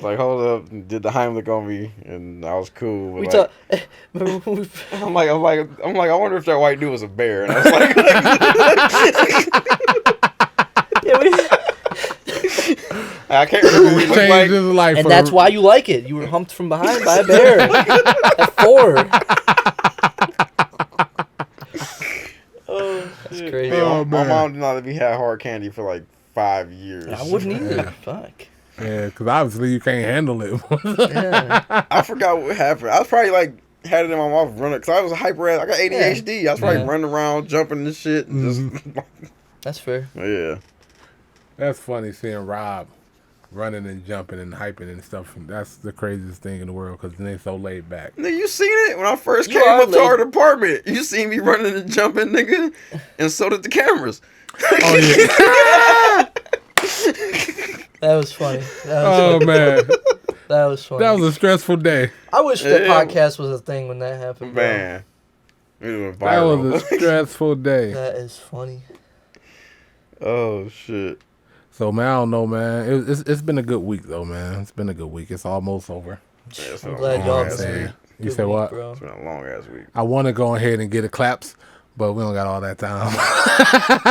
hold up, and did the Heimlich on me, and I was cool. But We like, talk. Remember when we, I'm like, I wonder if that white dude was a bear. And I was like, yeah, I can't remember what he looked Changed like. his life. and for- that's why you like it. You were humped from behind by a bear at 4. Oh, That's shit. crazy. Man, Oh, my man. mom did not let me have hard candy for like 5 years. I wouldn't either. Fuck. Yeah, because obviously you can't handle it. Yeah. I forgot what happened. I was probably like had it in my mouth running because I was a hyper ass. I got ADHD. I was probably Yeah. running around, jumping and shit. And just, That's fair. yeah. That's funny seeing Rob running and jumping and hyping and stuff. That's the craziest thing in the world because they're so laid back. Nigga, you seen it when I first You came are up to our late. department. You seen me running and jumping, nigga, and so did the cameras. Oh yeah. That was funny. Oh man, That was funny. that was a stressful day. I wish that Yeah. podcast was a thing when that happened. bro. Man, it was That was viral. a stressful day. That is funny. Oh shit. So man, I don't know, man. It's been a good week though, man. It's been a good week. It's almost over. Yeah, it's I'm been a glad long y'all ass saying. week. You Good said week, what? bro. It's been a long ass week. I want to go ahead and get a claps, but we don't got all that time.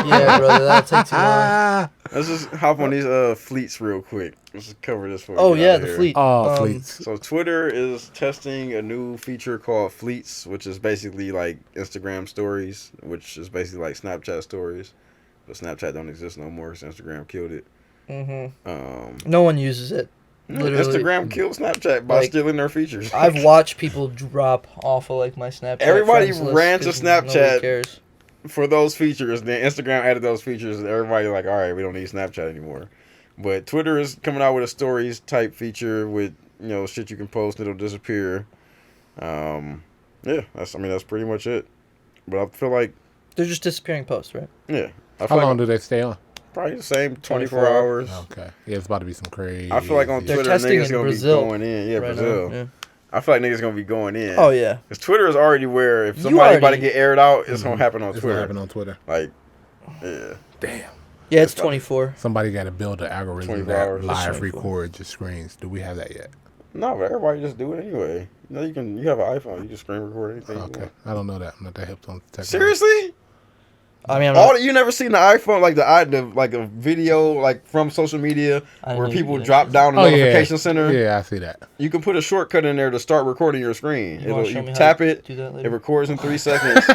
Yeah, brother, that'll take too long. Let's just hop on these fleets real quick. Let's just cover this for Oh yeah, the fleet. Oh, fleets. So Twitter is testing a new feature called Fleets, which is basically like Instagram stories, which is basically like Snapchat stories. But Snapchat don't exist no more since Instagram killed it. No one uses it. Literally. Instagram killed Snapchat by Like, stealing their features. I've watched people drop off of like my Snapchat. Everybody friends list ran to 'cause nobody Snapchat. cares. For those features, then Instagram added those features, and everybody like, all right, we don't need Snapchat anymore. But Twitter is coming out with a stories type feature with shit you can post, it'll disappear. Yeah, that's pretty much it. But I feel like They're just disappearing posts, right? I How feel long like do they stay on? probably the same 24 24 hours. Okay. Yeah, it's about to be some crazy. I feel like on They're Twitter testing niggas in gonna Brazil be going in. Yeah, right Brazil. now. Yeah. I feel like niggas gonna be going in. Oh yeah. Because Twitter is already where if You somebody about to already- get aired out, it's gonna happen on It's Twitter. gonna happen on Twitter. Like, yeah. Damn. Yeah, it's 24. Somebody got to build an algorithm 24 that hours. live 24. records your screens. Do we have that yet? No, but everybody just do it anyway. You have an iPhone, you can screen record anything you Okay. want. I don't know that. I'm not that hip on technology. Seriously? I mean, I'm All not, you never seen the iPhone like like a video like from social media I where didn't people even drop down the Oh notification yeah. center. Yeah, I see that. You can put a shortcut in there to start recording your screen. You wanna show me You how tap to it, do that it later? records in 3 seconds.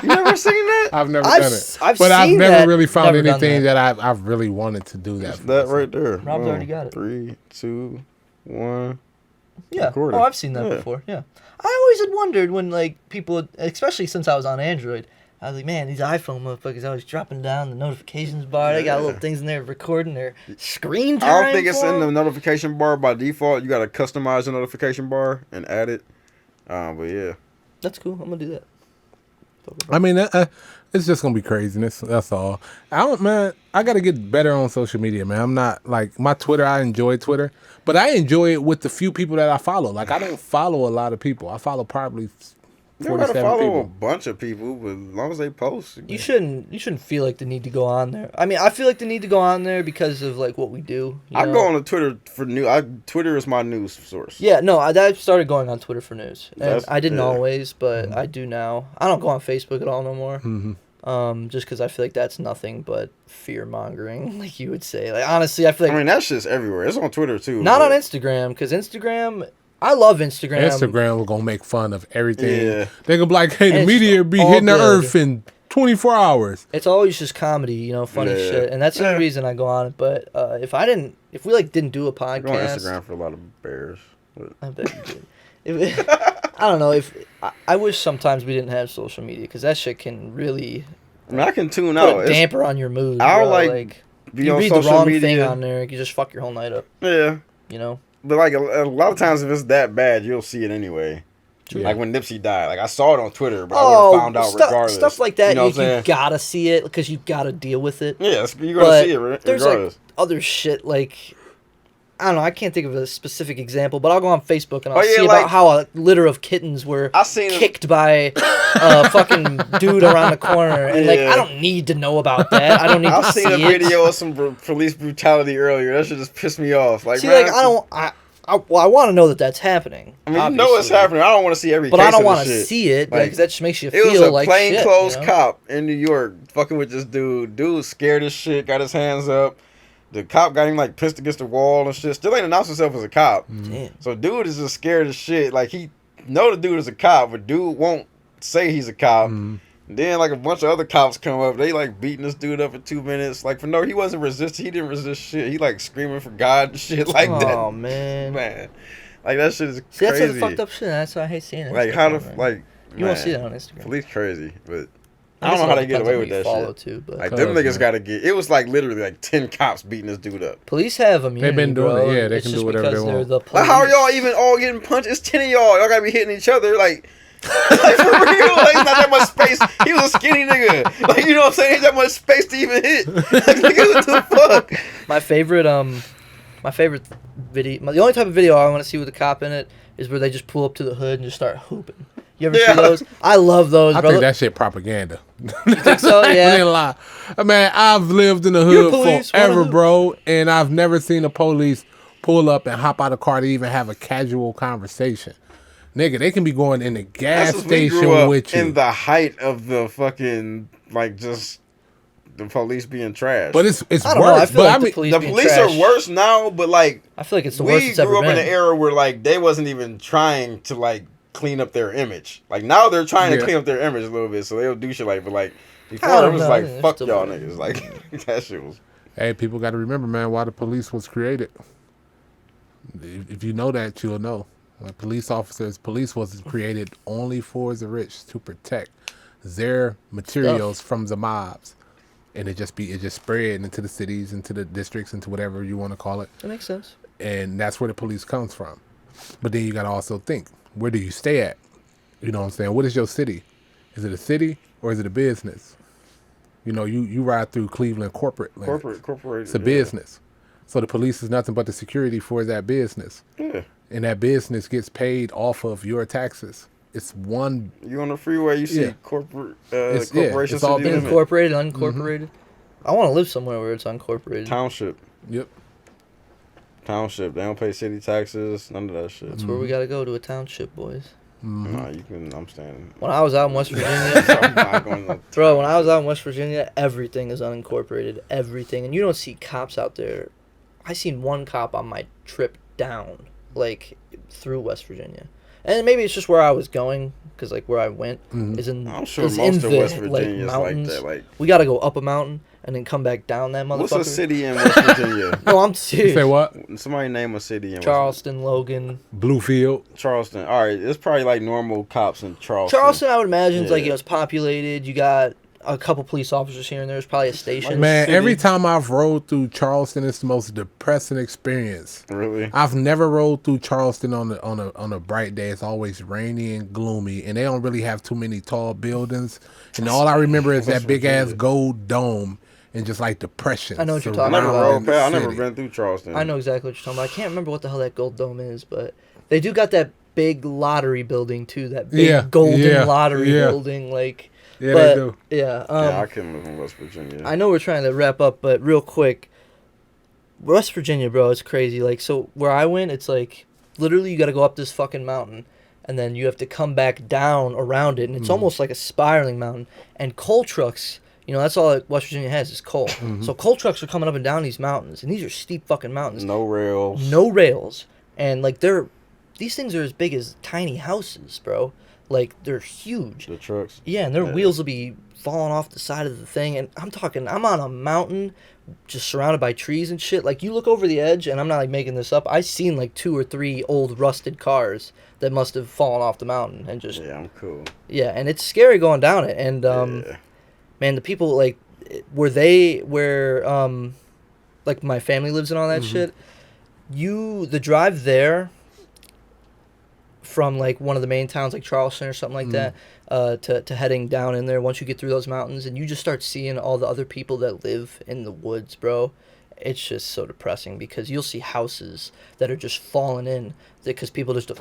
You never seen that? I've never I've done s- it, I've but I've seen never that, really found never done anything that I've really wanted to do that. It's for that myself. right there. Rob's already got it. 3, 2, 1. Yeah. recording. Oh, I've seen that Yeah. before. Yeah. I always had wondered when like people, especially since I was on Android, I was like, man, these iPhone motherfuckers always dropping down the notifications bar. They got Yeah. little things in there recording their screen time. I don't think it's for in the 'em. notification bar by default. You gotta customize the notification bar and add it. But yeah. That's cool. I'm gonna do that. I mean, it's just gonna be craziness. That's all. I gotta get better on social media, man. I'm not like my Twitter. I enjoy Twitter, but I enjoy it with the few people that I follow. Like I don't follow a lot of people. I follow probably You don't gotta 47 follow a people. bunch of people, but as long as they post. You shouldn't feel like the need to go on there. I mean, I feel like the need to go on there because of like what we do. You I know? go on the Twitter for news. Twitter is my news source. Yeah, no, I started going on Twitter for news, and That's- I didn't yeah. always, but I do now. I don't go on Facebook at all no more. Mm-hmm. Just because I feel like that's nothing but fear mongering, like you would say. Like honestly, I feel like I mean, that shit's everywhere. It's on Twitter too. not but- on Instagram, because Instagram, I love Instagram. Instagram was gonna make fun of everything. Yeah. They gonna be like, "Hey, the And it's media be all hitting the good. earth in 24 hours." It's always just comedy, you know, funny Yeah. shit, and that's the only reason I go on it. But if we like didn't do a I go on podcast, Instagram for a lot of bears. But I bet you did. I don't know if I wish sometimes we didn't have social media because that shit can really I mean, I can tune put out. a It's, damper on your mood. I'll, bro. like, be you on read the social wrong media. thing on there, you just fuck your whole night up. Yeah, You know. but like a lot of times, if it's that bad, you'll see it anyway. True. Like when Nipsey died, like I saw it on Twitter, but I would have found out regardless. Stuff like that. You know what I'm you saying? gotta see it because you gotta deal with it. Yeah, you're gonna But see it there's regardless. like other shit like I don't know. I can't think of a specific example, but I'll go on Facebook and I'll Oh, yeah, see like- about how a litter of kittens were I seen him- kicked by a fucking dude around the corner, and like Yeah. I don't need to know about that. I don't need I to see seen a it. video of some police brutality earlier. That shit just pissed me off. Like, See, man, like I want to know that that's happening. I mean, you know it's obviously. happening. I don't want to see every But case I don't of want the to shit. see it Like, because that just makes you It feel was a like plainclothes shit, you know? cop in New York fucking with this dude. Dude was scared as shit, got his hands up. The cop got him like pissed against the wall and shit. Still ain't announced himself as a cop. Damn. So dude is just scared as shit. Like he know the dude is a cop, but dude won't say he's a cop. And then like a bunch of other cops come up. They like beating this dude up for 2 minutes. Like for no, he wasn't resisting. He didn't resist shit. He like screaming for God and shit like that. Oh man. Man, like that shit is See, crazy. that's the fucked up shit. That's why I hate seeing it. Like how the man. like You won't man, see that on Instagram. Police crazy, but I I don't guess know how it they get depends away on with who you that follow shit. too, but Like them Cuz, niggas man. gotta get. It was like literally like 10 cops beating this dude up. police have immunity. been doing bro. it, yeah, they It's can do just whatever they because they're want. the police. Like how are y'all even all getting punched? It's 10 of y'all. Y'all gotta be hitting each other. Like, like for real. Like it's not that much space. He was a skinny nigga. Like you know what I'm saying? Ain't that much space to even hit. Like nigga, what the fuck? My favorite video. The only type of video I want to see with a cop in it is where they just pull up to the hood and just start hooping. You ever Yeah. see those? I love those, I bro. think that shit propaganda. think so? I Yeah. ain't lie. Man, I've lived in the You're hood police, forever, wanna- bro, and I've never seen the police pull up and hop out of the car to even have a casual conversation. Nigga, they can be going in the gas That's 'cause we station grew up with you. in the height of the fucking like just the police being trash. But it's I don't know. I worse. feel But like I mean, the police, the being police trash. are worse now. But like I feel like it's the worst we it's ever grew up been. in an era where like they wasn't even trying to like clean up their image. Like now they're trying to Yeah. clean up their image a little bit, so they'll do shit like. But like I before, don't it was know, like they're fuck still y'all bad. niggas. Like that shit was. hey, people got to remember, man, why the police was created. If you know that, you'll know. Like police was created only for the rich to protect their materials from the mobs, and it just spread into the cities, into the districts, into whatever you want to call it, That makes sense. and that's where the police comes from. But then you got to also think, where do you stay at? You know what I'm saying? What is your city? Is it a city or is it a business? You know, you ride through Cleveland corporate limits. Corporate. It's a business. So the police is nothing but the security for that business. Yeah. And that business gets paid off of your taxes. It's one. You on the freeway, you see Yeah. corporate yeah, corporation it's all city limit. Incorporated, unincorporated. I want to live somewhere where it's unincorporated. Township. Yep. Township. They don't pay city taxes. None of that shit. That's where we gotta go, to a township, boys. Nah, you can. I'm standing. When I was out in West Virginia, I'm not going to. bro, when I was out in West Virginia, everything is unincorporated. Everything, and you don't see cops out there. I seen one cop on my trip down, like through West Virginia, and maybe it's just where I was going, because like where I went is in. I'm sure is most in of the, West Virginia is like mountains. that. Like, We gotta go up a mountain and then come back down that motherfucker. what's a city in West Virginia? No, I'm You serious. say what? Somebody name a city in West Charleston, Logan. Bluefield. Charleston. All right, it's probably like normal cops in Charleston. Charleston, I would imagine, is like, Yeah. you know, it's populated. You got a couple police officers here and there. There's probably a station. Man, city. every time I've rode through Charleston, it's the most depressing experience. Really? I've never rode through Charleston on a bright day. It's always rainy and gloomy, and they don't really have too many tall buildings. And all I remember is that big ass gold dome and just like depression. I know what you're I talking never about. rode surrounding the past. I never city. been through Charleston. I know exactly what you're talking about. I can't remember what the hell that gold dome is, but they do got that big lottery building too. That big Yeah, golden yeah, lottery yeah. building, like. Yeah, but, they do. Yeah. Yeah, I couldn't live in West Virginia. I know we're trying to wrap up, but real quick, West Virginia, bro, it's crazy. Like, so where I went, it's like literally you got to go up this fucking mountain, and then you have to come back down around it, and it's almost like a spiraling mountain. And coal trucks, you know, that's all that West Virginia has is coal. So coal trucks are coming up and down these mountains, and these are steep fucking mountains. No rails. No rails, and like these things are as big as tiny houses, bro. Like they're huge. The trucks. Yeah, and their Yeah. wheels will be falling off the side of the thing. And I'm on a mountain just surrounded by trees and shit. Like, you look over the edge, and I'm not, like, making this up. I seen, like, 2 or 3 old rusted cars that must have fallen off the mountain and just... Yeah, I'm cool. Yeah, and it's scary going down it. And, Yeah. man, the people, like, like, my family lives and all that shit, the drive there from, like, one of the main towns, like Charleston or something like that, to heading down in there, once you get through those mountains, and you just start seeing all the other people that live in the woods, bro. it's just so depressing because you'll see houses that are just falling in because people just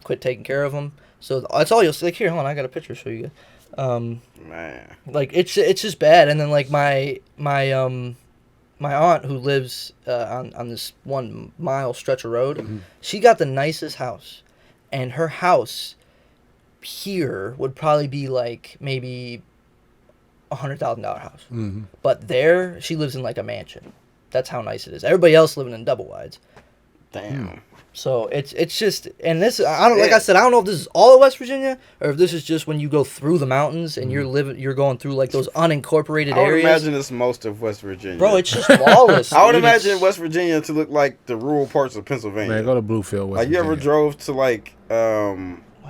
quit taking care of them. So that's all you'll see. Like, here, hold on, I got a picture to show you. Man. Like, it's just bad. And then, like, my aunt who lives on this 1 mile stretch of road, she got the nicest house. And her house here would probably be, like, maybe $100,000 house. But there, she lives in, like, a mansion. That's how nice it is. Everybody else living in double wides. Damn. So it's just, and this, I don't, like I said, I don't know if this is all of West Virginia or if this is just when you go through the mountains and you're going through like those unincorporated I would areas. imagine it's most of West Virginia. Bro, it's just lawless. I would dude. imagine West Virginia to look like the rural parts of Pennsylvania. Man, go to Bluefield, West Like, you ever Virginia. drove to like Why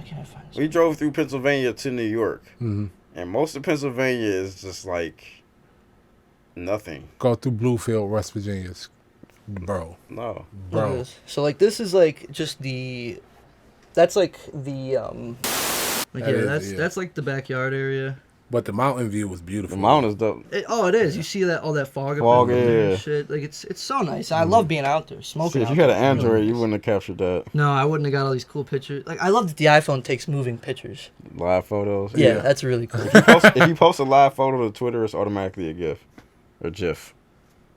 can't I find this? we drove through Pennsylvania to New York, Mhm. and most of Pennsylvania is just like nothing. Go through Bluefield, West Virginia. Bro. No. Look at Bro. this. So like this is like just that's like the like That is, yeah. that's like the backyard area. But the mountain view was beautiful. The mountains dope. It is. You see that all that fog up Fog, in there yeah. and shit. Like it's so nice. I love being out there smoking. See, if out you had there. an It's really Android, you nice. wouldn't have captured that. No, I wouldn't have got all these cool pictures. Like I love that the iPhone takes moving pictures. Live photos. Yeah, that's really cool. If you post a live photo to Twitter, it's automatically a GIF or GIF.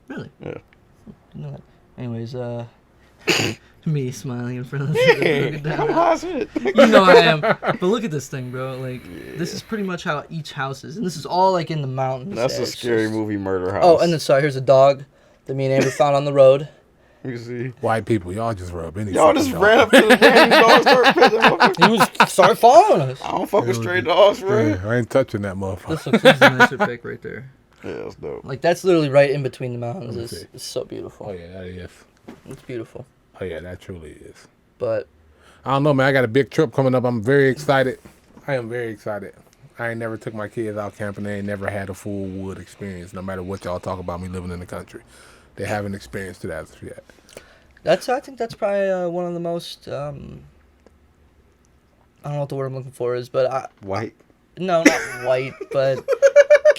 Really? Yeah. Didn't know that. Anyways, me smiling in front of the I'm high as shit. You know I am. But look at this thing, bro. Like this is pretty much how each house is, and this is all like in the mountains. That's a It's scary just- movie, Murder House. Oh, and then sorry, here's a dog that me and Amber found on the road. You see, White people, y'all just rub any y'all fucking just dog. ran up to the damn dog, started petting motherfucker. He was started following us. I don't fuck with stray dogs, bro. Yeah, I ain't touching that motherfucker. This looks a nicer pic right there. Yeah, that's dope. Like that's literally right in between the mountains. Let me It's, see. it's so beautiful. Oh yeah, that is. It's beautiful. Oh yeah, that truly is. But I don't know, man. I got a big trip coming up. I'm very excited. I am very excited. I ain't never took my kids out camping. They ain't never had a full wood experience. No matter what y'all talk about me living in the country, they haven't experienced it as of yet. I think that's probably one of the most. I don't know what the word I'm looking for is, but White. no, not white, but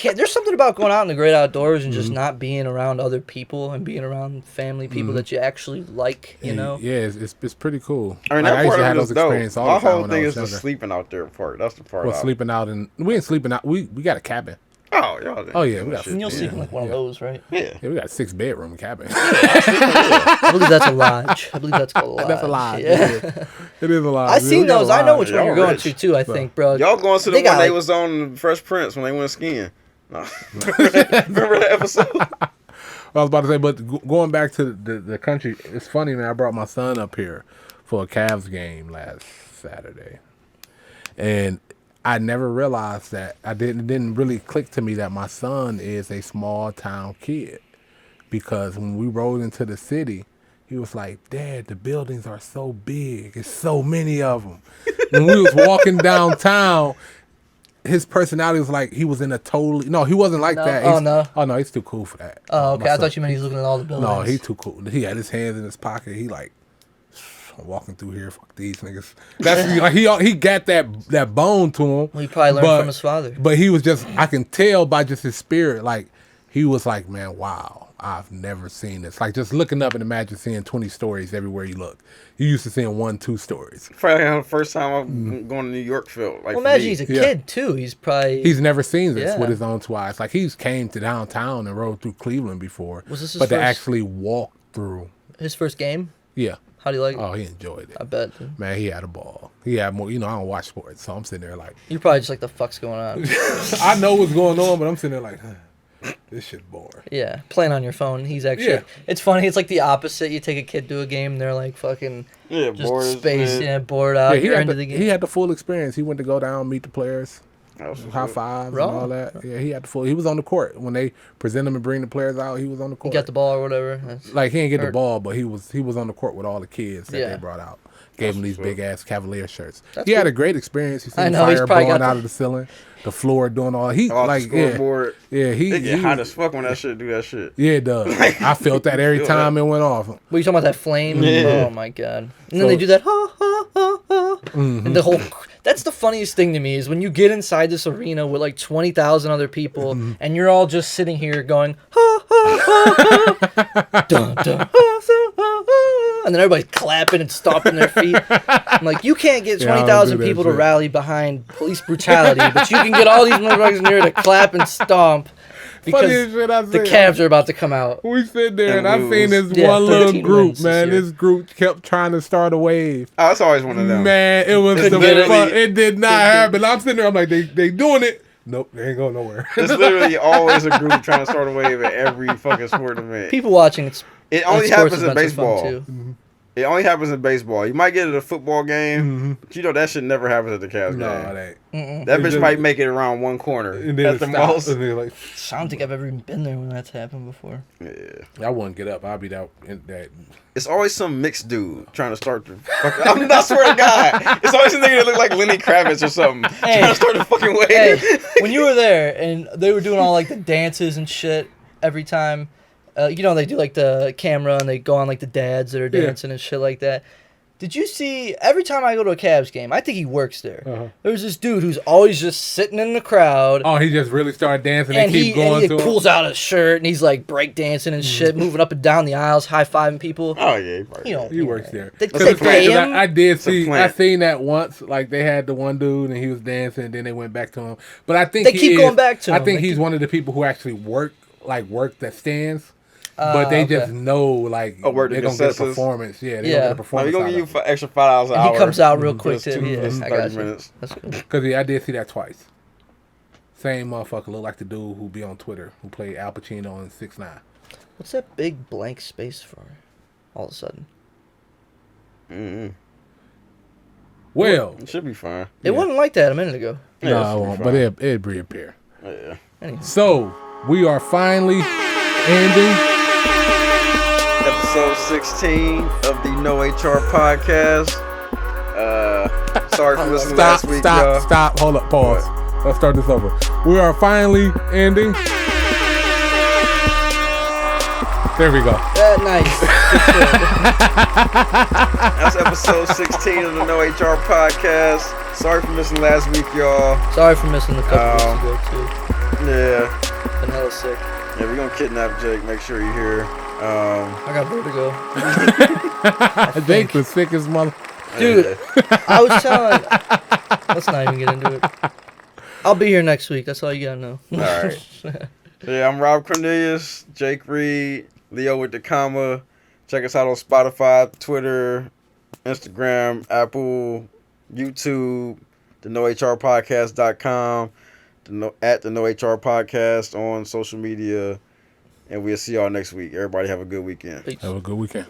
there's something about going out in the great outdoors and just not being around other people and being around family people that you actually like, you And, know? Yeah, it's pretty cool. I mean, Like, that used part to of have it those is dope. experiences all My the time whole when I thing was is the younger. sleeping out there part. That's the part. Well, I- sleeping out and we ain't sleeping out. We got a cabin. Oh, y'all. didn't Oh, yeah, do we that got- shit And you'll then. sleep in like one of those, right? Yeah. Yeah, we got a 6-bedroom cabin. I believe that's a lodge. I believe that's called a lodge. That's a lie. Yeah. It is a lie. I've seen those. I know which one Y'all you're going rich. to too. I think, bro. Y'all going to the They one got, they like- was on Fresh Prince when they went skiing. No. Remember that episode? I was about to say, but going back to the country, it's funny, man. I brought my son up here for a Cavs game last Saturday, and I never realized that it didn't really click to me that my son is a small town kid, because when we rode into the city, he was like, "Dad, the buildings are so big. It's so many of them." When we was walking downtown, his personality was like he was in a totally he wasn't like No? that. Oh, He's- no? Oh no, he's too cool for that. Oh, okay. My I son- thought you meant he's looking at all the buildings. No, he too cool. He had his hands in his pocket. He like, I'm walking through here. Fuck these niggas. That's like he got that bone to him. Well, he probably learned but- from his father. But he was just, I can tell by just his spirit. Like he was like, man, wow, I've never seen this. Like just looking up and imagine seeing 20 stories everywhere you look. You used to seeing 1-2 stories. Probably the first time I'm going to New York felt. Like, Well, for imagine me. he's a Yeah. kid too. He's probably. He's never seen this Yeah. with his own two eyes. Like he's came to downtown and rode through Cleveland before. Was this his but to first- actually walk through, his first game. yeah. How do you like it? Oh, he enjoyed it. I bet. Dude. Man, he had a ball. He had more. I don't watch sports, so I'm sitting there like, You're probably just like, the fuck's going on? I know what's going on, but I'm sitting there like, this shit boring. Yeah, playing on your phone. He's actually. Yeah. It's funny. It's like the opposite. You take a kid to a game, they're like fucking Yeah, just bored as space, shit. yeah, bored out. Yeah, he You're had, into the, the game. he had the full experience. He went to go down, meet the players, That was high fives Raw. and all that. Yeah, he had the full. He was on the court when they present him and bring the players out. He was on the He court. got the ball or whatever. That's- Like he didn't get the Hurt. ball, but he was on the court with all the kids that Yeah. they brought out. Gave him these what's big ass Cavalier shirts. That's He had cool. a great experience. He I seen know, he's fire probably blowing got out the- of the ceiling, the floor doing all. He Off like the yeah, scoreboard. yeah. It He get hot as fuck when that shit do that shit. yeah, it does. I felt that every Feel time that. it went off. What are you talking about? That flame? Yeah. Oh my god! And then So- they do that. Ha ha ha ha. Mm-hmm. And the whole. That's the funniest thing to me is when you get inside this arena with like 20,000 other people Mm-hmm. and you're all just sitting here going ha ha Dun, dun, and then everybody's clapping and stomping their feet. I'm like, you can't get Yeah, I don't 20,000 do that people to shit. rally behind police brutality, but you can get all these motherfuckers in here to clap and stomp because Funniest shit I the seen. Cavs are about to come out. We sit there and I And seen lose. this Yeah, one little 13 group, wins this man. year. This group kept trying to start a wave. Oh, it's always one of them. Man, it was It's the literally- fun. It did not happen. I'm sitting there, I'm like, they doing it. Nope, they ain't going nowhere. It's literally always a group trying to start a wave at every fucking sport event. People watching It only sports happens in events are fun, baseball. too. It only happens in baseball. You might get it at a football game, but you know that shit never happens at the Cavs No, game. it Mm-mm. That It bitch just- might make it around one corner ain't. And then at it the stopped. most. And they're like, I don't think I've ever even been there when that's happened before. Yeah. I wouldn't get up. I'll be that. that. It's always some mixed dude trying to start the fucking. I swear to God, it's always a nigga that look like Lenny Kravitz or something Hey. trying to start the fucking wave. Hey, when you were there and they were doing all like the dances and shit every time, you know, they do like the camera and they go on like the dads that are Yeah. dancing and shit like that. Did you see, every time I go to a Cavs game, I think he works there. Uh-huh. There's this dude who's always just sitting in the crowd. Oh, he just really started dancing and And keep he, going and to he him. pulls out his shirt and he's like break dancing and shit, moving up and down the aisles, high fiving people. Oh yeah, he probably- You know, He works there. They, That's they a plant, pay 'Cause him. I did a see. I plant. seen that once. Like they had the one dude and he was dancing, and then they went back to him. But I think They he keep is- going back to I him. think They he's keep- one of the people who actually work that stands. But they okay. just know like Oh, work the they're gonna get a consensus. performance. Yeah, they're Yeah. gonna get a Now, performance. we gonna give you Because extra $5 an And hour. he comes out real for quick this too. Yeah, this I 30 got you. minutes. That's good. I did see that twice. Same motherfucker look like the dude who be on Twitter who played Al Pacino in 6ix9ine. What's that big blank space for? All of a sudden, Mm-mm. Well, It should be fine. it wasn't like that a minute ago. Yeah, no, it I should be won't. fine. But it'd reappear. Yeah. Anyway. So we are finally ending. Episode 16 of the No HR podcast. Sorry for listening Stop, last week, y'all. stop. Hold up, pause. Let's start this over. We are finally ending. There we go. Nice. That's episode 16 of the No HR podcast. Sorry for missing last week, y'all. Sorry for missing a couple weeks ago too. Yeah. Been hella sick. Yeah, we're gonna kidnap Jake. Make sure you're here. I got vertigo. Jake was sick as mother. Dude, I was telling. Let's not even get into it. I'll be here next week. That's all you gotta know. All right. Yeah, I'm Rob Cornelius, Jake Reed, Leo with the comma. Check us out on Spotify, Twitter, Instagram, Apple, YouTube, the NoHRPodcast.com, at the No HR Podcast on social media, and we'll see y'all next week. Everybody have a good weekend. Peace. Have a good weekend.